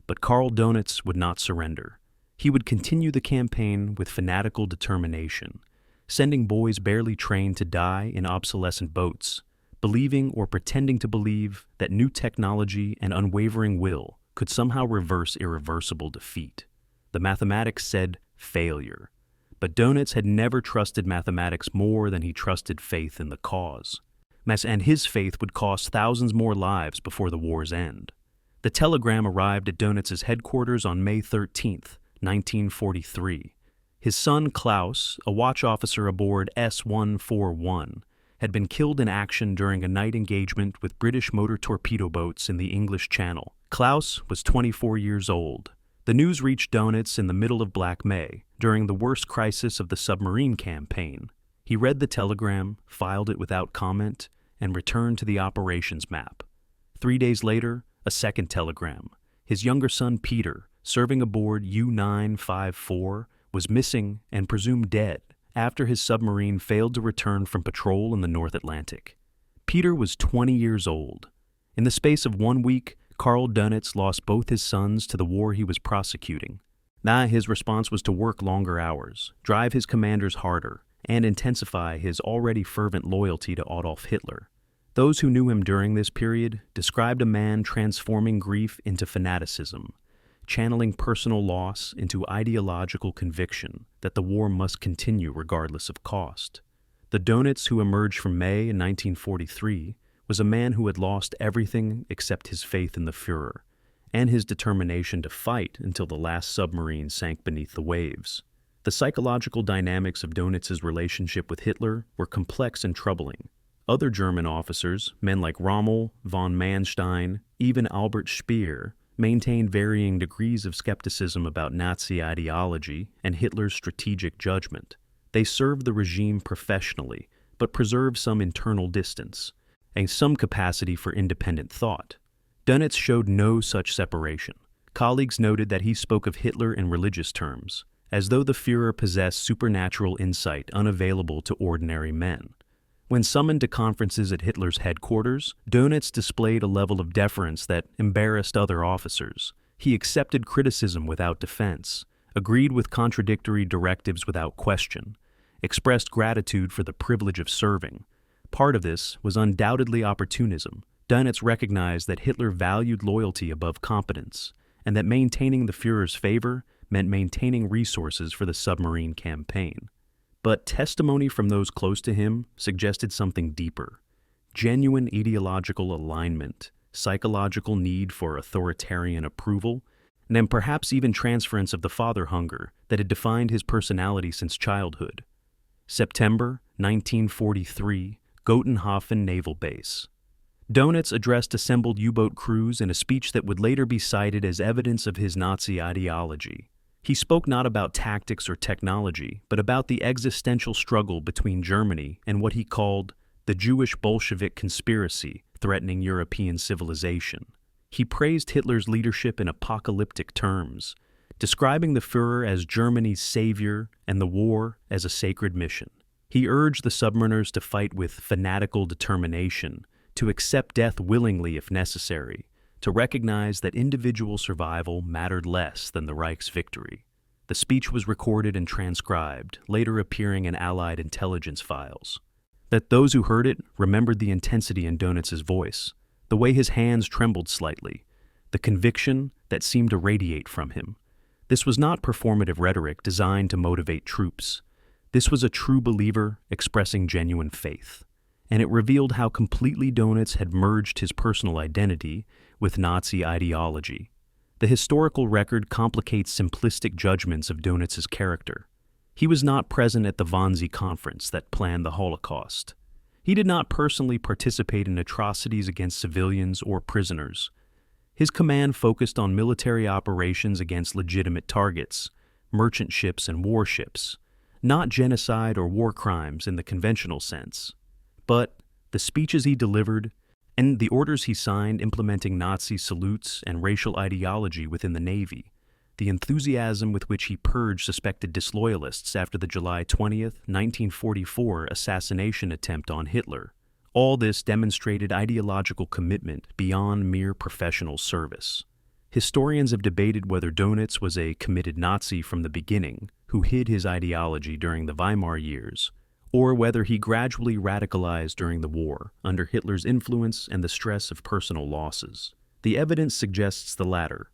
But Karl Dönitz would not surrender. He would continue the campaign with fanatical determination, sending boys barely trained to die in obsolescent boats, believing or pretending to believe that new technology and unwavering will could somehow reverse irreversible defeat. The mathematics said failure, but Dönitz had never trusted mathematics more than he trusted faith in the cause. And his faith would cost thousands more lives before the war's end. The telegram arrived at Dönitz's headquarters on May 13, 1943. His son Klaus, a watch officer aboard S-141, had been killed in action during a night engagement with British motor torpedo boats in the English Channel. Klaus was 24 years old. The news reached Dönitz in the middle of Black May, during the worst crisis of the submarine campaign. He read the telegram, filed it without comment, and returned to the operations map. 3 days later, a second telegram. His younger son Peter, serving aboard U-954, was missing and presumed dead after his submarine failed to return from patrol in the North Atlantic. Peter was 20 years old. In the space of 1 week, Karl Dönitz lost both his sons to the war he was prosecuting. His response was to work longer hours, drive his commanders harder, and intensify his already fervent loyalty to Adolf Hitler. Those who knew him during this period described a man transforming grief into fanaticism, channeling personal loss into ideological conviction that the war must continue regardless of cost. The Dönitz who emerged from May in 1943 was a man who had lost everything except his faith in the Führer and his determination to fight until the last submarine sank beneath the waves. The psychological dynamics of Dönitz's relationship with Hitler were complex and troubling. Other German officers, men like Rommel, von Manstein, even Albert Speer, maintained varying degrees of skepticism about Nazi ideology and Hitler's strategic judgment. They served the regime professionally, but preserved some internal distance and some capacity for independent thought. Dönitz showed no such separation. Colleagues noted that he spoke of Hitler in religious terms, as though the Führer possessed supernatural insight unavailable to ordinary men. When summoned to conferences at Hitler's headquarters, Dönitz displayed a level of deference that embarrassed other officers. He accepted criticism without defense, agreed with contradictory directives without question, expressed gratitude for the privilege of serving. Part of this was undoubtedly opportunism. Dönitz recognized that Hitler valued loyalty above competence, and that maintaining the Führer's favor meant maintaining resources for the submarine campaign. But testimony from those close to him suggested something deeper: genuine ideological alignment, psychological need for authoritarian approval, and then perhaps even transference of the father hunger that had defined his personality since childhood. September 1943, Gotenhofen Naval Base. Dönitz addressed assembled U-boat crews in a speech that would later be cited as evidence of his Nazi ideology. He spoke not about tactics or technology, but about the existential struggle between Germany and what he called the Jewish Bolshevik conspiracy threatening European civilization. He praised Hitler's leadership in apocalyptic terms, describing the Führer as Germany's savior and the war as a sacred mission. He urged the submariners to fight with fanatical determination, to accept death willingly if necessary, to recognize that individual survival mattered less than the Reich's victory. The speech was recorded and transcribed, later appearing in Allied intelligence files. That those who heard it remembered the intensity in Dönitz's voice, the way his hands trembled slightly, the conviction that seemed to radiate from him. This was not performative rhetoric designed to motivate troops. This was a true believer expressing genuine faith, and it revealed how completely Dönitz had merged his personal identity with Nazi ideology. The historical record complicates simplistic judgments of Dönitz's character. He was not present at the Wannsee Conference that planned the Holocaust. He did not personally participate in atrocities against civilians or prisoners. His command focused on military operations against legitimate targets, merchant ships and warships, not genocide or war crimes in the conventional sense, but the speeches he delivered and the orders he signed implementing Nazi salutes and racial ideology within the Navy, the enthusiasm with which he purged suspected disloyalists after the July 20th, 1944 assassination attempt on Hitler. All this demonstrated ideological commitment beyond mere professional service. Historians have debated whether Dönitz was a committed Nazi from the beginning, who hid his ideology during the Weimar years, or whether he gradually radicalized during the war, under Hitler's influence and the stress of personal losses. The evidence suggests the latter.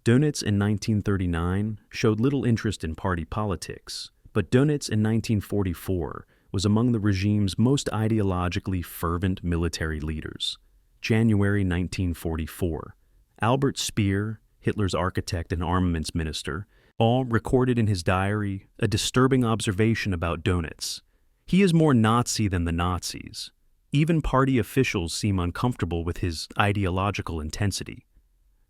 Dönitz in 1939 showed little interest in party politics, but Dönitz in 1944 was among the regime's most ideologically fervent military leaders. January 1944. Albert Speer, Hitler's architect and armaments minister, all recorded in his diary a disturbing observation about Dönitz. He is more Nazi than the Nazis. Even party officials seem uncomfortable with his ideological intensity.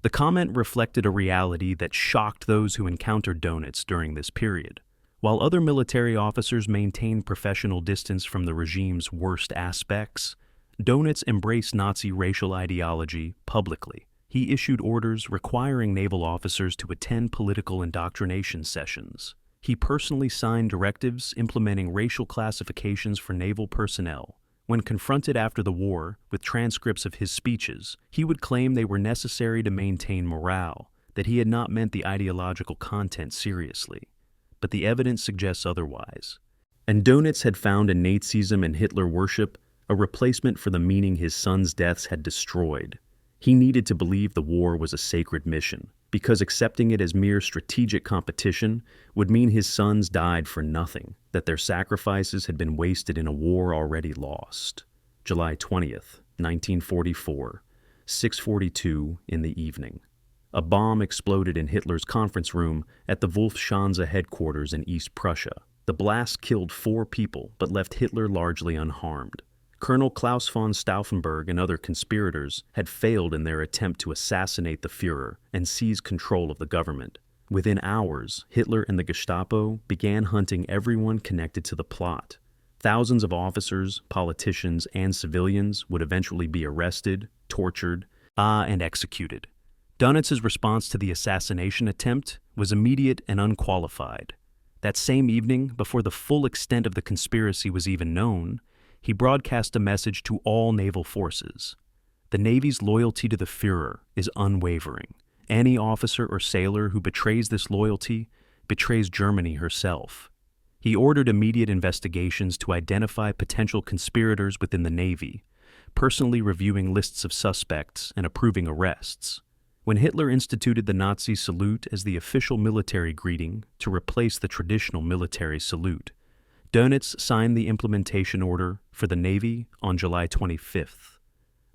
The comment reflected a reality that shocked those who encountered Dönitz during this period. While other military officers maintained professional distance from the regime's worst aspects, Dönitz embraced Nazi racial ideology publicly. He issued orders requiring naval officers to attend political indoctrination sessions. He personally signed directives implementing racial classifications for naval personnel. When confronted after the war with transcripts of his speeches, he would claim they were necessary to maintain morale, that he had not meant the ideological content seriously. But the evidence suggests otherwise. And Dönitz had found in Nazism and Hitler worship a replacement for the meaning his son's deaths had destroyed. He needed to believe the war was a sacred mission, because accepting it as mere strategic competition would mean his sons died for nothing, that their sacrifices had been wasted in a war already lost. July 20th, 1944, 6:42 in the evening. A bomb exploded in Hitler's conference room at the Wolfschanze headquarters in East Prussia. The blast killed 4 people, but left Hitler largely unharmed. Colonel Klaus von Stauffenberg and other conspirators had failed in their attempt to assassinate the Führer and seize control of the government. Within hours, Hitler and the Gestapo began hunting everyone connected to the plot. Thousands of officers, politicians, and civilians would eventually be arrested, tortured, and executed. Dönitz's response to the assassination attempt was immediate and unqualified. That same evening, before the full extent of the conspiracy was even known, he broadcast a message to all naval forces. The Navy's loyalty to the Führer is unwavering. Any officer or sailor who betrays this loyalty betrays Germany herself. He ordered immediate investigations to identify potential conspirators within the Navy, personally reviewing lists of suspects and approving arrests. When Hitler instituted the Nazi salute as the official military greeting to replace the traditional military salute, Dönitz signed the implementation order for the Navy on July 25th,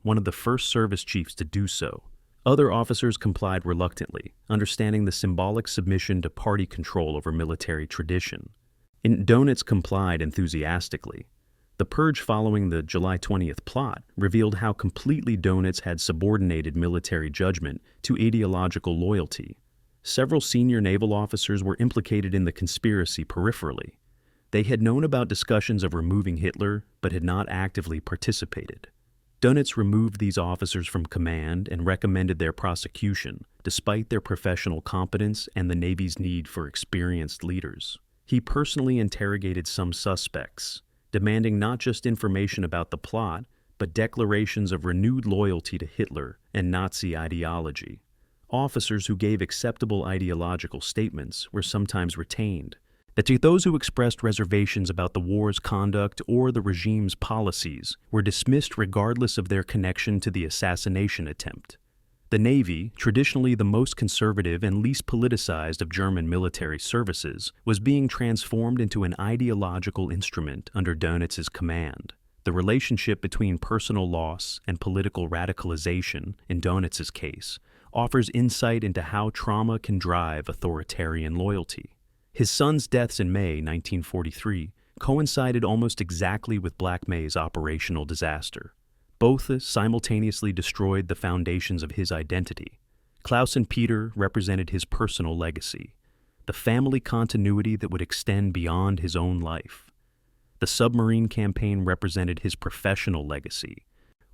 one of the first service chiefs to do so. Other officers complied reluctantly, understanding the symbolic submission to party control over military tradition. Dönitz complied enthusiastically. The purge following the July 20th plot revealed how completely Dönitz had subordinated military judgment to ideological loyalty. Several senior naval officers were implicated in the conspiracy peripherally. They had known about discussions of removing Hitler, but had not actively participated. Dönitz removed these officers from command and recommended their prosecution, despite their professional competence and the Navy's need for experienced leaders. He personally interrogated some suspects, demanding not just information about the plot, but declarations of renewed loyalty to Hitler and Nazi ideology. Officers who gave acceptable ideological statements were sometimes retained. That to those who expressed reservations about the war's conduct or the regime's policies were dismissed regardless of their connection to the assassination attempt. The Navy, traditionally the most conservative and least politicized of German military services, was being transformed into an ideological instrument under Dönitz's command. The relationship between personal loss and political radicalization, in Dönitz's case, offers insight into how trauma can drive authoritarian loyalty. His son's deaths in May 1943 coincided almost exactly with Black May's operational disaster. Both simultaneously destroyed the foundations of his identity. Klaus and Peter represented his personal legacy. the family continuity that would extend beyond his own life. The submarine campaign represented his professional legacy,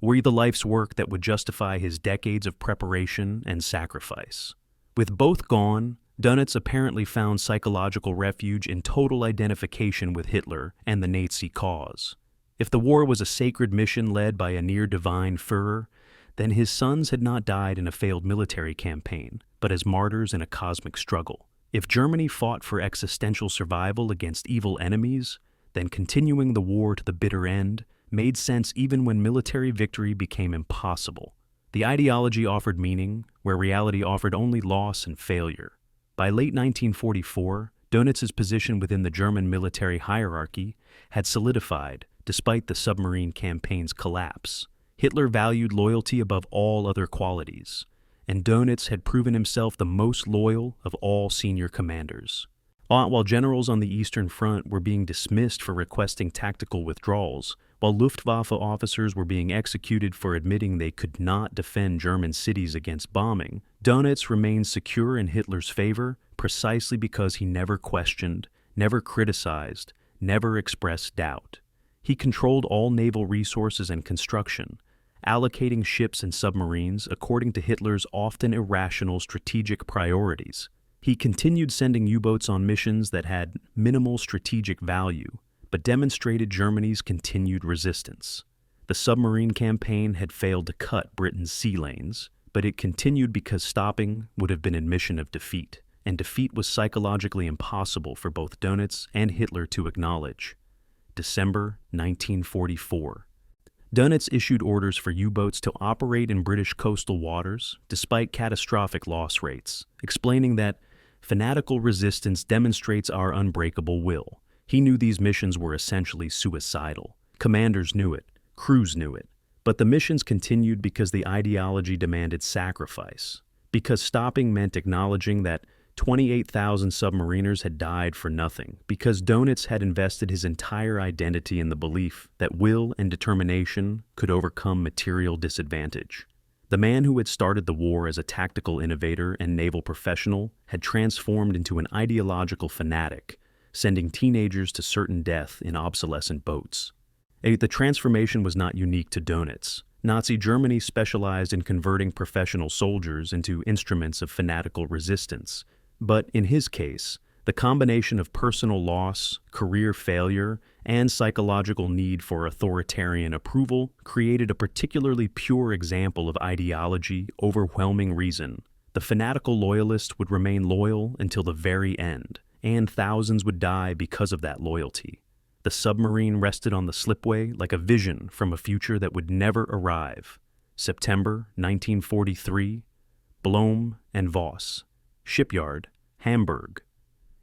the life's work that would justify his decades of preparation and sacrifice. With both gone, Dönitz apparently found psychological refuge in total identification with Hitler and the Nazi cause. If the war was a sacred mission led by a near-divine Führer, then his sons had not died in a failed military campaign, but as martyrs in a cosmic struggle. If Germany fought for existential survival against evil enemies, then continuing the war to the bitter end made sense even when military victory became impossible. The ideology offered meaning, where reality offered only loss and failure. By late 1944, Dönitz's position within the German military hierarchy had solidified, despite the submarine campaign's collapse. Hitler valued loyalty above all other qualities, and Dönitz had proven himself the most loyal of all senior commanders. While generals on the Eastern Front were being dismissed for requesting tactical withdrawals, while Luftwaffe officers were being executed for admitting they could not defend German cities against bombing, Dönitz remained secure in Hitler's favor precisely because he never questioned, never criticized, never expressed doubt. He controlled all naval resources and construction, allocating ships and submarines according to Hitler's often irrational strategic priorities. He continued sending U-boats on missions that had minimal strategic value, but demonstrated Germany's continued resistance. The submarine campaign had failed to cut Britain's sea lanes, but it continued because stopping would have been admission of defeat, and defeat was psychologically impossible for both Dönitz and Hitler to acknowledge. December 1944. Dönitz issued orders for U-boats to operate in British coastal waters despite catastrophic loss rates, explaining that fanatical resistance demonstrates our unbreakable will. He knew these missions were essentially suicidal. Commanders knew it, crews knew it, but the missions continued because the ideology demanded sacrifice, because stopping meant acknowledging that 28,000 submariners had died for nothing, because Dönitz had invested his entire identity in the belief that will and determination could overcome material disadvantage. The man who had started the war as a tactical innovator and naval professional had transformed into an ideological fanatic, sending teenagers to certain death in obsolescent boats. The transformation was not unique to Dönitz. Nazi Germany specialized in converting professional soldiers into instruments of fanatical resistance. But in his case, the combination of personal loss, career failure, and psychological need for authoritarian approval created a particularly pure example of ideology overwhelming reason. The fanatical loyalist would remain loyal until the very end, and thousands would die because of that loyalty. The submarine rested on the slipway like a vision from a future that would never arrive. September 1943, Blohm and Voss, Shipyard, Hamburg,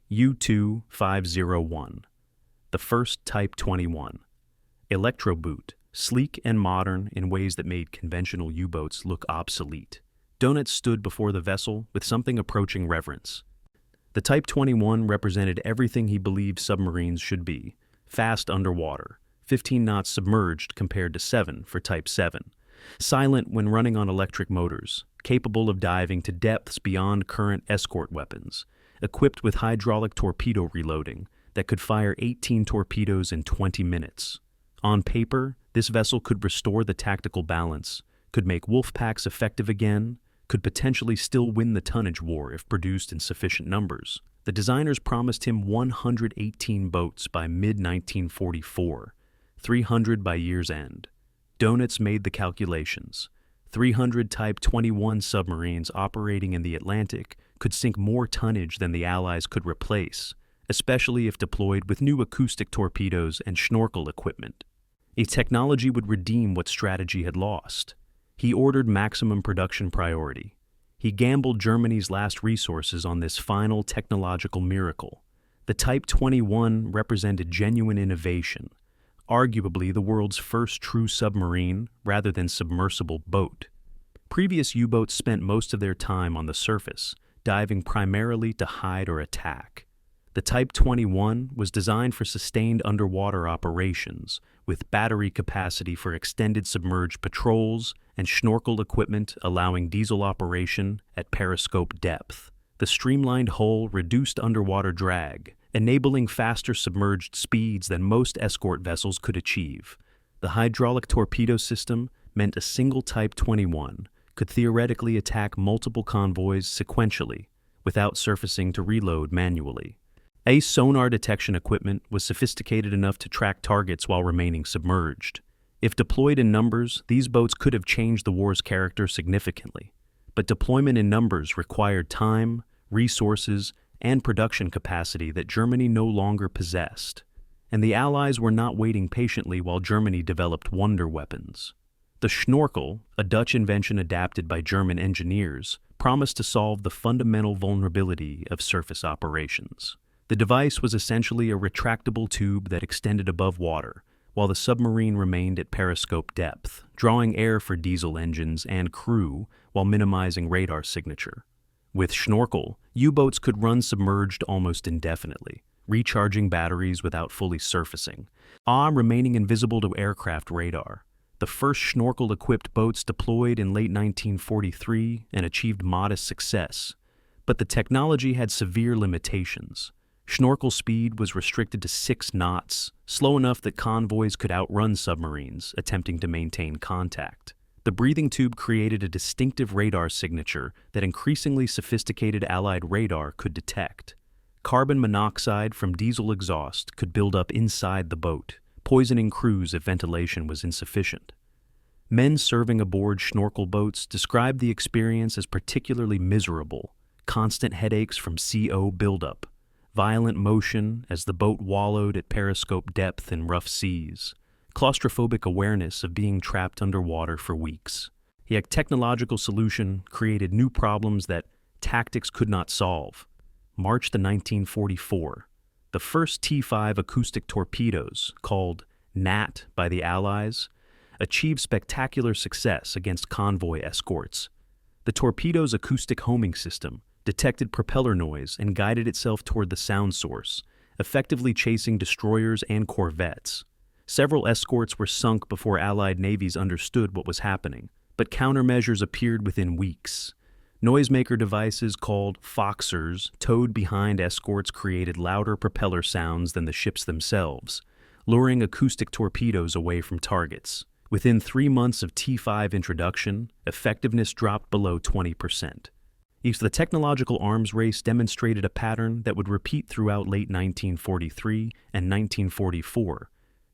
U-2-501. The first Type 21. Electroboot, sleek and modern in ways that made conventional U-boats look obsolete. Dönitz stood before the vessel with something approaching reverence. The Type 21 represented everything he believed submarines should be: fast underwater, 15 knots submerged compared to 7 for Type 7, silent when running on electric motors, capable of diving to depths beyond current escort weapons, equipped with hydraulic torpedo reloading that could fire 18 torpedoes in 20 minutes. On paper, this vessel could restore the tactical balance, could make Wolfpacks effective again, could potentially still win the tonnage war if produced in sufficient numbers. The designers promised him 118 boats by mid-1944, 300 by year's end. Dönitz made the calculations. 300 Type 21 submarines operating in the Atlantic could sink more tonnage than the Allies could replace, especially if deployed with new acoustic torpedoes and schnorkel equipment. A technology would redeem what strategy had lost. He ordered maximum production priority. He gambled Germany's last resources on this final technological miracle. The Type 21 represented genuine innovation, arguably the world's first true submarine rather than submersible boat. Previous U-boats spent most of their time on the surface, diving primarily to hide or attack. The Type 21 was designed for sustained underwater operations, with battery capacity for extended submerged patrols and schnorkel equipment allowing diesel operation at periscope depth. The streamlined hull reduced underwater drag, enabling faster submerged speeds than most escort vessels could achieve. The hydraulic torpedo system meant a single Type 21 could theoretically attack multiple convoys sequentially without surfacing to reload manually. ACE sonar detection equipment was sophisticated enough to track targets while remaining submerged. If deployed in numbers, these boats could have changed the war's character significantly. But deployment in numbers required time, resources, and production capacity that Germany no longer possessed. And the Allies were not waiting patiently while Germany developed wonder weapons. The Schnorkel, a Dutch invention adapted by German engineers, promised to solve the fundamental vulnerability of surface operations. The device was essentially a retractable tube that extended above water, while the submarine remained at periscope depth, drawing air for diesel engines and crew while minimizing radar signature. With Schnorkel, U-boats could run submerged almost indefinitely, recharging batteries without fully surfacing, remaining invisible to aircraft radar. The first Schnorkel-equipped boats deployed in late 1943 and achieved modest success, but the technology had severe limitations. Schnorkel speed was restricted to 6 knots, slow enough that convoys could outrun submarines attempting to maintain contact. The breathing tube created a distinctive radar signature that increasingly sophisticated Allied radar could detect. Carbon monoxide from diesel exhaust could build up inside the boat, poisoning crews if ventilation was insufficient. Men serving aboard Schnorkel boats described the experience as particularly miserable: constant headaches from CO buildup, violent motion as the boat wallowed at periscope depth in rough seas, claustrophobic awareness of being trapped underwater for weeks. Yet technological solution created new problems that tactics could not solve. March 1944. The first T-5 acoustic torpedoes, called NAT by the Allies, achieved spectacular success against convoy escorts. The torpedo's acoustic homing system detected propeller noise and guided itself toward the sound source, effectively chasing destroyers and corvettes. Several escorts were sunk before Allied navies understood what was happening, but countermeasures appeared within weeks. Noisemaker devices called Foxers towed behind escorts created louder propeller sounds than the ships themselves, luring acoustic torpedoes away from targets. Within 3 months of T-5 introduction, effectiveness dropped below 20%. The technological arms race demonstrated a pattern that would repeat throughout late 1943 and 1944.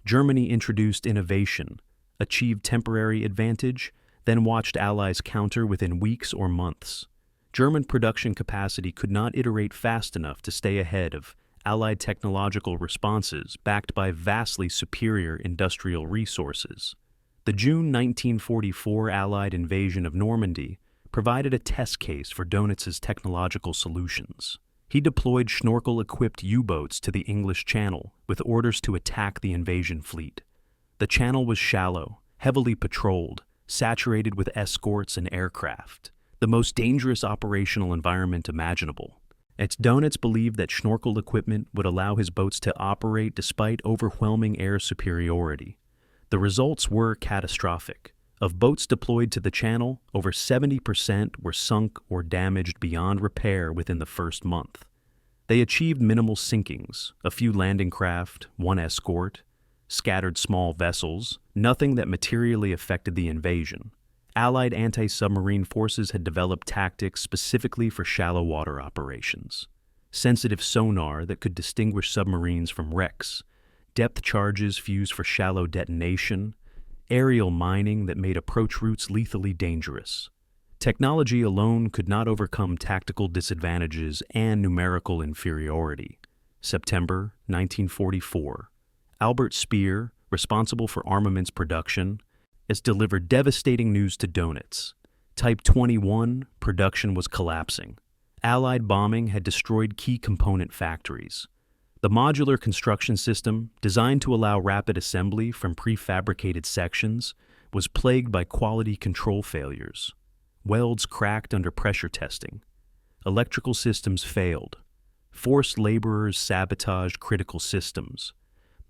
Germany introduced innovation, achieved temporary advantage, then watched Allies counter within weeks or months. German production capacity could not iterate fast enough to stay ahead of Allied technological responses backed by vastly superior industrial resources. The June 1944 Allied invasion of Normandy provided a test case for Dönitz's technological solutions. He deployed Schnorkel-equipped U-boats to the English Channel with orders to attack the invasion fleet. The channel was shallow, heavily patrolled, saturated with escorts and aircraft, the most dangerous operational environment imaginable. Dönitz believed that Schnorkel equipment would allow his boats to operate despite overwhelming air superiority. The results were catastrophic. Of boats deployed to the channel, over 70% were sunk or damaged beyond repair within the first month. They achieved minimal sinkings, a few landing craft, 1 escort, scattered small vessels, nothing that materially affected the invasion. Allied anti-submarine forces had developed tactics specifically for shallow water operations. Sensitive sonar that could distinguish submarines from wrecks, depth charges fused for shallow detonation, aerial mining that made approach routes lethally dangerous. Technology alone could not overcome tactical disadvantages and numerical inferiority. September 1944. Albert Speer, responsible for armaments production, has delivered devastating news to Dönitz. Type 21 production was collapsing. Allied bombing had destroyed key component factories. The modular construction system, designed to allow rapid assembly from prefabricated sections, was plagued by quality control failures. Welds cracked under pressure testing. Electrical systems failed. Forced laborers sabotaged critical systems.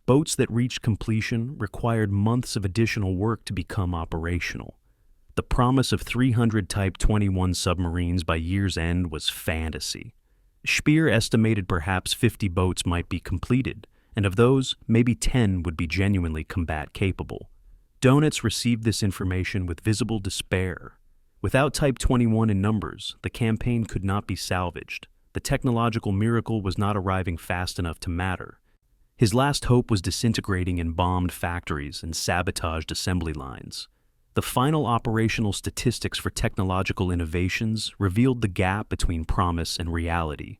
Boats that reached completion required months of additional work to become operational. the promise of 300 Type 21 submarines by year's end was fantasy. Speer estimated perhaps 50 boats might be completed, and of those, maybe 10 would be genuinely combat-capable. Dönitz received this information with visible despair. Without Type 21 in numbers, the campaign could not be salvaged. The technological miracle was not arriving fast enough to matter. His last hope was disintegrating in bombed factories and sabotaged assembly lines. The final operational statistics for technological innovations revealed the gap between promise and reality.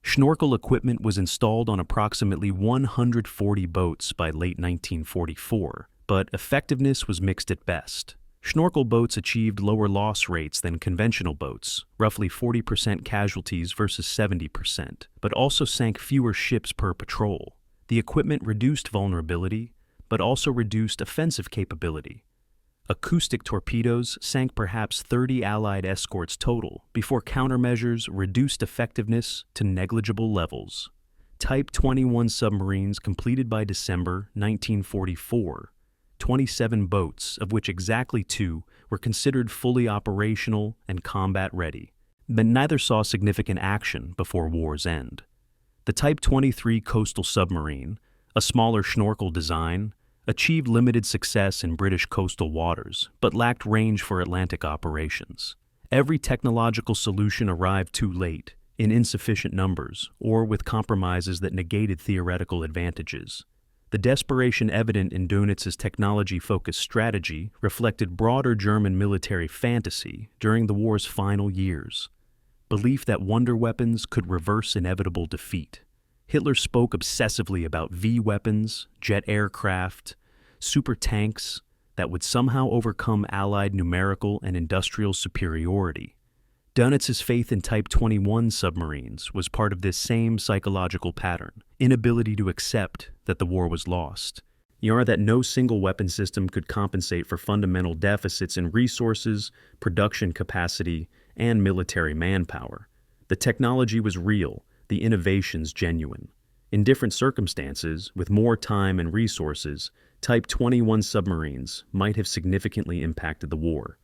Snorkel equipment was installed on approximately 140 boats by late 1944, but effectiveness was mixed at best. Snorkel boats achieved lower loss rates than conventional boats, roughly 40% casualties versus 70%, but also sank fewer ships per patrol. The equipment reduced vulnerability, but also reduced offensive capability. Acoustic torpedoes sank perhaps 30 Allied escorts total before countermeasures reduced effectiveness to negligible levels. Type 21 submarines completed by December 1944, 27 boats, of which exactly 2 were considered fully operational and combat-ready, but neither saw significant action before war's end. The Type 23 coastal submarine, a smaller Snorkel design, achieved limited success in British coastal waters, but lacked range for Atlantic operations. Every technological solution arrived too late, in insufficient numbers, or with compromises that negated theoretical advantages. The desperation evident in Dönitz's technology-focused strategy reflected broader German military fantasy during the war's final years. Belief that wonder weapons could reverse inevitable defeat. Hitler spoke obsessively about V-weapons, jet aircraft, super tanks that would somehow overcome Allied numerical and industrial superiority. Dönitz's faith in Type 21 submarines was part of this same psychological pattern, inability to accept that the war was lost. That no single weapon system could compensate for fundamental deficits in resources, production capacity, and military manpower. The technology was real, the innovations genuine. In different circumstances, with more time and resources, Type 21 submarines might have significantly impacted the war.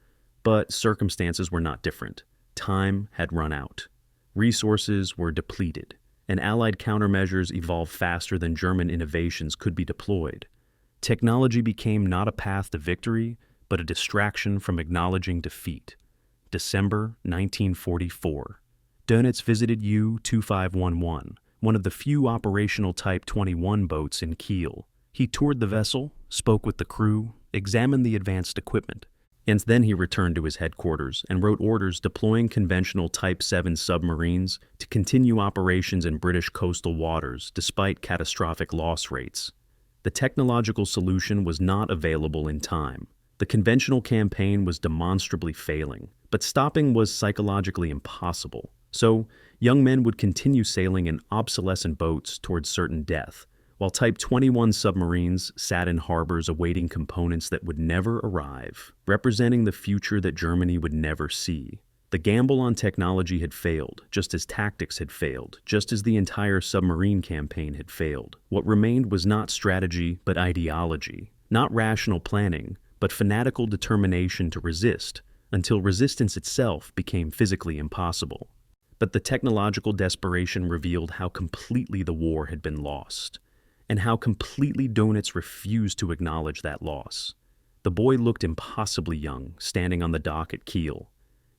But circumstances were not different. Time had run out. Resources were depleted, and Allied countermeasures evolved faster than German innovations could be deployed. Technology became not a path to victory, but a distraction from acknowledging defeat. December 1944. Dönitz visited U-2511, one of the few operational Type 21 boats in Kiel. He toured the vessel, spoke with the crew, examined the advanced equipment, and then he returned to his headquarters and wrote orders deploying conventional Type 7 submarines to continue operations in British coastal waters despite catastrophic loss rates. The technological solution was not available in time. The conventional campaign was demonstrably failing, but stopping was psychologically impossible. So, young men would continue sailing in obsolescent boats towards certain death, while Type 21 submarines sat in harbors awaiting components that would never arrive, representing the future that Germany would never see. The gamble on technology had failed, just as tactics had failed, just as the entire submarine campaign had failed. What remained was not strategy, but ideology, not rational planning, but fanatical determination to resist, until resistance itself became physically impossible. But the technological desperation revealed how completely the war had been lost, and how completely Dönitz refused to acknowledge that loss. The boy looked impossibly young, standing on the dock at Kiel.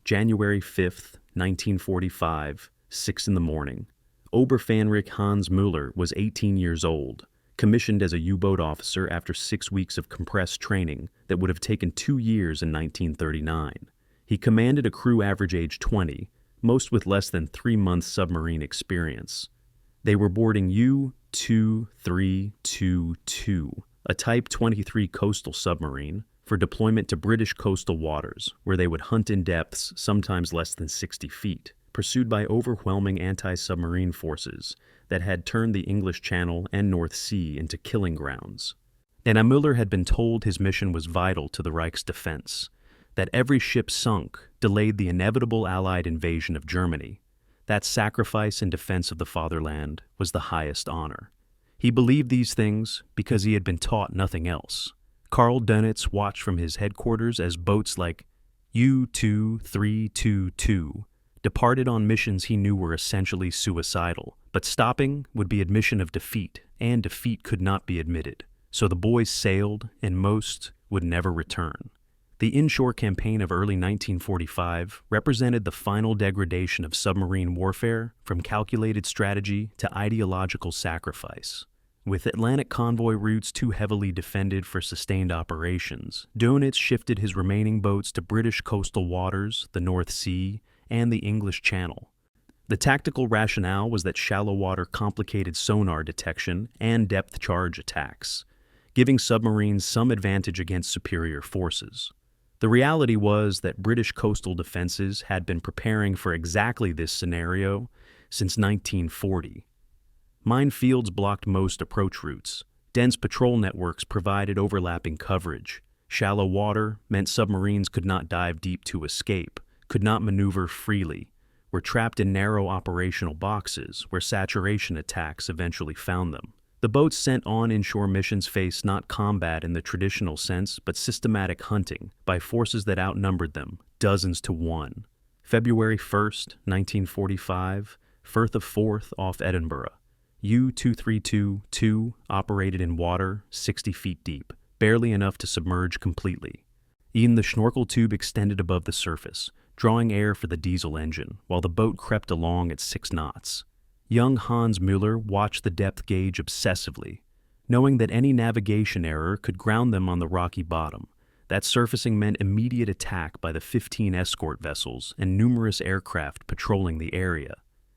January 5th, 1945, 6 in the morning. Oberfähnrich Hans Müller was 18 years old, commissioned as a U-boat officer after 6 weeks of compressed training that would have taken 2 years in 1939. He commanded a crew average age 20, most with less than 3 months submarine experience. They were boarding U-2322, a Type 23 coastal submarine, for deployment to British coastal waters, where they would hunt in depths sometimes less than 60 feet, pursued by overwhelming anti-submarine forces that had turned the English Channel and North Sea into killing grounds. And Müller had been told his mission was vital to the Reich's defense, that every ship sunk delayed the inevitable Allied invasion of Germany. That sacrifice in defense of the fatherland was the highest honor. He believed these things because he had been taught nothing else. Karl Dönitz watched from his headquarters as boats like U-2322 departed on missions he knew were essentially suicidal, but stopping would be admission of defeat, and defeat could not be admitted. So the boys sailed, and most would never return. The inshore campaign of early 1945 represented the final degradation of submarine warfare from calculated strategy to ideological sacrifice. With Atlantic convoy routes too heavily defended for sustained operations, Dönitz shifted his remaining boats to British coastal waters, the North Sea, and the English Channel. The tactical rationale was that shallow water complicated sonar detection and depth charge attacks, giving submarines some advantage against superior forces. The reality was that British coastal defenses had been preparing for exactly this scenario since 1940. Minefields blocked most approach routes. Dense patrol networks provided overlapping coverage. Shallow water meant submarines could not dive deep to escape, could not maneuver freely, were trapped in narrow operational boxes where saturation attacks eventually found them. The boats sent on inshore missions faced not combat in the traditional sense, but systematic hunting by forces that outnumbered them, dozens to one. February 1st, 1945, Firth of Forth off Edinburgh. U-2322 operated in water 60 feet deep, barely enough to submerge completely. Even the snorkel tube extended above the surface, drawing air for the diesel engine, while the boat crept along at 6 knots. Young Hans Müller watched the depth gauge obsessively, knowing that any navigation error could ground them on the rocky bottom. That surfacing meant immediate attack by the 15 escort vessels and numerous aircraft patrolling the area.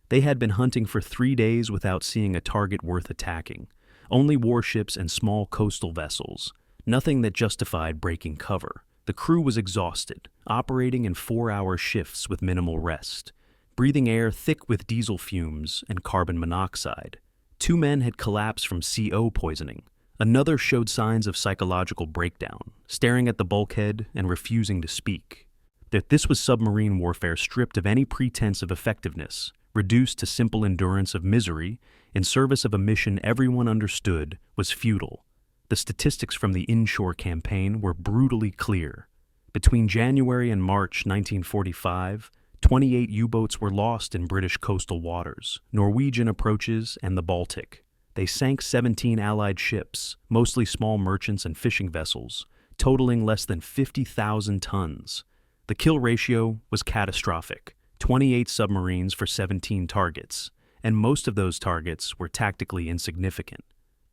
They had been hunting for 3 days without seeing a target worth attacking, only warships and small coastal vessels, nothing that justified breaking cover. The crew was exhausted, operating in 4-hour shifts with minimal rest, breathing air thick with diesel fumes and carbon monoxide. 2 men had collapsed from CO poisoning. Another showed signs of psychological breakdown, staring at the bulkhead and refusing to speak. That this was submarine warfare stripped of any pretense of effectiveness, reduced to simple endurance of misery in service of a mission everyone understood was futile. The statistics from the inshore campaign were brutally clear. Between January and March 1945, 28 U-boats were lost in British coastal waters, Norwegian approaches, and the Baltic. They sank 17 Allied ships, mostly small merchants and fishing vessels, totaling less than 50,000 tons. The kill ratio was catastrophic, 28 submarines for 17 targets, and most of those targets were tactically insignificant.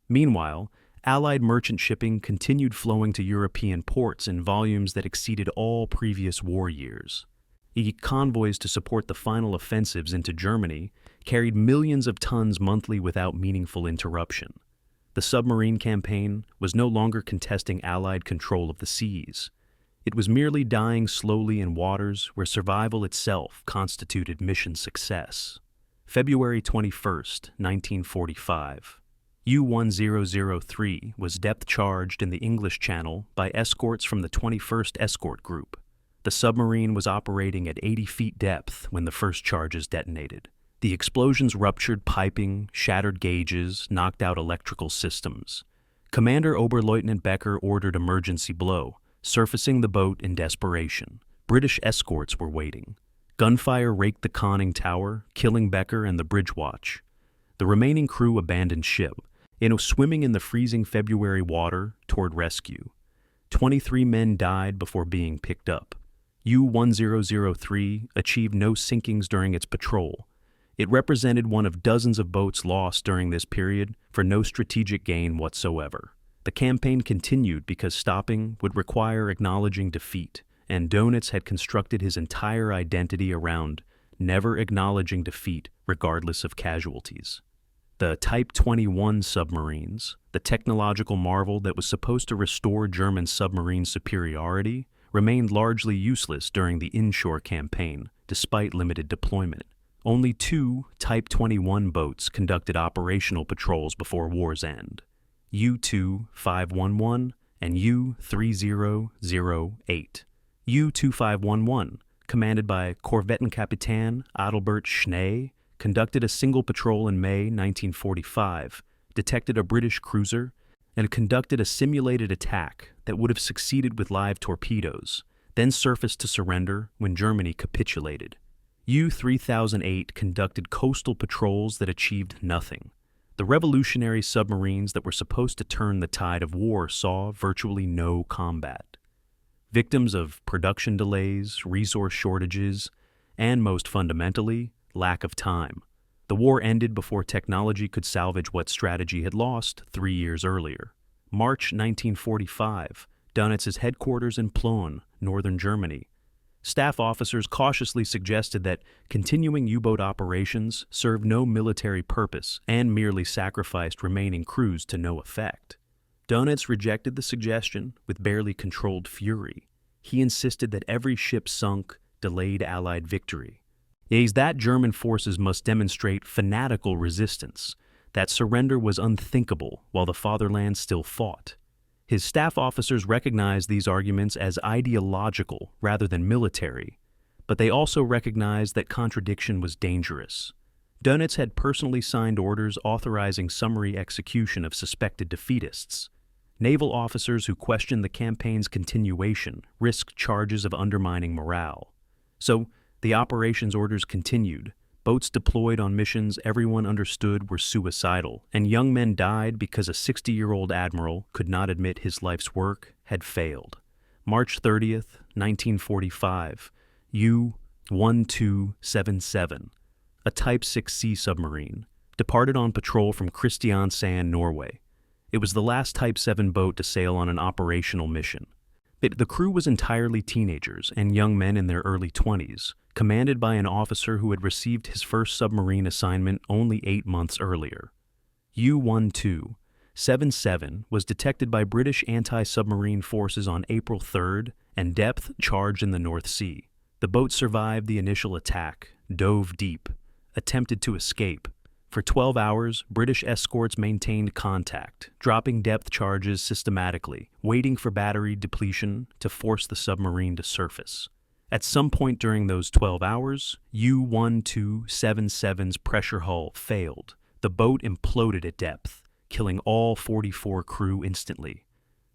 Meanwhile, Allied merchant shipping continued flowing to European ports in volumes that exceeded all previous war years. Convoys to support the final offensives into Germany carried millions of tons monthly without meaningful interruption. The submarine campaign was no longer contesting Allied control of the seas. It was merely dying slowly in waters where survival itself constituted mission success. February 21st, 1945. U-1003 was depth-charged in the English Channel by escorts from the 21st Escort Group. The submarine was operating at 80 feet depth when the first charges detonated. The explosions ruptured piping, shattered gauges, knocked out electrical systems. Commander Oberleutnant Becker ordered emergency blow, surfacing the boat in desperation. British escorts were waiting. Gunfire raked the conning tower, killing Becker and the bridge watch. The remaining crew abandoned ship, swimming in the freezing February water toward rescue. 23 men died before being picked up. U-1003 achieved no sinkings during its patrol. It represented one of dozens of boats lost during this period for no strategic gain whatsoever. The campaign continued because stopping would require acknowledging defeat, and Dönitz had constructed his entire identity around never acknowledging defeat regardless of casualties. The Type 21 submarines, the technological marvel that was supposed to restore German submarine superiority, remained largely useless during the inshore campaign, despite limited deployment. Only 2 Type 21 boats conducted operational patrols before war's end, U-2511 and U-3008. U-2511, commanded by Korvettenkapitän Adalbert Schnee, conducted a single patrol in May 1945, detected a British cruiser, and conducted a simulated attack that would have succeeded with live torpedoes. then surfaced to surrender when Germany capitulated. U-3008 conducted coastal patrols that achieved nothing. The revolutionary submarines that were supposed to turn the tide of war saw virtually no combat. Victims of production delays, resource shortages, and most fundamentally, lack of time. The war ended before technology could salvage what strategy had lost 3 years earlier. March 1945, Dönitz's headquarters in Plön, northern Germany. Staff officers cautiously suggested that continuing U-boat operations served no military purpose and merely sacrificed remaining crews to no effect. Dönitz rejected the suggestion with barely controlled fury. He insisted that every ship sunk delayed Allied victory. It is that German forces must demonstrate fanatical resistance, that surrender was unthinkable while the fatherland still fought. His staff officers recognized these arguments as ideological rather than military, but they also recognized that contradiction was dangerous. Dönitz had personally signed orders authorizing summary execution of suspected defeatists. Naval officers who questioned the campaign's continuation risked charges of undermining morale. So, the operations orders continued. Boats deployed on missions everyone understood were suicidal, and young men died because a 60-year-old admiral could not admit his life's work had failed. March 30th, 1945, U-1277, a Type 6C submarine, departed on patrol from Kristiansand, Norway. It was the last Type 7 boat to sail on an operational mission. The crew was entirely teenagers and young men in their early 20s, commanded by an officer who had received his first submarine assignment only 8 months earlier. U-1277 was detected by British anti-submarine forces on April 3rd and depth charged in the North Sea. The boat survived the initial attack, dove deep, attempted to escape. For 12 hours, British escorts maintained contact, dropping depth charges systematically, waiting for battery depletion to force the submarine to surface. At some point during those 12 hours, U-1277's pressure hull failed. The boat imploded at depth, killing all 44 crew instantly.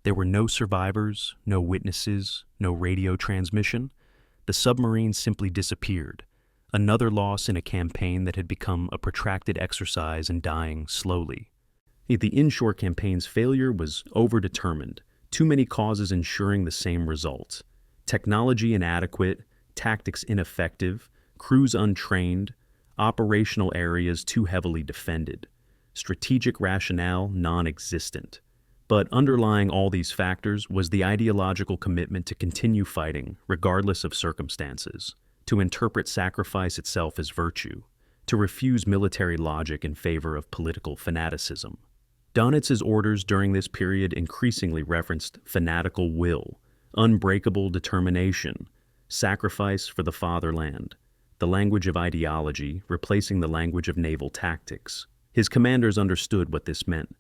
There were no survivors, no witnesses, no radio transmission. The submarine simply disappeared. Another loss in a campaign that had become a protracted exercise in dying slowly. The inshore campaign's failure was overdetermined, too many causes ensuring the same result. Technology inadequate, tactics ineffective, crews untrained, operational areas too heavily defended, strategic rationale non-existent. But underlying all these factors was the ideological commitment to continue fighting, regardless of circumstances, to interpret sacrifice itself as virtue, to refuse military logic in favor of political fanaticism. Dönitz's orders during this period increasingly referenced fanatical will, unbreakable determination, sacrifice for the fatherland, the language of ideology replacing the language of naval tactics. His commanders understood what this meant.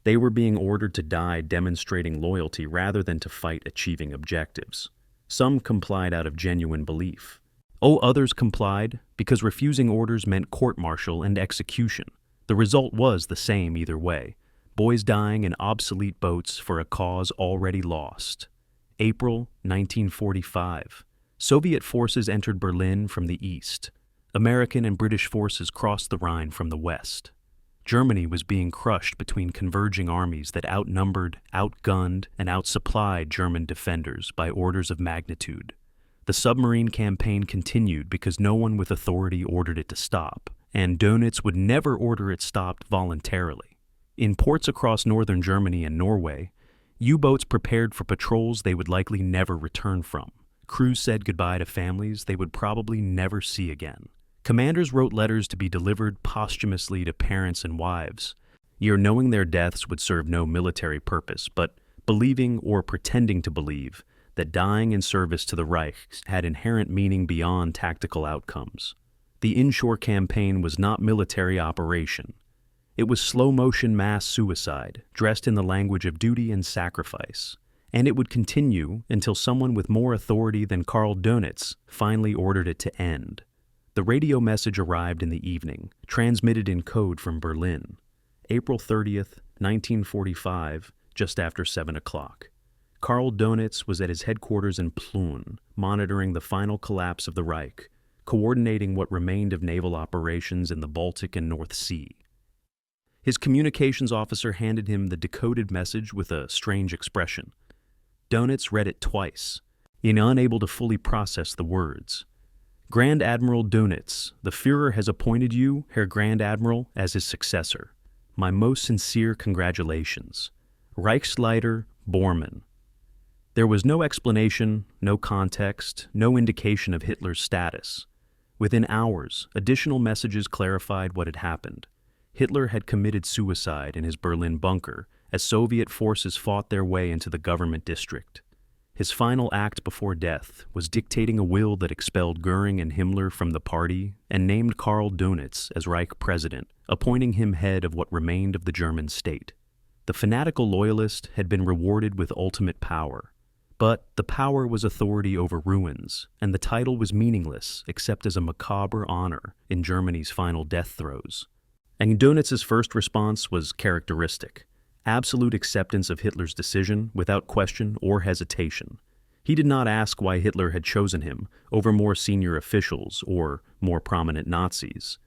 They were being ordered to die demonstrating loyalty rather than to fight achieving objectives. Some complied out of genuine belief. Others complied because refusing orders meant court-martial and execution. The result was the same either way. Boys dying in obsolete boats for a cause already lost. April 1945. Soviet forces entered Berlin from the east. American and British forces crossed the Rhine from the west. Germany was being crushed between converging armies that outnumbered, outgunned, and outsupplied German defenders by orders of magnitude. The submarine campaign continued because no one with authority ordered it to stop, and Dönitz would never order it stopped voluntarily. In ports across northern Germany and Norway, U-boats prepared for patrols they would likely never return from. Crews said goodbye to families they would probably never see again. Commanders wrote letters to be delivered posthumously to parents and wives. Knowing their deaths would serve no military purpose, but believing or pretending to believe that dying in service to the Reich had inherent meaning beyond tactical outcomes. The inshore campaign was not military operation. It was slow-motion mass suicide, dressed in the language of duty and sacrifice, and it would continue until someone with more authority than Karl Dönitz finally ordered it to end. The radio message arrived in the evening, transmitted in code from Berlin. April 30th, 1945, just after 7 o'clock. Karl Dönitz was at his headquarters in Plön, monitoring the final collapse of the Reich, coordinating what remained of naval operations in the Baltic and North Sea. His communications officer handed him the decoded message with a strange expression. Dönitz read it twice, unable to fully process the words. Grand Admiral Dönitz, the Führer has appointed you, Herr Grand Admiral, as his successor. My most sincere congratulations. Reichsleiter Bormann. There was no explanation, no context, no indication of Hitler's status. Within hours, additional messages clarified what had happened. Hitler had committed suicide in his Berlin bunker as Soviet forces fought their way into the government district. His final act before death was dictating a will that expelled Göring and Himmler from the party and named Karl Dönitz as Reich president, appointing him head of what remained of the German state. The fanatical loyalist had been rewarded with ultimate power. But the power was authority over ruins, and the title was meaningless except as a macabre honor in Germany's final death throes. And Dönitz's first response was characteristic: absolute acceptance of Hitler's decision without question or hesitation. He did not ask why Hitler had chosen him over more senior officials or more prominent Nazis.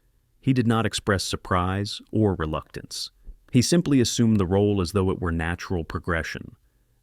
He did not express surprise or reluctance. He simply assumed the role as though it were natural progression,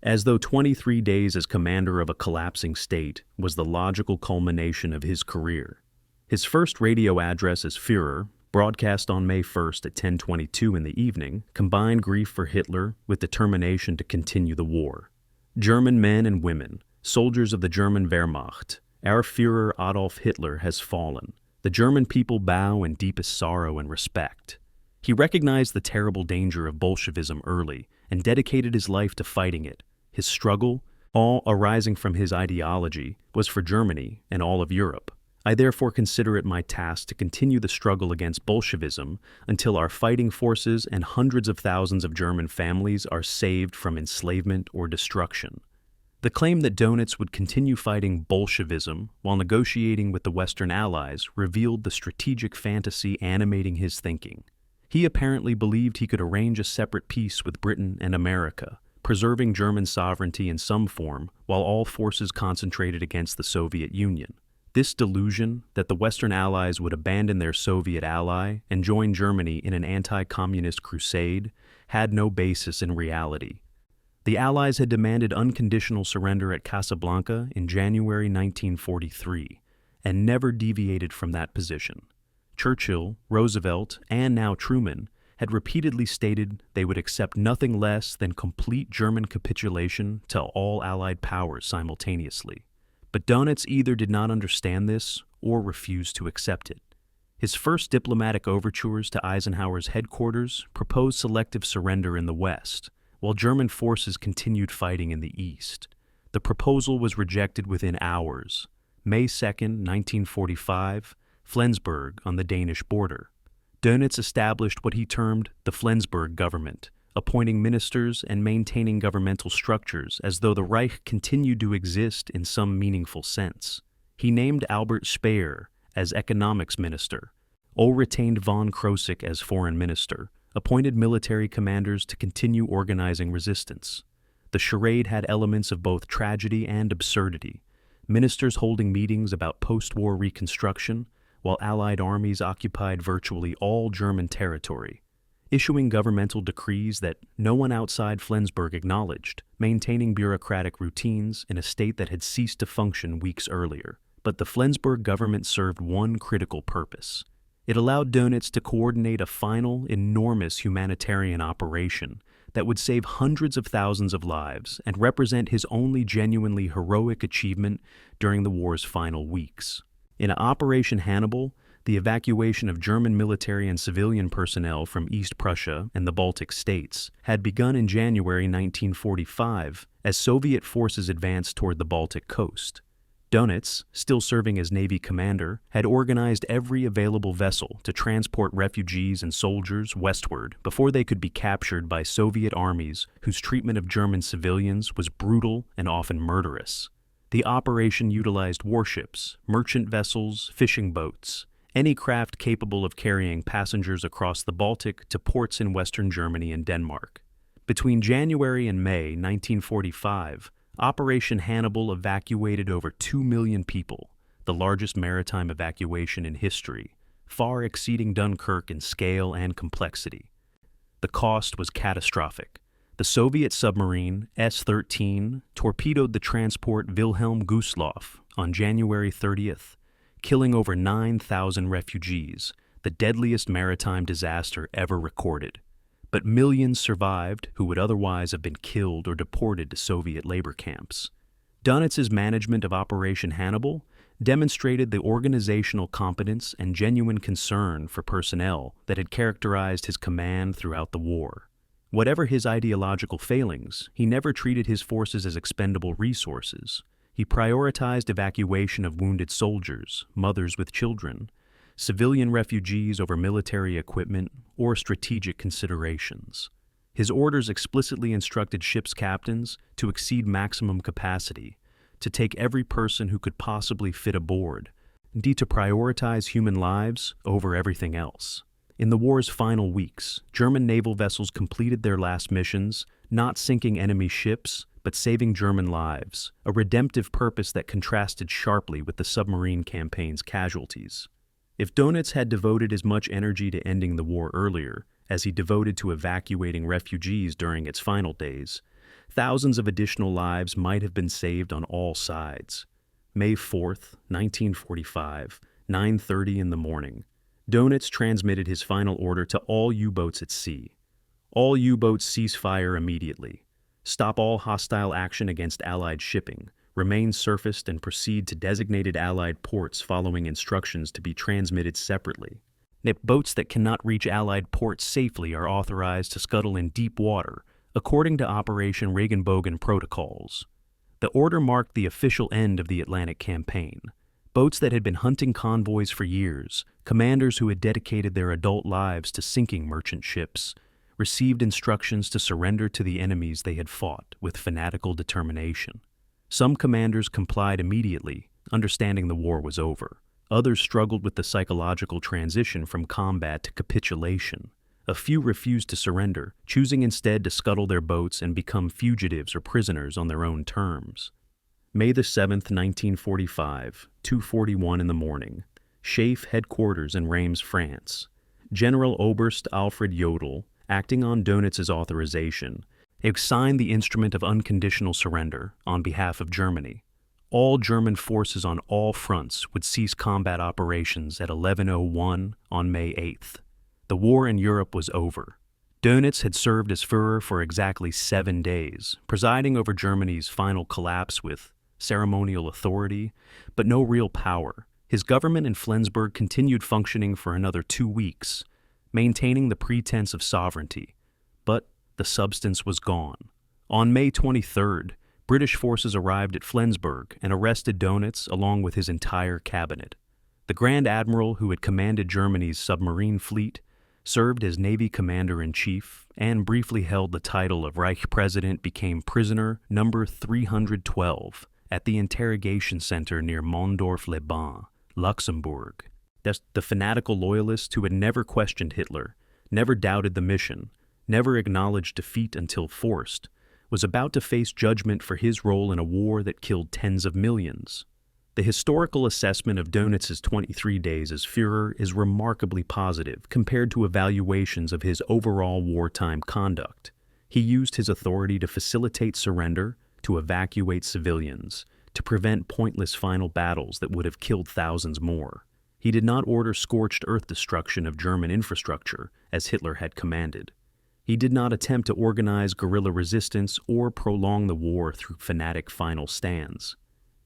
as though 23 days as commander of a collapsing state was the logical culmination of his career. His first radio address as Führer, broadcast on May 1st at 10:22 in the evening, combined grief for Hitler with determination to continue the war. German men and women, soldiers of the German Wehrmacht, our Führer Adolf Hitler has fallen. The German people bow in deepest sorrow and respect. He recognized the terrible danger of Bolshevism early and dedicated his life to fighting it. His struggle, all arising from his ideology, was for Germany and all of Europe. I therefore consider it my task to continue the struggle against Bolshevism until our fighting forces and hundreds of thousands of German families are saved from enslavement or destruction. The claim that Dönitz would continue fighting Bolshevism while negotiating with the Western Allies revealed the strategic fantasy animating his thinking. He apparently believed he could arrange a separate peace with Britain and America, preserving German sovereignty in some form while all forces concentrated against the Soviet Union. This delusion that the Western Allies would abandon their Soviet ally and join Germany in an anti-communist crusade had no basis in reality. The Allies had demanded unconditional surrender at Casablanca in January 1943 and never deviated from that position. Churchill, Roosevelt, and now Truman had repeatedly stated they would accept nothing less than complete German capitulation to all Allied powers simultaneously. But Dönitz either did not understand this or refused to accept it. His first diplomatic overtures to Eisenhower's headquarters proposed selective surrender in the West, while German forces continued fighting in the East. The proposal was rejected within hours. May 2, 1945, Flensburg on the Danish border. Dönitz established what he termed the Flensburg government, appointing ministers and maintaining governmental structures as though the Reich continued to exist in some meaningful sense. He named Albert Speer as economics minister, retained von Krosigk as foreign minister, appointed military commanders to continue organizing resistance. The charade had elements of both tragedy and absurdity, ministers holding meetings about post-war reconstruction, while Allied armies occupied virtually all German territory, issuing governmental decrees that no one outside Flensburg acknowledged, maintaining bureaucratic routines in a state that had ceased to function weeks earlier. But the Flensburg government served one critical purpose. It allowed Dönitz to coordinate a final, enormous humanitarian operation that would save hundreds of thousands of lives and represent his only genuinely heroic achievement during the war's final weeks. In Operation Hannibal, the evacuation of German military and civilian personnel from East Prussia and the Baltic states had begun in January 1945 as Soviet forces advanced toward the Baltic coast. Dönitz, still serving as Navy commander, had organized every available vessel to transport refugees and soldiers westward before they could be captured by Soviet armies whose treatment of German civilians was brutal and often murderous. The operation utilized warships, merchant vessels, fishing boats, any craft capable of carrying passengers across the Baltic to ports in Western Germany and Denmark. Between January and May 1945, Operation Hannibal evacuated over 2 million people, the largest maritime evacuation in history, far exceeding Dunkirk in scale and complexity. The cost was catastrophic. The Soviet submarine S-13 torpedoed the transport Wilhelm Gustloff on January 30th, killing over 9,000 refugees, the deadliest maritime disaster ever recorded. But millions survived who would otherwise have been killed or deported to Soviet labor camps. Dönitz's management of Operation Hannibal demonstrated the organizational competence and genuine concern for personnel that had characterized his command throughout the war. Whatever his ideological failings, he never treated his forces as expendable resources. He prioritized evacuation of wounded soldiers, mothers with children, civilian refugees over military equipment, or strategic considerations. His orders explicitly instructed ships' captains to exceed maximum capacity, to take every person who could possibly fit aboard, and to prioritize human lives over everything else. In the war's final weeks, German naval vessels completed their last missions, not sinking enemy ships, but saving German lives, a redemptive purpose that contrasted sharply with the submarine campaign's casualties. If Dönitz had devoted as much energy to ending the war earlier as he devoted to evacuating refugees during its final days, thousands of additional lives might have been saved on all sides. May 4th, 1945, 9:30 in the morning, Dönitz transmitted his final order to all U-boats at sea. All U-boats cease fire immediately. Stop all hostile action against Allied shipping. Remain surfaced and proceed to designated Allied ports following instructions to be transmitted separately. Boats that cannot reach Allied ports safely are authorized to scuttle in deep water, according to Operation Regenbogen protocols. The order marked the official end of the Atlantic campaign. Boats that had been hunting convoys for years, commanders who had dedicated their adult lives to sinking merchant ships, received instructions to surrender to the enemies they had fought with fanatical determination. Some commanders complied immediately, understanding the war was over. Others struggled with the psychological transition from combat to capitulation. A few refused to surrender, choosing instead to scuttle their boats and become fugitives or prisoners on their own terms. May the 7th, 1945, 2:41 in the morning, Schaeff headquarters in Reims, France. General Oberst Alfred Jodl, acting on Dönitz's authorization, signed the instrument of unconditional surrender on behalf of Germany. All German forces on all fronts would cease combat operations at 11:01 on May 8th. The war in Europe was over. Dönitz had served as Führer for exactly 7 days, presiding over Germany's final collapse with ceremonial authority, but no real power. His government in Flensburg continued functioning for another 2 weeks, maintaining the pretense of sovereignty, but the substance was gone. On May 23rd, British forces arrived at Flensburg and arrested Dönitz along with his entire cabinet. The Grand Admiral who had commanded Germany's submarine fleet served as Navy Commander-in-Chief and briefly held the title of Reich President became prisoner number 312 at the interrogation center near Mondorf-les-Bains, Luxembourg. The fanatical loyalist who had never questioned Hitler, never doubted the mission, never acknowledged defeat until forced, was about to face judgment for his role in a war that killed tens of millions. The historical assessment of Dönitz's 23 days as Führer is remarkably positive compared to evaluations of his overall wartime conduct. He used his authority to facilitate surrender, to evacuate civilians, to prevent pointless final battles that would have killed thousands more. He did not order scorched earth destruction of German infrastructure, as Hitler had commanded. He did not attempt to organize guerrilla resistance or prolong the war through fanatic final stands.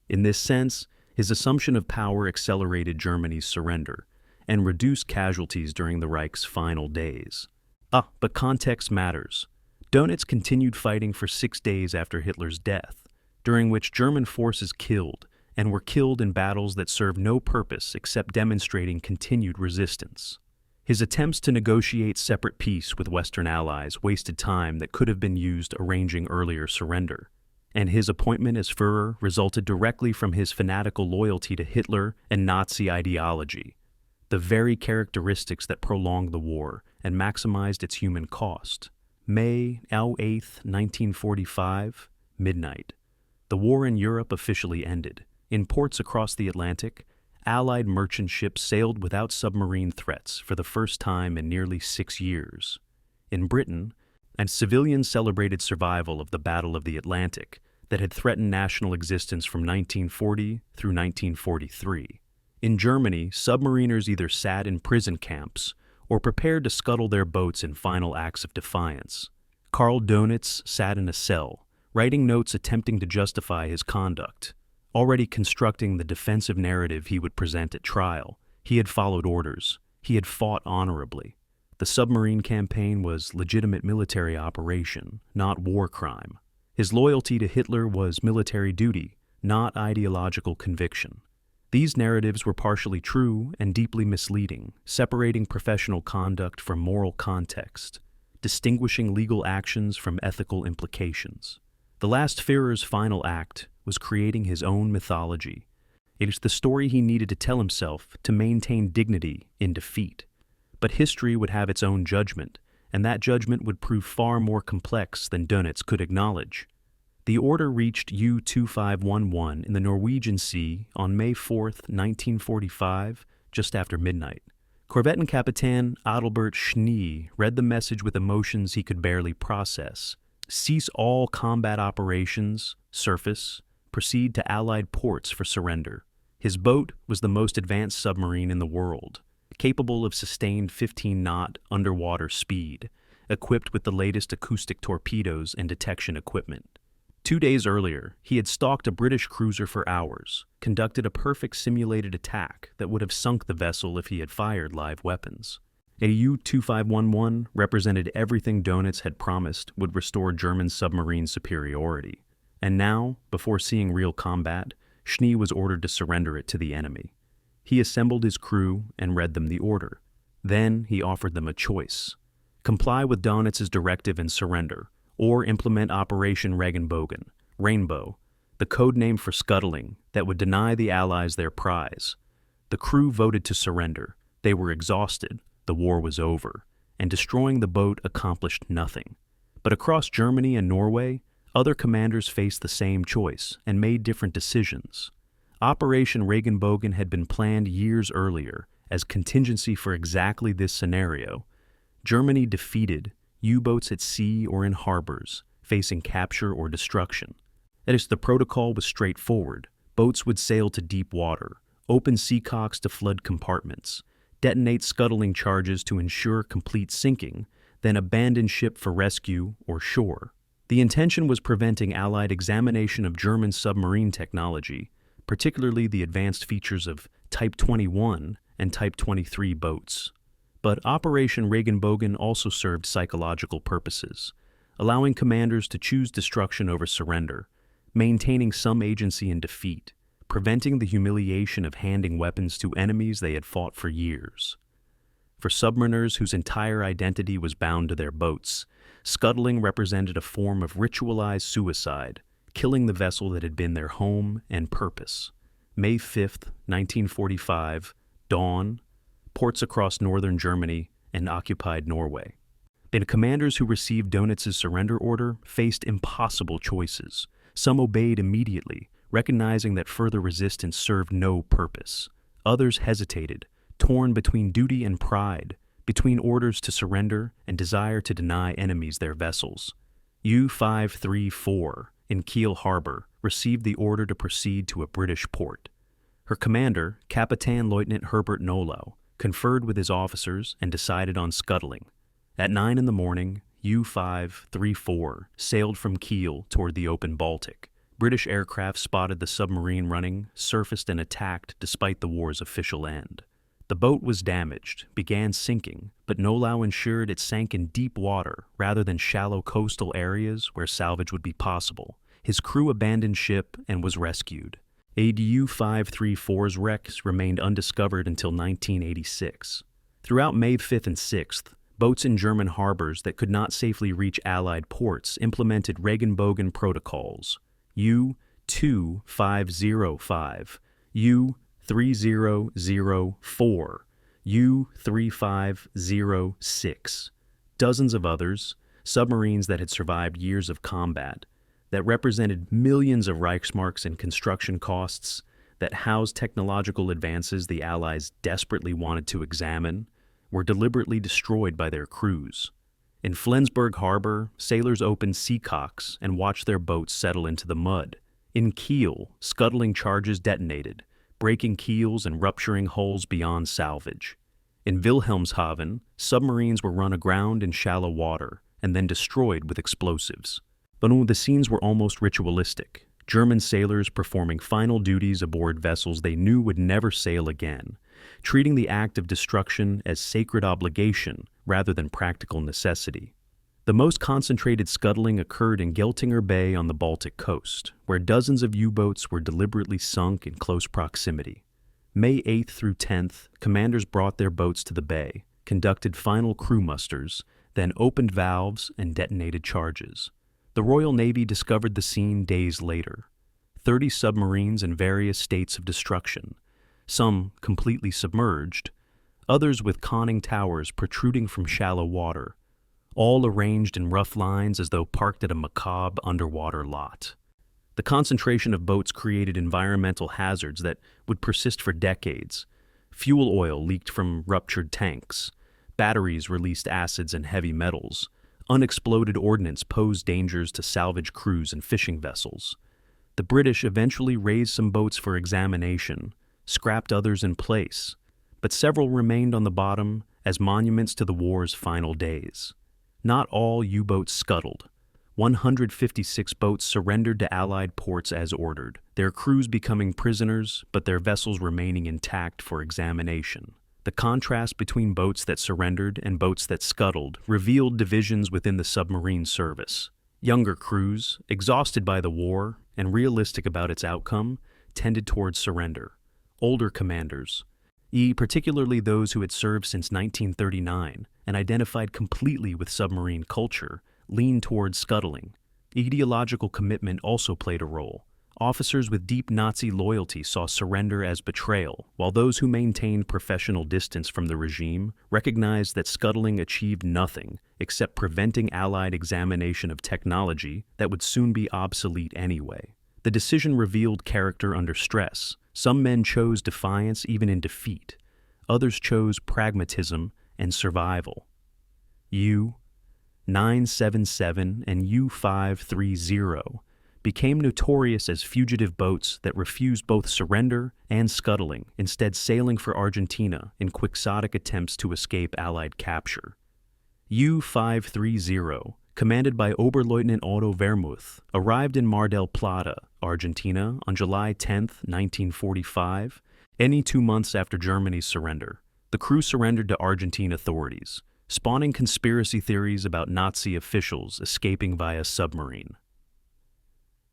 In this sense, his assumption of power accelerated Germany's surrender and reduced casualties during the Reich's final days. But context matters. Dönitz continued fighting for 6 days after Hitler's death, during which German forces killed and were killed in battles that served no purpose except demonstrating continued resistance. His attempts to negotiate separate peace with Western allies wasted time that could have been used arranging earlier surrender, and his appointment as Führer resulted directly from his fanatical loyalty to Hitler and Nazi ideology, the very characteristics that prolonged the war and maximized its human cost. May 8th, 1945, midnight. The war in Europe officially ended. In ports across the Atlantic, Allied merchant ships sailed without submarine threats for the first time in nearly 6 years. In Britain, and civilians celebrated survival of the Battle of the Atlantic that had threatened national existence from 1940 through 1943. In Germany, submariners either sat in prison camps or prepared to scuttle their boats in final acts of defiance. Karl Dönitz sat in a cell, writing notes attempting to justify his conduct. Already constructing the defensive narrative he would present at trial, he had followed orders. He had fought honorably. The submarine campaign was legitimate military operation, not war crime. His loyalty to Hitler was military duty, not ideological conviction. These narratives were partially true and deeply misleading, separating professional conduct from moral context, distinguishing legal actions from ethical implications. The last Führer's final act was creating his own mythology. It is the story he needed to tell himself to maintain dignity in defeat. But history would have its own judgment, and that judgment would prove far more complex than Dönitz could acknowledge. The order reached U-2511 in the Norwegian Sea on May 4, 1945, just after midnight. Korvettenkaptein Adalbert Schnee read the message with emotions he could barely process. Cease all combat operations, surface, proceed to Allied ports for surrender. His boat was the most advanced submarine in the world, capable of sustained 15-knot underwater speed, equipped with the latest acoustic torpedoes and detection equipment. 2 days earlier, he had stalked a British cruiser for hours, conducted a perfect simulated attack that would have sunk the vessel if he had fired live weapons. A U-2511 represented everything Dönitz had promised would restore German submarine superiority. And now, before seeing real combat, Schnee was ordered to surrender it to the enemy. He assembled his crew and read them the order. Then he offered them a choice. Comply with Dönitz's directive and surrender, or implement Operation Regenbogen, Rainbow, the code name for scuttling that would deny the Allies their prize. The crew voted to surrender. They were exhausted, the war was over, and destroying the boat accomplished nothing. But across Germany and Norway, other commanders faced the same choice and made different decisions. Operation Regenbogen had been planned years earlier as contingency for exactly this scenario. Germany defeated U-boats at sea or in harbors, facing capture or destruction. That is, the protocol was straightforward. Boats would sail to deep water, open seacocks to flood compartments, detonate scuttling charges to ensure complete sinking, then abandon ship for rescue or shore. The intention was preventing Allied examination of German submarine technology, particularly the advanced features of Type 21 and Type 23 boats. But Operation Regenbogen also served psychological purposes, allowing commanders to choose destruction over surrender, maintaining some agency in defeat, preventing the humiliation of handing weapons to enemies they had fought for years. For submariners whose entire identity was bound to their boats, scuttling represented a form of ritualized suicide, killing the vessel that had been their home and purpose. May 5, 1945, dawn, ports across northern Germany and occupied Norway. The commanders who received Dönitz's surrender order faced impossible choices. Some obeyed immediately, recognizing that further resistance served no purpose. Others hesitated, torn between duty and pride, between orders to surrender and desire to deny enemies their vessels. U-534 in Kiel Harbor received the order to proceed to a British port. Her commander, Kapitän Lieutenant Herbert Nollau, conferred with his officers and decided on scuttling. At 9 in the morning, U-534 sailed from Kiel toward the open Baltic. British aircraft spotted the submarine running, surfaced and attacked despite the war's official end. The boat was damaged, began sinking, but Nollau ensured it sank in deep water rather than shallow coastal areas where salvage would be possible. His crew abandoned ship and was rescued. U-534's wrecks remained undiscovered until 1986. Throughout May 5th and 6th, boats in German harbors that could not safely reach Allied ports implemented Regenbogen protocols. U-2505, U-3004, U-3506. Dozens of others, submarines that had survived years of combat, that represented millions of Reichsmarks in construction costs, that housed technological advances the Allies desperately wanted to examine, were deliberately destroyed by their crews. In Flensburg Harbor, sailors opened seacocks and watched their boats settle into the mud. In Kiel, scuttling charges detonated, breaking keels and rupturing hulls beyond salvage. In Wilhelmshaven, submarines were run aground in shallow water and then destroyed with explosives. But the scenes were almost ritualistic, German sailors performing final duties aboard vessels they knew would never sail again, treating the act of destruction as sacred obligation rather than practical necessity. The most concentrated scuttling occurred in Geltinger Bay on the Baltic coast, where dozens of U-boats were deliberately sunk in close proximity. May 8th through 10th, commanders brought their boats to the bay, conducted final crew musters, then opened valves and detonated charges. The Royal Navy discovered the scene days later. 30 submarines in various states of destruction, some completely submerged, others with conning towers protruding from shallow water, all arranged in rough lines as though parked at a macabre underwater lot. The concentration of boats created environmental hazards that would persist for decades. Fuel oil leaked from ruptured tanks. Batteries released acids and heavy metals. Unexploded ordnance posed dangers to salvage crews and fishing vessels. The British eventually raised some boats for examination, scrapped others in place, but several remained on the bottom as monuments to the war's final days. Not all U-boats scuttled. 156 boats surrendered to Allied ports as ordered, their crews becoming prisoners, but their vessels remaining intact for examination. The contrast between boats that surrendered and boats that scuttled revealed divisions within the submarine service. Younger crews, exhausted by the war and realistic about its outcome, tended towards surrender. Older commanders, particularly those who had served since 1939 and identified completely with submarine culture, leaned towards scuttling. Ideological commitment also played a role. Officers with deep Nazi loyalty saw surrender as betrayal, while those who maintained professional distance from the regime recognized that scuttling achieved nothing except preventing Allied examination of technology that would soon be obsolete anyway. The decision revealed character under stress. Some men chose defiance even in defeat. Others chose pragmatism and survival. U-977 and U-530 became notorious as fugitive boats that refused both surrender and scuttling, instead sailing for Argentina in quixotic attempts to escape Allied capture. U-530, commanded by Oberleutnant Otto Wermuth, arrived in Mar del Plata, Argentina, on July 10, 1945, any 2 months after Germany's surrender. The crew surrendered to Argentine authorities, spawning conspiracy theories about Nazi officials escaping via submarine.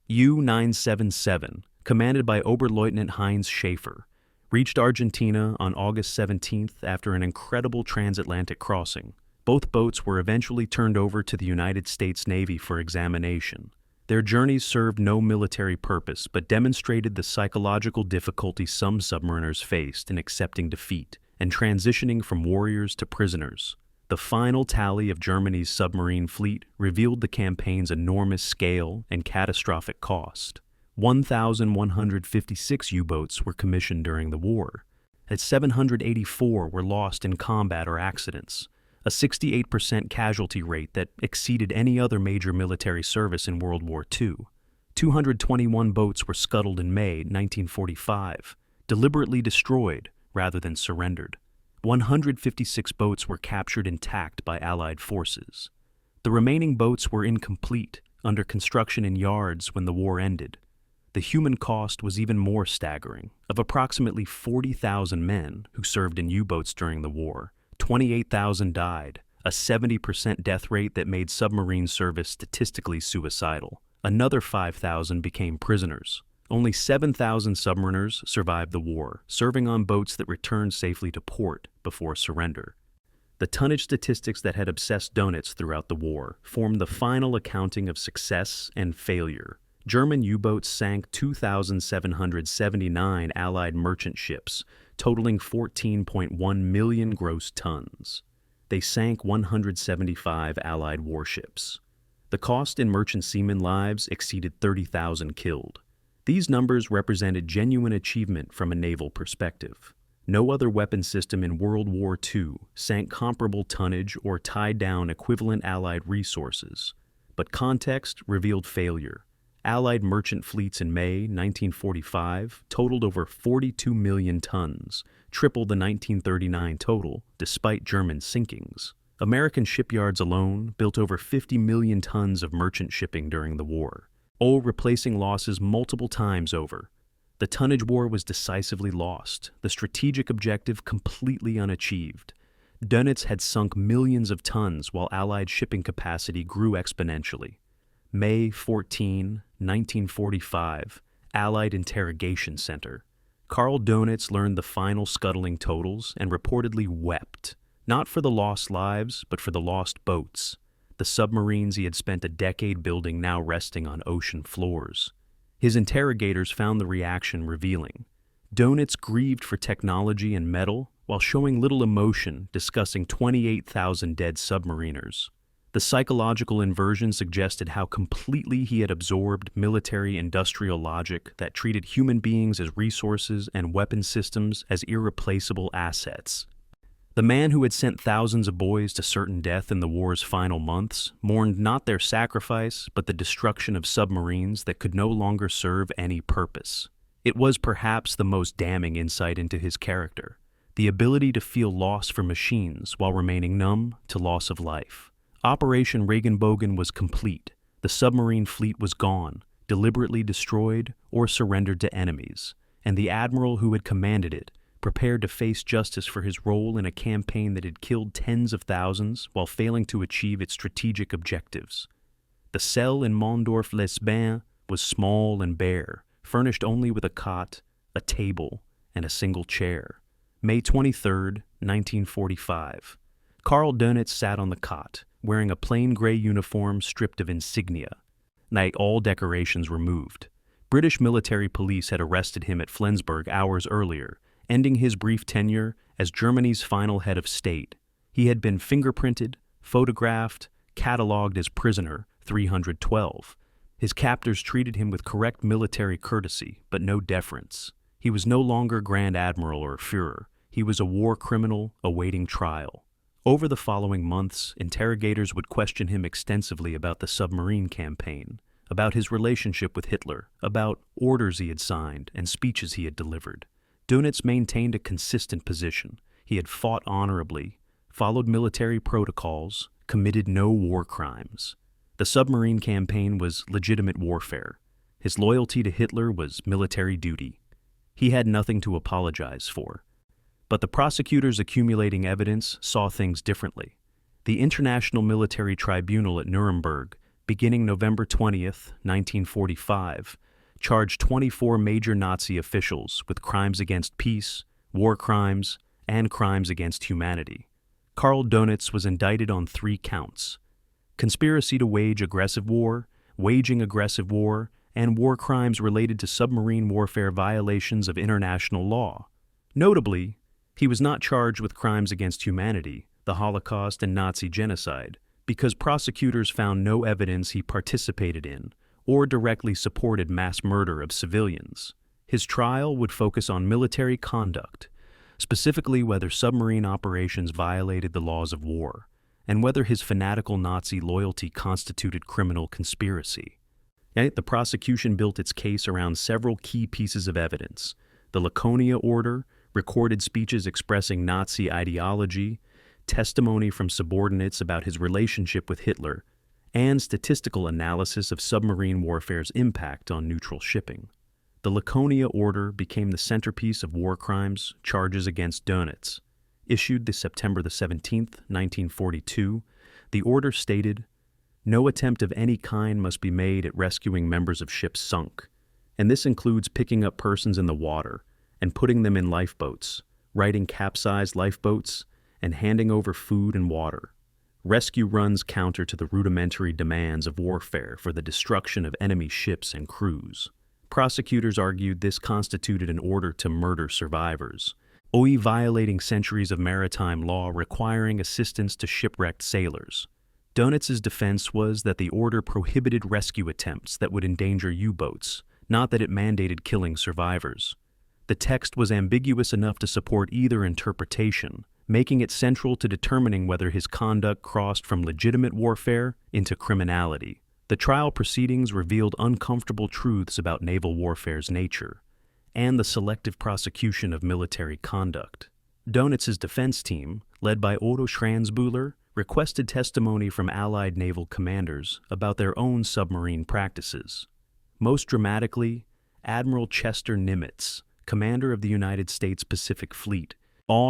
U-977, commanded by Oberleutnant Heinz Schaefer, reached Argentina on August 17th after an incredible transatlantic crossing. Both boats were eventually turned over to the United States Navy for examination. Their journeys served no military purpose but demonstrated the psychological difficulty some submariners faced in accepting defeat and transitioning from warriors to prisoners. The final tally of Germany's submarine fleet revealed the campaign's enormous scale and catastrophic cost. 1,156 U-boats were commissioned during the war, and 784 were lost in combat or accidents, a 68% casualty rate that exceeded any other major military service in World War II. 221 boats were scuttled in May 1945, deliberately destroyed rather than surrendered. 156 boats were captured intact by Allied forces. The remaining boats were incomplete, under construction in yards when the war ended. The human cost was even more staggering. Of approximately 40,000 men who served in U-boats during the war, 28,000 died, a 70% death rate that made submarine service statistically suicidal. Another 5,000 became prisoners. Only 7,000 submariners survived the war, serving on boats that returned safely to port before surrender. The tonnage statistics that had obsessed Dönitz throughout the war formed the final accounting of success and failure. German U-boats sank 2,779 Allied merchant ships, totaling 14.1 million gross tons. They sank 175 Allied warships. The cost in merchant seamen lives exceeded 30,000 killed. These numbers represented genuine achievement from a naval perspective. No other weapon system in World War II sank comparable tonnage or tied down equivalent Allied resources. But context revealed failure. Allied merchant fleets in May 1945 totaled over 42 million tons, triple the 1939 total, despite German sinkings. American shipyards alone built over 50 million tons of merchant shipping during the war, all replacing losses multiple times over. The tonnage war was decisively lost, the strategic objective completely unachieved. Dönitz had sunk millions of tons while Allied shipping capacity grew exponentially. May 14, 1945, Allied Interrogation Center. Karl Dönitz learned the final scuttling totals and reportedly wept, not for the lost lives, but for the lost boats, the submarines he had spent a decade building now resting on ocean floors. His interrogators found the reaction revealing. Dönitz grieved for technology and metal while showing little emotion discussing 28,000 dead submariners. The psychological inversion suggested how completely he had absorbed military-industrial logic that treated human beings as resources and weapon systems as irreplaceable assets. The man who had sent thousands of boys to certain death in the war's final months mourned not their sacrifice, but the destruction of submarines that could no longer serve any purpose. It was perhaps the most damning insight into his character, the ability to feel loss for machines while remaining numb to loss of life. Operation Regenbogen was complete. The submarine fleet was gone, deliberately destroyed or surrendered to enemies, and the admiral who had commanded it prepared to face justice for his role in a campaign that had killed tens of thousands while failing to achieve its strategic objectives. The cell in Mondorf-les-Bains was small and bare, furnished only with a cot, a table, and a single chair. May 23, 1945. Karl Dönitz sat on the cot, wearing a plain gray uniform stripped of insignia. All decorations removed. British military police had arrested him at Flensburg hours earlier, ending his brief tenure as Germany's final head of state. He had been fingerprinted, photographed, catalogued as prisoner 312. His captors treated him with correct military courtesy, but no deference. He was no longer Grand Admiral or Führer. He was a war criminal awaiting trial. Over the following months, interrogators would question him extensively about the submarine campaign, about his relationship with Hitler, about orders he had signed and speeches he had delivered. Dönitz maintained a consistent position. He had fought honorably, followed military protocols, committed no war crimes. The submarine campaign was legitimate warfare. His loyalty to Hitler was military duty. He had nothing to apologize for. But the prosecutors accumulating evidence saw things differently. The International Military Tribunal at Nuremberg, beginning November 20, 1945, charged 24 major Nazi officials with crimes against peace, war crimes, and crimes against humanity. Karl Dönitz was indicted on 3 counts: conspiracy to wage aggressive war, waging aggressive war, and war crimes related to submarine warfare violations of international law. Notably, he was not charged with crimes against humanity, the Holocaust and Nazi genocide, because prosecutors found no evidence he participated in or directly supported mass murder of civilians. His trial would focus on military conduct, specifically whether submarine operations violated the laws of war, and whether his fanatical Nazi loyalty constituted criminal conspiracy. The prosecution built its case around several key pieces of evidence: the Laconia Order, recorded speeches expressing Nazi ideology, testimony from subordinates about his relationship with Hitler, and statistical analysis of submarine warfare's impact on neutral shipping. The Laconia Order became the centerpiece of war crimes charges against Dönitz. Issued September 17, 1942, the order stated, "No attempt of any kind must be made at rescuing members of ships sunk, and this includes picking up persons in the water and putting them in lifeboats, righting capsized lifeboats, and handing over food and water. Rescue runs counter to the rudimentary demands of warfare for the destruction of enemy ships and crews." Prosecutors argued this constituted an order to murder survivors, violating centuries of maritime law requiring assistance to shipwrecked sailors. Dönitz's defense was that the order prohibited rescue attempts that would endanger U-boats, not that it mandated killing survivors. The text was ambiguous enough to support either interpretation, making it central to determining whether his conduct crossed from legitimate warfare into criminality. The trial proceedings revealed uncomfortable truths about naval warfare's nature and the selective prosecution of military conduct. Dönitz's defense team, led by Otto Schransbühler, requested testimony from Allied naval commanders about their own submarine practices. Most dramatically, Admiral Chester Nimitz, commander of the United States Pacific Fleet,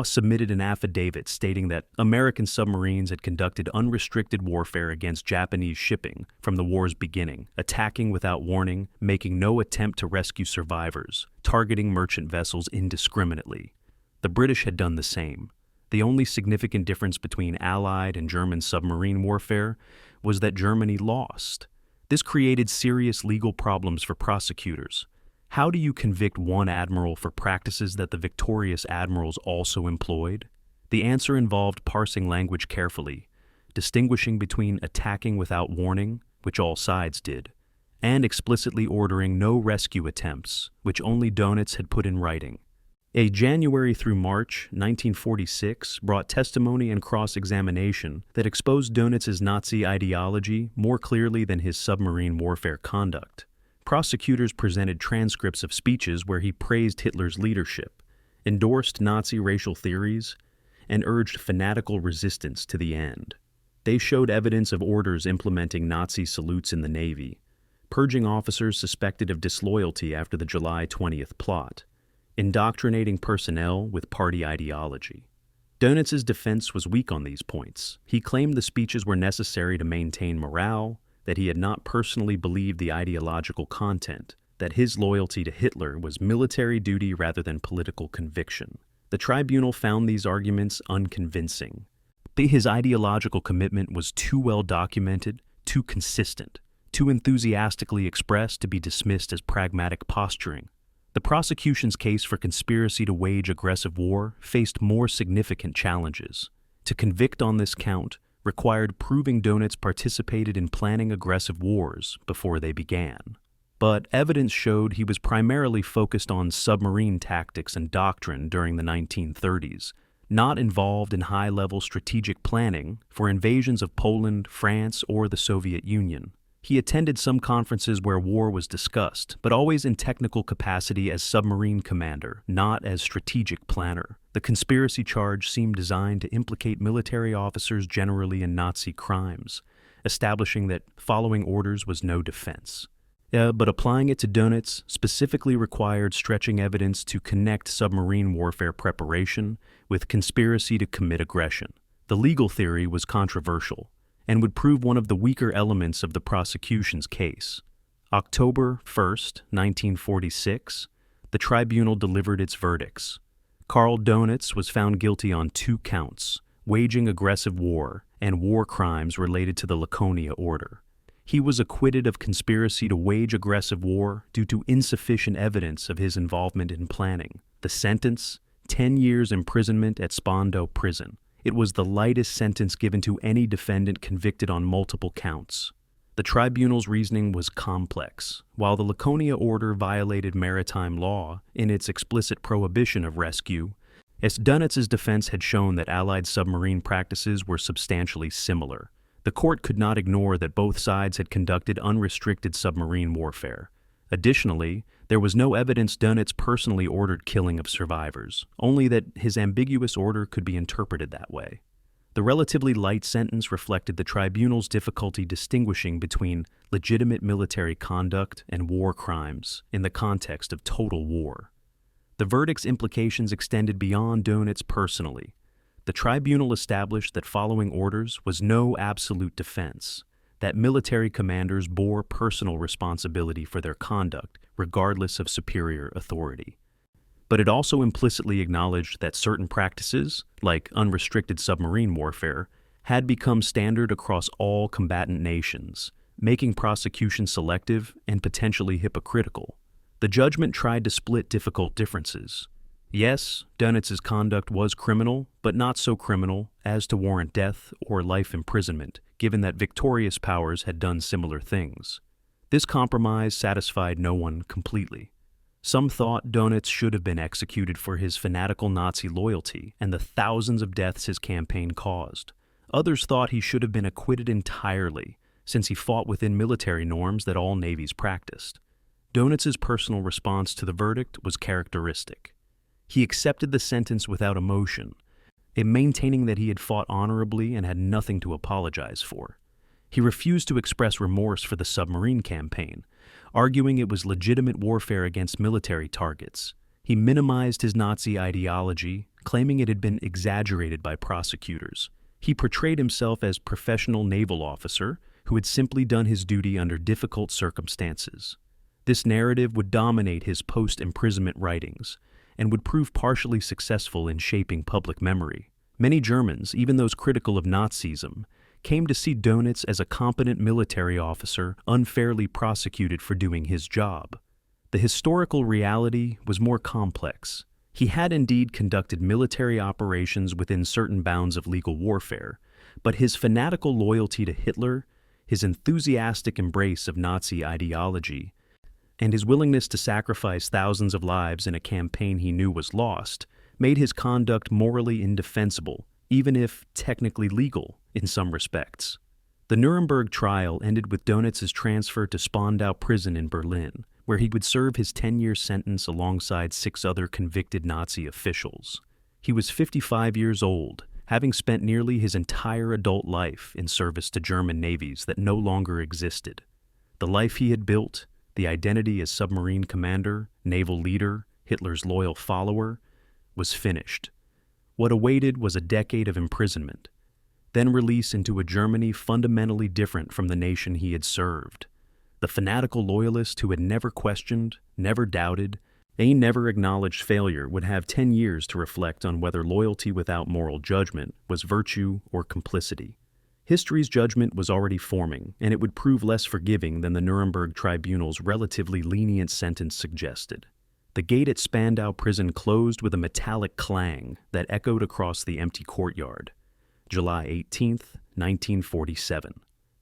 submitted an affidavit stating that American submarines had conducted unrestricted warfare against Japanese shipping from the war's beginning, attacking without warning, making no attempt to rescue survivors, targeting merchant vessels indiscriminately. The British had done the same. The only significant difference between Allied and German submarine warfare was that Germany lost. This created serious legal problems for prosecutors. How do you convict one admiral for practices that the victorious admirals also employed? The answer involved parsing language carefully, distinguishing between attacking without warning, which all sides did, and explicitly ordering no rescue attempts, which only Dönitz had put in writing. A January through March 1946 brought testimony and cross-examination that exposed Dönitz's Nazi ideology more clearly than his submarine warfare conduct. Prosecutors presented transcripts of speeches where he praised Hitler's leadership, endorsed Nazi racial theories, and urged fanatical resistance to the end. They showed evidence of orders implementing Nazi salutes in the Navy, purging officers suspected of disloyalty after the July 20th plot, indoctrinating personnel with party ideology. Dönitz's defense was weak on these points. He claimed the speeches were necessary to maintain morale, that he had not personally believed the ideological content, that his loyalty to Hitler was military duty rather than political conviction. The tribunal found these arguments unconvincing. His ideological commitment was too well documented, too consistent, too enthusiastically expressed to be dismissed as pragmatic posturing. The prosecution's case for conspiracy to wage aggressive war faced more significant challenges. To convict on this count required proving Dönitz participated in planning aggressive wars before they began. But evidence showed he was primarily focused on submarine tactics and doctrine during the 1930s, not involved in high-level strategic planning for invasions of Poland, France, or the Soviet Union. He attended some conferences where war was discussed, but always in technical capacity as submarine commander, not as strategic planner. The conspiracy charge seemed designed to implicate military officers generally in Nazi crimes, establishing that following orders was no defense. But applying it to Dönitz specifically required stretching evidence to connect submarine warfare preparation with conspiracy to commit aggression. The legal theory was controversial and would prove one of the weaker elements of the prosecution's case. October 1st, 1946, the tribunal delivered its verdicts. Karl Dönitz was found guilty on 2 counts, waging aggressive war and war crimes related to the Laconia Order. He was acquitted of conspiracy to wage aggressive war due to insufficient evidence of his involvement in planning. The sentence, 10 years imprisonment at Spandau Prison. It was the lightest sentence given to any defendant convicted on multiple counts. The tribunal's reasoning was complex. While the Laconia Order violated maritime law in its explicit prohibition of rescue, as Dönitz's defense had shown that Allied submarine practices were substantially similar, the court could not ignore that both sides had conducted unrestricted submarine warfare. Additionally, there was no evidence Dönitz personally ordered killing of survivors, only that his ambiguous order could be interpreted that way. The relatively light sentence reflected the tribunal's difficulty distinguishing between legitimate military conduct and war crimes in the context of total war. The verdict's implications extended beyond Dönitz personally. The tribunal established that following orders was no absolute defense, that military commanders bore personal responsibility for their conduct, regardless of superior authority. But it also implicitly acknowledged that certain practices, like unrestricted submarine warfare, had become standard across all combatant nations, making prosecution selective and potentially hypocritical. The judgment tried to split difficult differences. Yes, Dönitz's conduct was criminal, but not so criminal as to warrant death or life imprisonment, given that victorious powers had done similar things. This compromise satisfied no one completely. Some thought Dönitz should have been executed for his fanatical Nazi loyalty and the thousands of deaths his campaign caused. Others thought he should have been acquitted entirely, since he fought within military norms that all navies practiced. Dönitz's personal response to the verdict was characteristic. He accepted the sentence without emotion, maintaining that he had fought honorably and had nothing to apologize for. He refused to express remorse for the submarine campaign, arguing it was legitimate warfare against military targets. He minimized his Nazi ideology, claiming it had been exaggerated by prosecutors. He portrayed himself as professional naval officer who had simply done his duty under difficult circumstances. This narrative would dominate his post-imprisonment writings and would prove partially successful in shaping public memory. Many Germans, even those critical of Nazism, came to see Dönitz as a competent military officer unfairly prosecuted for doing his job. The historical reality was more complex. He had indeed conducted military operations within certain bounds of legal warfare, but his fanatical loyalty to Hitler, his enthusiastic embrace of Nazi ideology, and his willingness to sacrifice thousands of lives in a campaign he knew was lost, made his conduct morally indefensible, even if technically legal in some respects. The Nuremberg trial ended with Dönitz's transfer to Spandau prison in Berlin, where he would serve his 10-year sentence alongside 6 other convicted Nazi officials. He was 55 years old, having spent nearly his entire adult life in service to German navies that no longer existed. The life he had built, the identity as submarine commander, naval leader, Hitler's loyal follower, was finished. What awaited was a decade of imprisonment, then release into a Germany fundamentally different from the nation he had served. The fanatical loyalist who had never questioned, never doubted, and never acknowledged failure would have 10 years to reflect on whether loyalty without moral judgment was virtue or complicity. History's judgment was already forming, and it would prove less forgiving than the Nuremberg Tribunal's relatively lenient sentence suggested. The gate at Spandau prison closed with a metallic clang that echoed across the empty courtyard. July 18, 1947.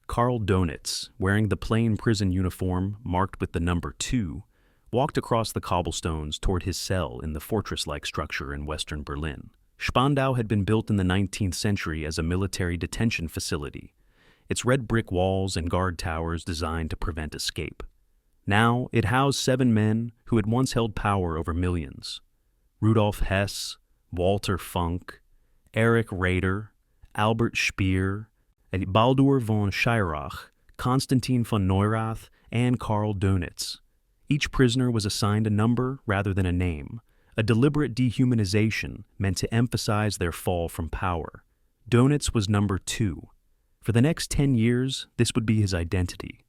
Karl Dönitz, wearing the plain prison uniform marked with the number 2, walked across the cobblestones toward his cell in the fortress-like structure in western Berlin. Spandau had been built in the 19th century as a military detention facility, its red brick walls and guard towers designed to prevent escape. Now, it housed 7 men who had once held power over millions. Rudolf Hess, Walter Funk, Erich Raeder, Albert Speer, Baldur von Schirach, Konstantin von Neurath, and Karl Dönitz. Each prisoner was assigned a number rather than a name, a deliberate dehumanization meant to emphasize their fall from power. Dönitz was number 2. For the next 10 years, this would be his identity.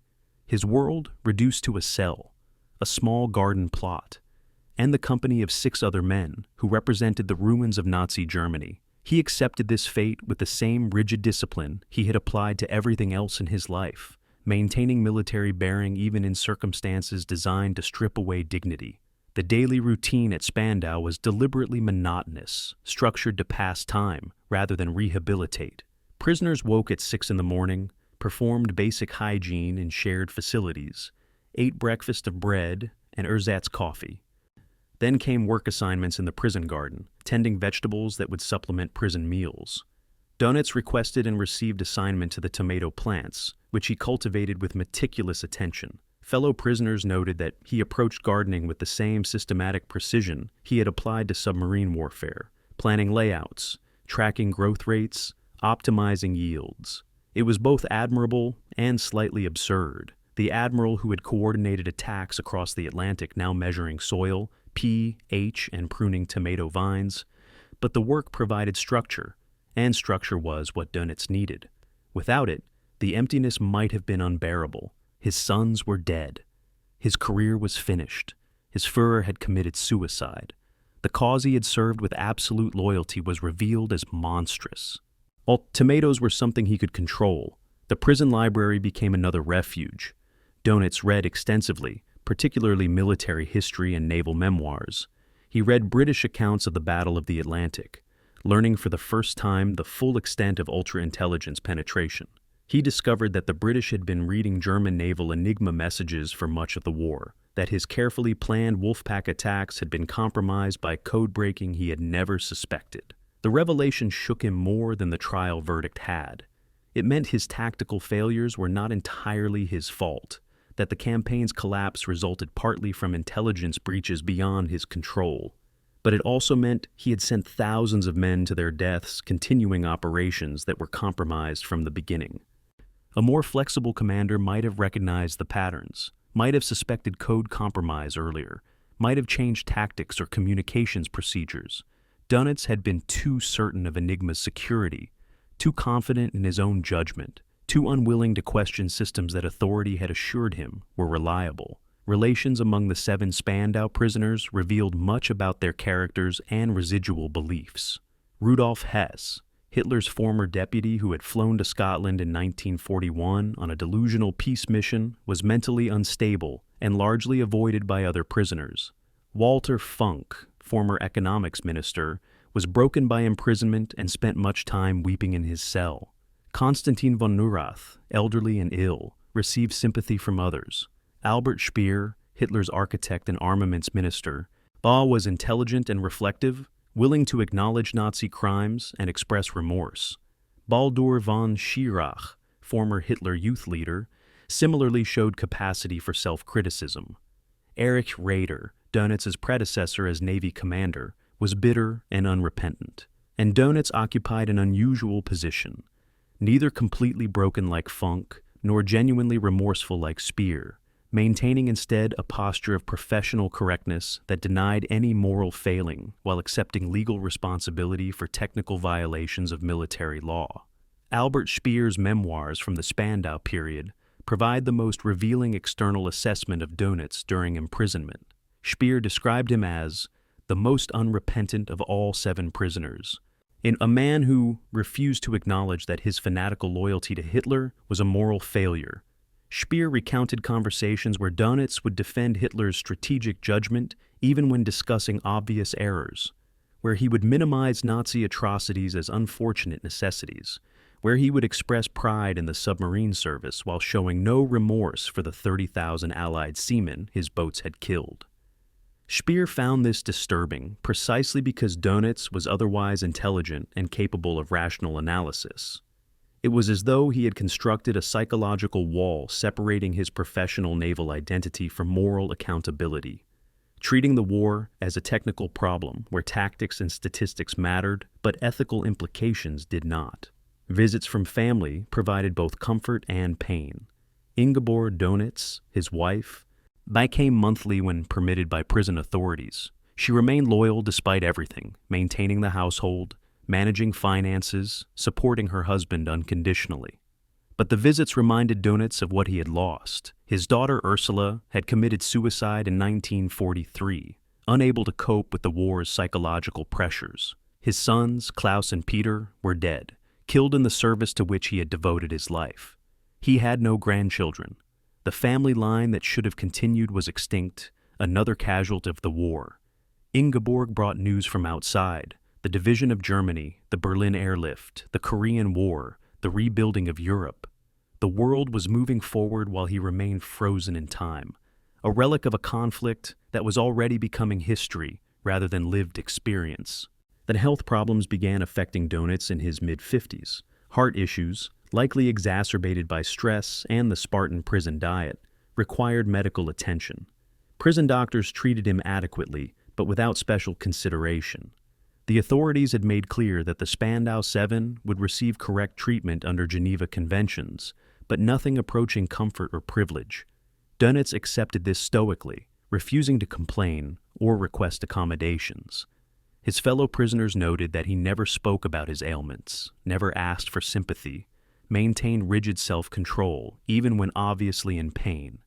His world reduced to a cell, a small garden plot, and the company of 6 other men who represented the ruins of Nazi Germany. He accepted this fate with the same rigid discipline he had applied to everything else in his life, maintaining military bearing even in circumstances designed to strip away dignity. The daily routine at Spandau was deliberately monotonous, structured to pass time rather than rehabilitate. Prisoners woke at 6 in the morning, performed basic hygiene in shared facilities, ate breakfast of bread and ersatz coffee. Then came work assignments in the prison garden, tending vegetables that would supplement prison meals. Dönitz requested and received assignment to the tomato plants, which he cultivated with meticulous attention. Fellow prisoners noted that he approached gardening with the same systematic precision he had applied to submarine warfare, planning layouts, tracking growth rates, optimizing yields. It was both admirable and slightly absurd. The admiral who had coordinated attacks across the Atlantic now measuring soil, pH, and pruning tomato vines, but the work provided structure, and structure was what Dönitz needed. Without it, the emptiness might have been unbearable. His sons were dead. His career was finished. His Führer had committed suicide. The cause he had served with absolute loyalty was revealed as monstrous. While tomatoes were something he could control, the prison library became another refuge. Dönitz read extensively, particularly military history and naval memoirs. He read British accounts of the Battle of the Atlantic, learning for the first time the full extent of ultra-intelligence penetration. He discovered that the British had been reading German naval Enigma messages for much of the war, that his carefully planned Wolfpack attacks had been compromised by code-breaking he had never suspected. The revelation shook him more than the trial verdict had. It meant his tactical failures were not entirely his fault, that the campaign's collapse resulted partly from intelligence breaches beyond his control. But it also meant he had sent thousands of men to their deaths continuing operations that were compromised from the beginning. A more flexible commander might have recognized the patterns, might have suspected code compromise earlier, might have changed tactics or communications procedures. Dönitz had been too certain of Enigma's security, too confident in his own judgment, too unwilling to question systems that authority had assured him were reliable. Relations among the 7 Spandau prisoners revealed much about their characters and residual beliefs. Rudolf Hess, Hitler's former deputy who had flown to Scotland in 1941 on a delusional peace mission, was mentally unstable and largely avoided by other prisoners. Walter Funk, former economics minister, was broken by imprisonment and spent much time weeping in his cell. Konstantin von Neurath, elderly and ill, received sympathy from others. Albert Speer, Hitler's architect and armaments minister, was intelligent and reflective, willing to acknowledge Nazi crimes and express remorse. Baldur von Schirach, former Hitler youth leader, similarly showed capacity for self-criticism. Erich Raeder, Dönitz's predecessor as Navy commander, was bitter and unrepentant, and Dönitz occupied an unusual position, neither completely broken like Funk, nor genuinely remorseful like Speer, maintaining instead a posture of professional correctness that denied any moral failing while accepting legal responsibility for technical violations of military law. Albert Speer's memoirs from the Spandau period provide the most revealing external assessment of Dönitz during imprisonment. Speer described him as the most unrepentant of all 7 prisoners, in a man who refused to acknowledge that his fanatical loyalty to Hitler was a moral failure. Speer recounted conversations where Dönitz would defend Hitler's strategic judgment even when discussing obvious errors, where he would minimize Nazi atrocities as unfortunate necessities, where he would express pride in the submarine service while showing no remorse for the 30,000 Allied seamen his boats had killed. Speer found this disturbing precisely because Dönitz was otherwise intelligent and capable of rational analysis. It was as though he had constructed a psychological wall separating his professional naval identity from moral accountability, treating the war as a technical problem where tactics and statistics mattered, but ethical implications did not. Visits from family provided both comfort and pain. Ingeborg Dönitz, his wife, came monthly when permitted by prison authorities. She remained loyal despite everything, maintaining the household, managing finances, supporting her husband unconditionally. But the visits reminded Dönitz of what he had lost. His daughter Ursula had committed suicide in 1943, unable to cope with the war's psychological pressures. His sons, Klaus and Peter, were dead, killed in the service to which he had devoted his life. He had no grandchildren. The family line that should have continued was extinct, another casualty of the war. Ingeborg brought news from outside: the division of Germany, the Berlin airlift, the Korean War, the rebuilding of Europe. The world was moving forward while he remained frozen in time, a relic of a conflict that was already becoming history rather than lived experience. Then health problems began affecting Dönitz in his mid-50s. Heart issues, likely exacerbated by stress and the Spartan prison diet, required medical attention. Prison doctors treated him adequately, but without special consideration. The authorities had made clear that the Spandau 7 would receive correct treatment under Geneva Conventions, but nothing approaching comfort or privilege. Dönitz accepted this stoically, refusing to complain or request accommodations. His fellow prisoners noted that he never spoke about his ailments, never asked for sympathy, maintained rigid self-control, even when obviously in pain.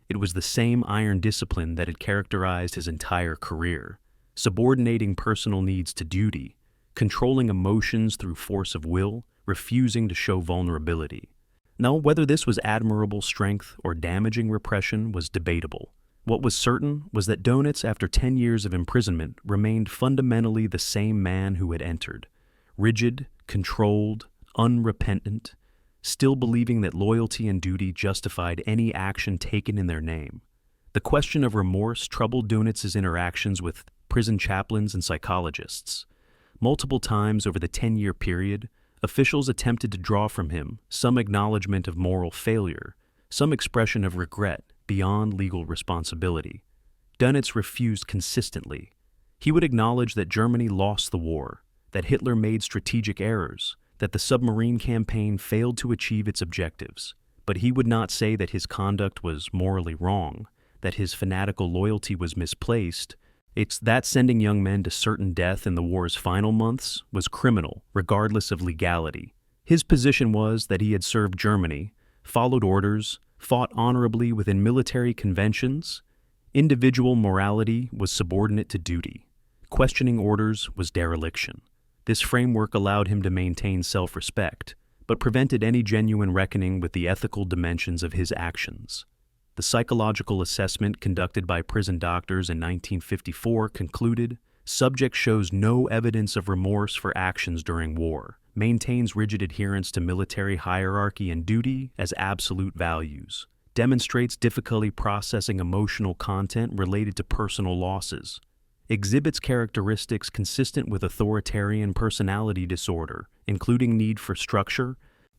It was the same iron discipline that had characterized his entire career, subordinating personal needs to duty, controlling emotions through force of will, refusing to show vulnerability. Now, whether this was admirable strength or damaging repression was debatable. What was certain was that Dönitz, after 10 years of imprisonment, remained fundamentally the same man who had entered, rigid, controlled, unrepentant, still believing that loyalty and duty justified any action taken in their name. The question of remorse troubled Dönitz's interactions with prison chaplains and psychologists. Multiple times over the 10-year period, officials attempted to draw from him some acknowledgement of moral failure, some expression of regret beyond legal responsibility. Dönitz refused consistently. He would acknowledge that Germany lost the war, that Hitler made strategic errors, that the submarine campaign failed to achieve its objectives, but he would not say that his conduct was morally wrong, that his fanatical loyalty was misplaced. It's that sending young men to certain death in the war's final months was criminal, regardless of legality. His position was that he had served Germany, followed orders, fought honorably within military conventions. Individual morality was subordinate to duty. Questioning orders was dereliction. This framework allowed him to maintain self-respect, but prevented any genuine reckoning with the ethical dimensions of his actions. The psychological assessment conducted by prison doctors in 1954 concluded, subject shows no evidence of remorse for actions during war, maintains rigid adherence to military hierarchy and duty as absolute values, demonstrates difficulty processing emotional content related to personal losses, exhibits characteristics consistent with authoritarian personality disorder, including need for structure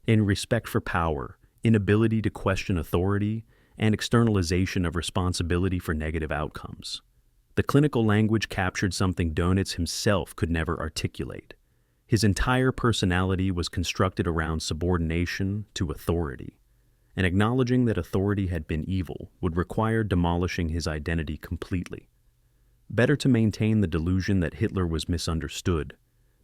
and respect for power, inability to question authority, and externalization of responsibility for negative outcomes. The clinical language captured something Dönitz himself could never articulate. His entire personality was constructed around subordination to authority, and acknowledging that authority had been evil would require demolishing his identity completely. Better to maintain the delusion that Hitler was misunderstood,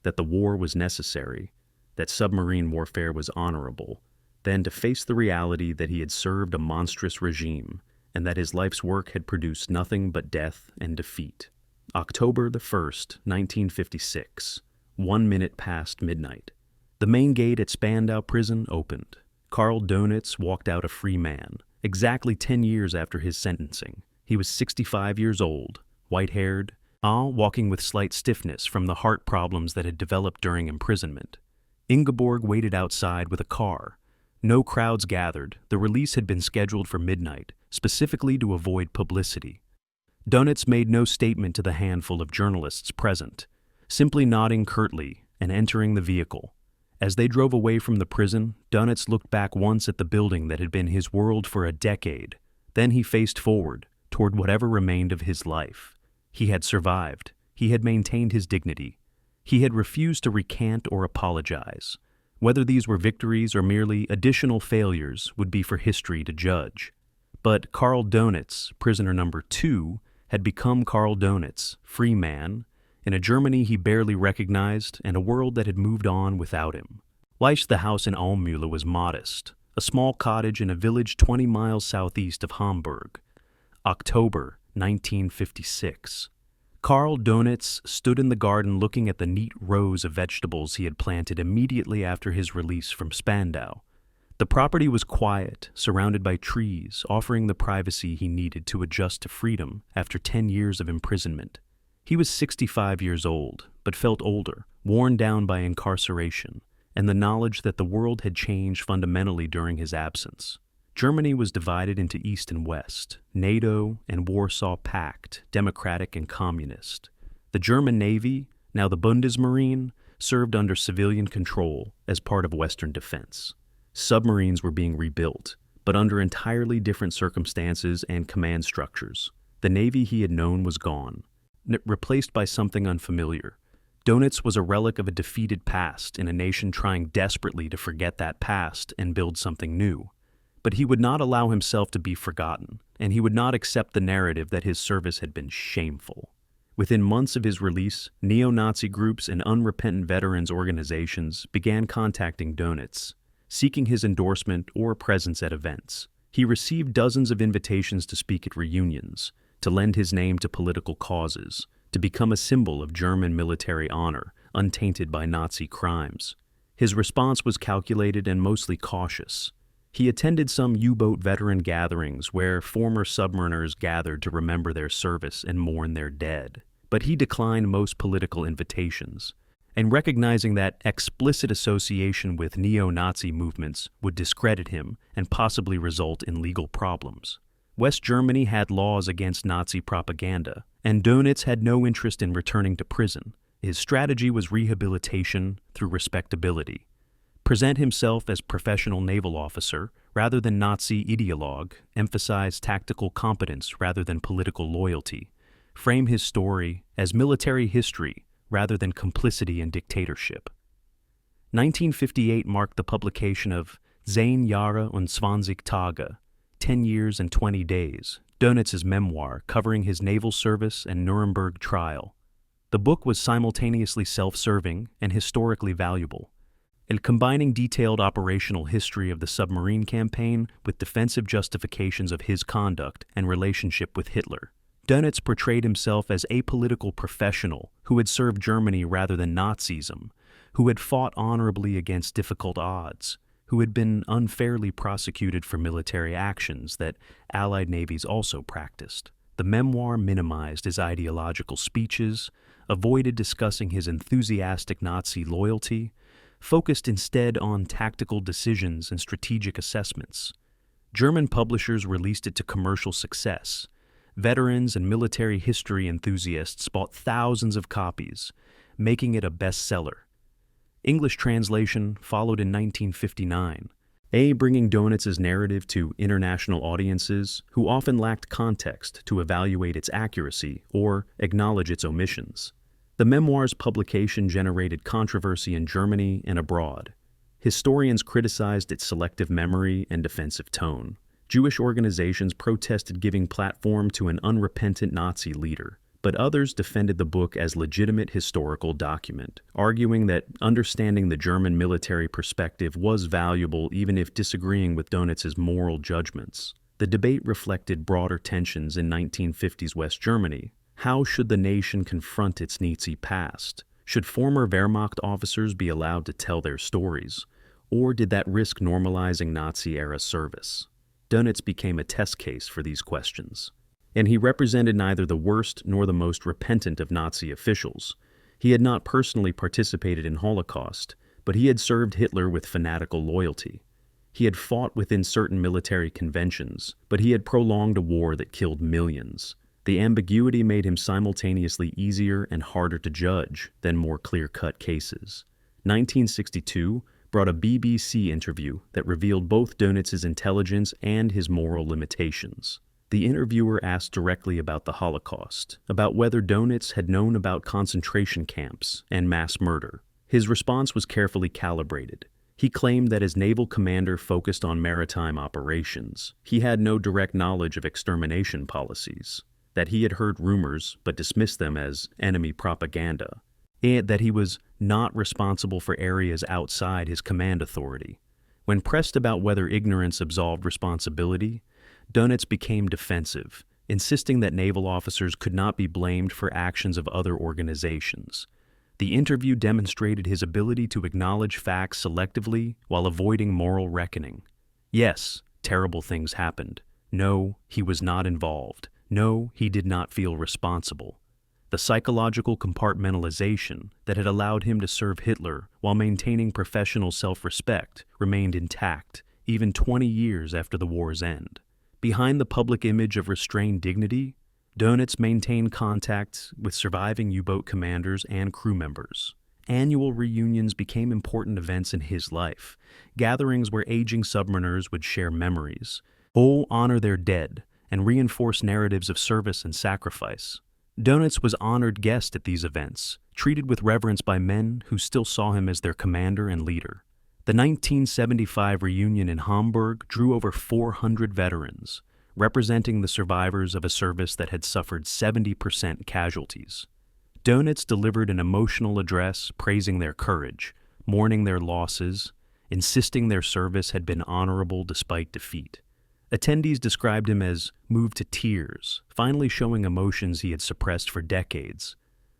that the war was necessary, that submarine warfare was honorable, than to face the reality that he had served a monstrous regime and that his life's work had produced nothing but death and defeat. October the 1st, 1956, 1 minute past midnight. The main gate at Spandau prison opened. Karl Dönitz walked out a free man, exactly 10 years after his sentencing. He was 65 years old, white-haired, walking with slight stiffness from the heart problems that had developed during imprisonment. Ingeborg waited outside with a car. No crowds gathered. The release had been scheduled for midnight, specifically to avoid publicity. Dönitz made no statement to the handful of journalists present, simply nodding curtly and entering the vehicle. As they drove away from the prison, Dönitz looked back once at the building that had been his world for a decade. Then he faced forward, toward whatever remained of his life. He had survived. He had maintained his dignity. He had refused to recant or apologize. Whether these were victories or merely additional failures would be for history to judge. But Karl Dönitz, prisoner number 2, had become Karl Dönitz, free man, in a Germany he barely recognized and a world that had moved on without him. Life the house in Almühle was modest, a small cottage in a village 20 miles southeast of Hamburg. October 1956. Karl Dönitz stood in the garden looking at the neat rows of vegetables he had planted immediately after his release from Spandau. The property was quiet, surrounded by trees, offering the privacy he needed to adjust to freedom after 10 years of imprisonment. He was 65 years old, but felt older, worn down by incarceration, and the knowledge that the world had changed fundamentally during his absence. Germany was divided into East and West, NATO and Warsaw Pact, democratic and communist. The German Navy, now the Bundesmarine, served under civilian control as part of Western defense. Submarines were being rebuilt, but under entirely different circumstances and command structures. The Navy he had known was gone, replaced by something unfamiliar. Dönitz was a relic of a defeated past in a nation trying desperately to forget that past and build something new. But he would not allow himself to be forgotten, and he would not accept the narrative that his service had been shameful. Within months of his release, neo-Nazi groups and unrepentant veterans organizations began contacting Dönitz, seeking his endorsement or presence at events. He received dozens of invitations to speak at reunions, to lend his name to political causes, to become a symbol of German military honor, untainted by Nazi crimes. His response was calculated and mostly cautious. He attended some U-boat veteran gatherings where former submariners gathered to remember their service and mourn their dead. But he declined most political invitations. and recognizing that explicit association with neo-Nazi movements would discredit him and possibly result in legal problems. West Germany had laws against Nazi propaganda, and Dönitz had no interest in returning to prison. His strategy was rehabilitation through respectability. Present himself as professional naval officer rather than Nazi ideologue, emphasize tactical competence rather than political loyalty, frame his story as military history rather than complicity and dictatorship. 1958 marked the publication of 10 Jahre und 20 Tage, 10 Years and 20 Days, Dönitz's memoir covering his naval service and Nuremberg trial. The book was simultaneously self-serving and historically valuable, combining detailed operational history of the submarine campaign with defensive justifications of his conduct and relationship with Hitler. Dönitz portrayed himself as a apolitical professional who had served Germany rather than Nazism, who had fought honorably against difficult odds, who had been unfairly prosecuted for military actions that Allied navies also practiced. The memoir minimized his ideological speeches, avoided discussing his enthusiastic Nazi loyalty, focused instead on tactical decisions and strategic assessments. German publishers released it to commercial success. Veterans and military history enthusiasts bought thousands of copies, making it a bestseller. English translation followed in 1959, bringing Dönitz's narrative to international audiences who often lacked context to evaluate its accuracy or acknowledge its omissions. The memoir's publication generated controversy in Germany and abroad. Historians criticized its selective memory and defensive tone. Jewish organizations protested giving platform to an unrepentant Nazi leader, but others defended the book as legitimate historical document, arguing that understanding the German military perspective was valuable even if disagreeing with Dönitz's moral judgments. The debate reflected broader tensions in 1950s West Germany. How should the nation confront its Nazi past? Should former Wehrmacht officers be allowed to tell their stories? Or did that risk normalizing Nazi-era service? Dönitz became a test case for these questions. And he represented neither the worst nor the most repentant of Nazi officials. He had not personally participated in Holocaust, but he had served Hitler with fanatical loyalty. He had fought within certain military conventions, but he had prolonged a war that killed millions. The ambiguity made him simultaneously easier and harder to judge than more clear-cut cases. 1962 brought a BBC interview that revealed both Dönitz's intelligence and his moral limitations. The interviewer asked directly about the Holocaust, about whether Dönitz had known about concentration camps and mass murder. His response was carefully calibrated. He claimed that as naval commander focused on maritime operations, he had no direct knowledge of extermination policies, that he had heard rumors but dismissed them as enemy propaganda, and that he was not responsible for areas outside his command authority. When pressed about whether ignorance absolved responsibility, Dönitz became defensive, insisting that naval officers could not be blamed for actions of other organizations. The interview demonstrated his ability to acknowledge facts selectively while avoiding moral reckoning. Yes, terrible things happened. No, he was not involved. No, he did not feel responsible. The psychological compartmentalization that had allowed him to serve Hitler while maintaining professional self-respect remained intact, even 20 years after the war's end. Behind the public image of restrained dignity, Dönitz maintained contact with surviving U-boat commanders and crew members. Annual reunions became important events in his life, gatherings where aging submariners would share memories, honor their dead, and reinforce narratives of service and sacrifice. Dönitz was honored guest at these events, treated with reverence by men who still saw him as their commander and leader. The 1975 reunion in Hamburg drew over 400 veterans, representing the survivors of a service that had suffered 70% casualties. Dönitz delivered an emotional address praising their courage, mourning their losses, insisting their service had been honorable despite defeat. Attendees described him as moved to tears, finally showing emotions he had suppressed for decades.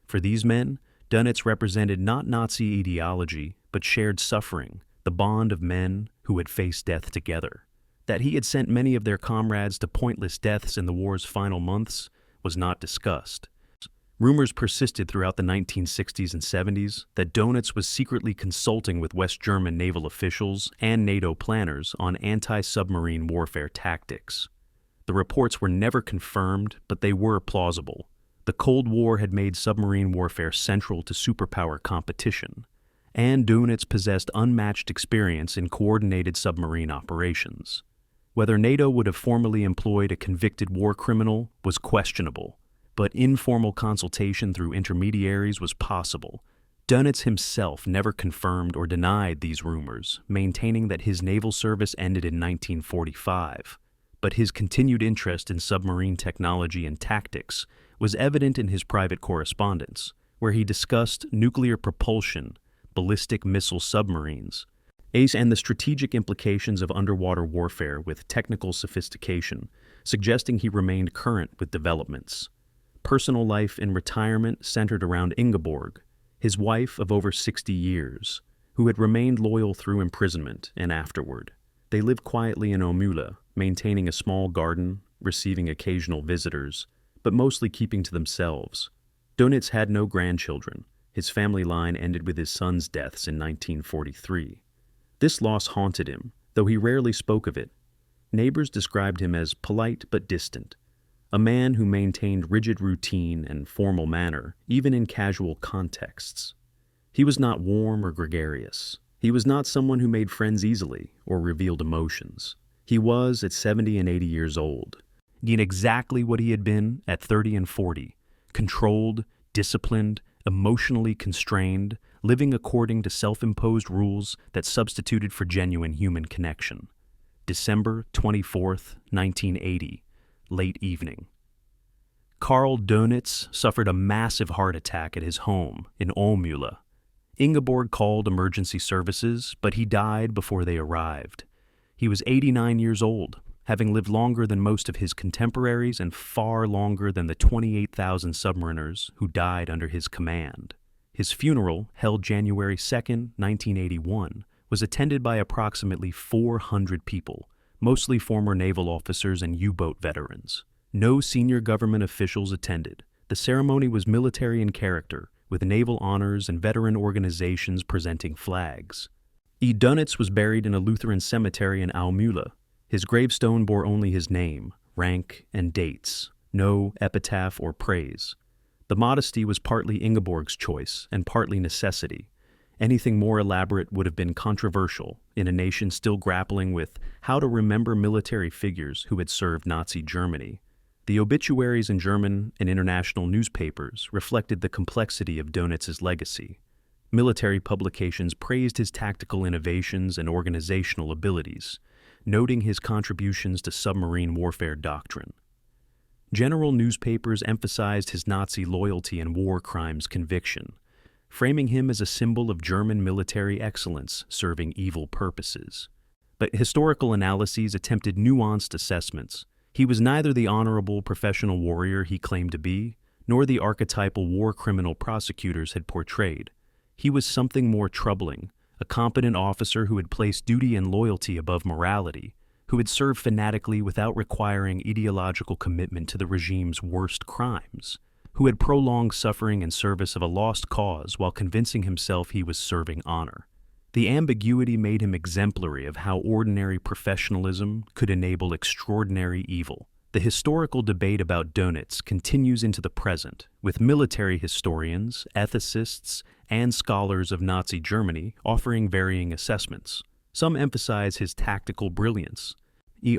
For these men, Dönitz represented not Nazi ideology, but shared suffering, the bond of men who had faced death together. That he had sent many of their comrades to pointless deaths in the war's final months was not discussed. Rumors persisted throughout the 1960s and 70s that Dönitz was secretly consulting with West German naval officials and NATO planners on anti-submarine warfare tactics. The reports were never confirmed, but they were plausible. The Cold War had made submarine warfare central to superpower competition, and Dönitz possessed unmatched experience in coordinated submarine operations. Whether NATO would have formally employed a convicted war criminal was questionable, but informal consultation through intermediaries was possible. Dönitz himself never confirmed or denied these rumors, maintaining that his naval service ended in 1945. But his continued interest in submarine technology and tactics was evident in his private correspondence, where he discussed nuclear propulsion, ballistic missile submarines, and the strategic implications of underwater warfare with technical sophistication, suggesting he remained current with developments. Personal life in retirement centered around Ingeborg, his wife of over 60 years, who had remained loyal through imprisonment and afterward. They lived quietly in Omula, maintaining a small garden, receiving occasional visitors, but mostly keeping to themselves. Dönitz had no grandchildren. His family line ended with his son's deaths in 1943. This loss haunted him, though he rarely spoke of it. Neighbors described him as polite but distant, a man who maintained rigid routine and formal manner, even in casual contexts. He was not warm or gregarious. He was not someone who made friends easily or revealed emotions. He was, at 70 and 80 years old, exactly what he had been at 30 and 40, controlled, disciplined, emotionally constrained, living according to self-imposed rules that substituted for genuine human connection. December 24th, 1980, late evening. Karl Dönitz suffered a massive heart attack at his home in Omula. Ingeborg called emergency services, but he died before they arrived. He was 89 years old, having lived longer than most of his contemporaries and far longer than the 28,000 submariners who died under his command. His funeral, held January 2, 1981, was attended by approximately 400 people, mostly former naval officers and U-boat veterans. No senior government officials attended. The ceremony was military in character, with naval honors and veteran organizations presenting flags. Dönitz was buried in a Lutheran cemetery in Omula. His gravestone bore only his name, rank, and dates, no epitaph or praise. The modesty was partly Ingeborg's choice and partly necessity. Anything more elaborate would have been controversial in a nation still grappling with how to remember military figures who had served Nazi Germany. The obituaries in German and international newspapers reflected the complexity of Dönitz's legacy. Military publications praised his tactical innovations and organizational abilities, noting his contributions to submarine warfare doctrine. General newspapers emphasized his Nazi loyalty and war crimes conviction, framing him as a symbol of German military excellence serving evil purposes. But historical analyses attempted nuanced assessments. He was neither the honorable professional warrior he claimed to be, nor the archetypal war criminal prosecutors had portrayed. He was something more troubling, a competent officer who had placed duty and loyalty above morality, who had served fanatically without requiring ideological commitment to the regime's worst crimes, who had prolonged suffering in service of a lost cause while convincing himself he was serving honor. The ambiguity made him exemplary of how ordinary professionalism could enable extraordinary evil. The historical debate about Dönitz continues into the present, with military historians, ethicists, and scholars of Nazi Germany offering varying assessments. Some emphasize his tactical brilliance,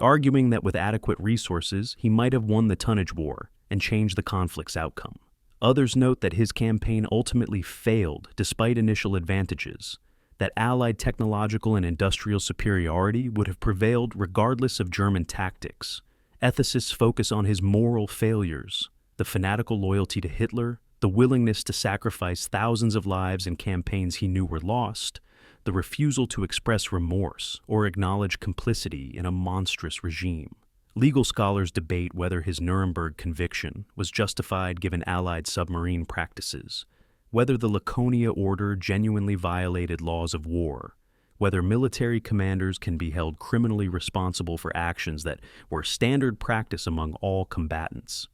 arguing that with adequate resources, he might have won the tonnage war and changed the conflict's outcome. Others note that his campaign ultimately failed despite initial advantages, that Allied technological and industrial superiority would have prevailed regardless of German tactics. Ethicists focus on his moral failures, the fanatical loyalty to Hitler, the willingness to sacrifice thousands of lives in campaigns he knew were lost, the refusal to express remorse or acknowledge complicity in a monstrous regime. Legal scholars debate whether his Nuremberg conviction was justified given Allied submarine practices, whether the Laconia Order genuinely violated laws of war, whether military commanders can be held criminally responsible for actions that were standard practice among all combatants.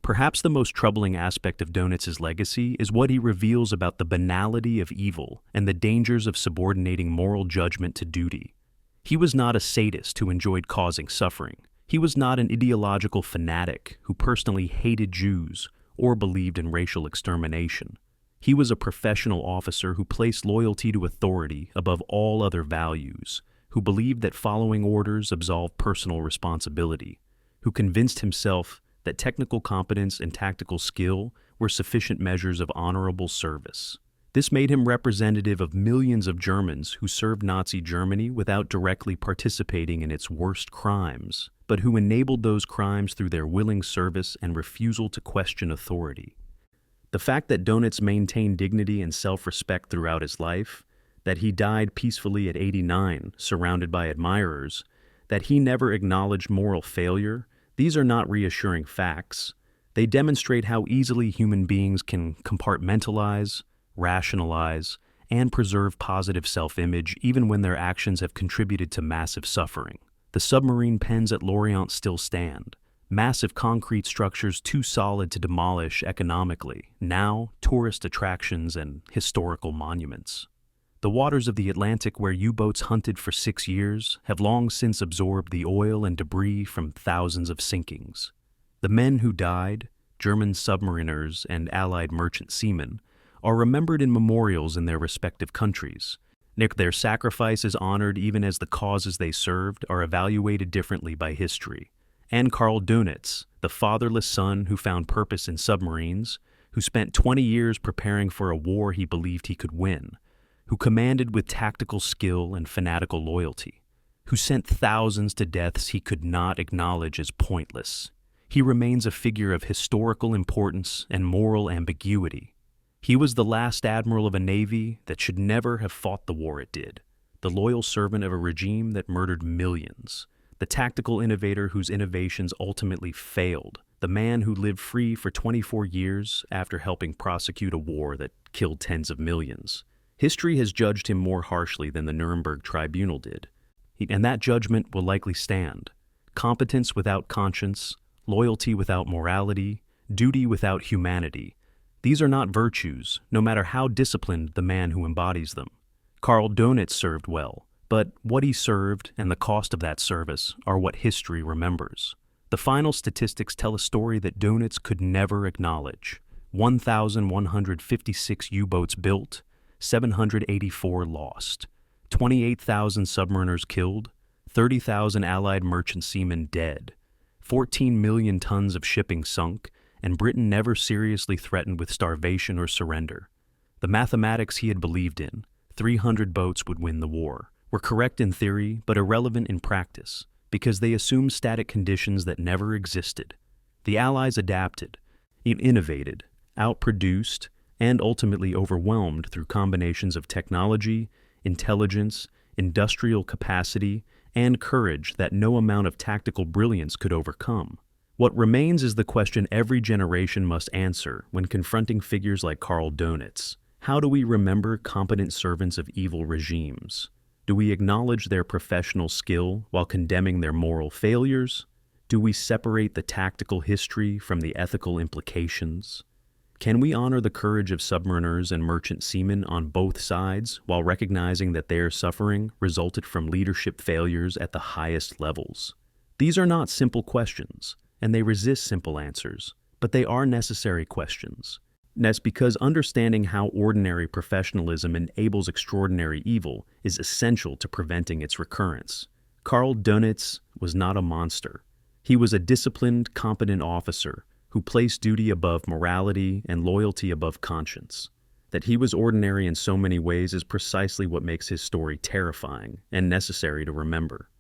Perhaps the most troubling aspect of Dönitz's legacy is what he reveals about the banality of evil and the dangers of subordinating moral judgment to duty. He was not a sadist who enjoyed causing suffering. He was not an ideological fanatic who personally hated Jews or believed in racial extermination. He was a professional officer who placed loyalty to authority above all other values, who believed that following orders absolved personal responsibility, who convinced himself that technical competence and tactical skill were sufficient measures of honorable service. This made him representative of millions of Germans who served Nazi Germany without directly participating in its worst crimes, but who enabled those crimes through their willing service and refusal to question authority. The fact that Dönitz maintained dignity and self-respect throughout his life, that he died peacefully at 89, surrounded by admirers, that he never acknowledged moral failure, these are not reassuring facts. They demonstrate how easily human beings can compartmentalize, rationalize, and preserve positive self-image even when their actions have contributed to massive suffering. The submarine pens at Lorient still stand, massive concrete structures too solid to demolish economically, now tourist attractions and historical monuments. The waters of the Atlantic where U-boats hunted for 6 years have long since absorbed the oil and debris from thousands of sinkings. The men who died, German submariners and Allied merchant seamen, are remembered in memorials in their respective countries. Their sacrifice is honored even as the causes they served are evaluated differently by history. And Karl Dönitz, the fatherless son who found purpose in submarines, who spent 20 years preparing for a war he believed he could win, who commanded with tactical skill and fanatical loyalty, who sent thousands to deaths he could not acknowledge as pointless. He remains a figure of historical importance and moral ambiguity. He was the last admiral of a navy that should never have fought the war it did, the loyal servant of a regime that murdered millions, the tactical innovator whose innovations ultimately failed, the man who lived free for 24 years after helping prosecute a war that killed tens of millions. History has judged him more harshly than the Nuremberg Tribunal did, and that judgment will likely stand. Competence without conscience, loyalty without morality, duty without humanity. These are not virtues, no matter how disciplined the man who embodies them. Karl Dönitz served well, but what he served and the cost of that service are what history remembers. The final statistics tell a story that Dönitz could never acknowledge. 1,156 U-boats built, 784 lost, 28,000 submariners killed, 30,000 Allied merchant seamen dead, 14 million tons of shipping sunk, and Britain never seriously threatened with starvation or surrender. The mathematics he had believed in, 300 boats would win the war, were correct in theory but irrelevant in practice because they assumed static conditions that never existed. The Allies adapted, innovated, outproduced, and ultimately overwhelmed through combinations of technology, intelligence, industrial capacity, and courage that no amount of tactical brilliance could overcome. What remains is the question every generation must answer when confronting figures like Karl Dönitz. How do we remember competent servants of evil regimes? Do we acknowledge their professional skill while condemning their moral failures? Do we separate the tactical history from the ethical implications? Can we honor the courage of submariners and merchant seamen on both sides while recognizing that their suffering resulted from leadership failures at the highest levels? These are not simple questions, and they resist simple answers, but they are necessary questions. And that's because understanding how ordinary professionalism enables extraordinary evil is essential to preventing its recurrence. Karl Dönitz was not a monster. He was a disciplined, competent officer who placed duty above morality and loyalty above conscience. That he was ordinary in so many ways is precisely what makes his story terrifying and necessary to remember.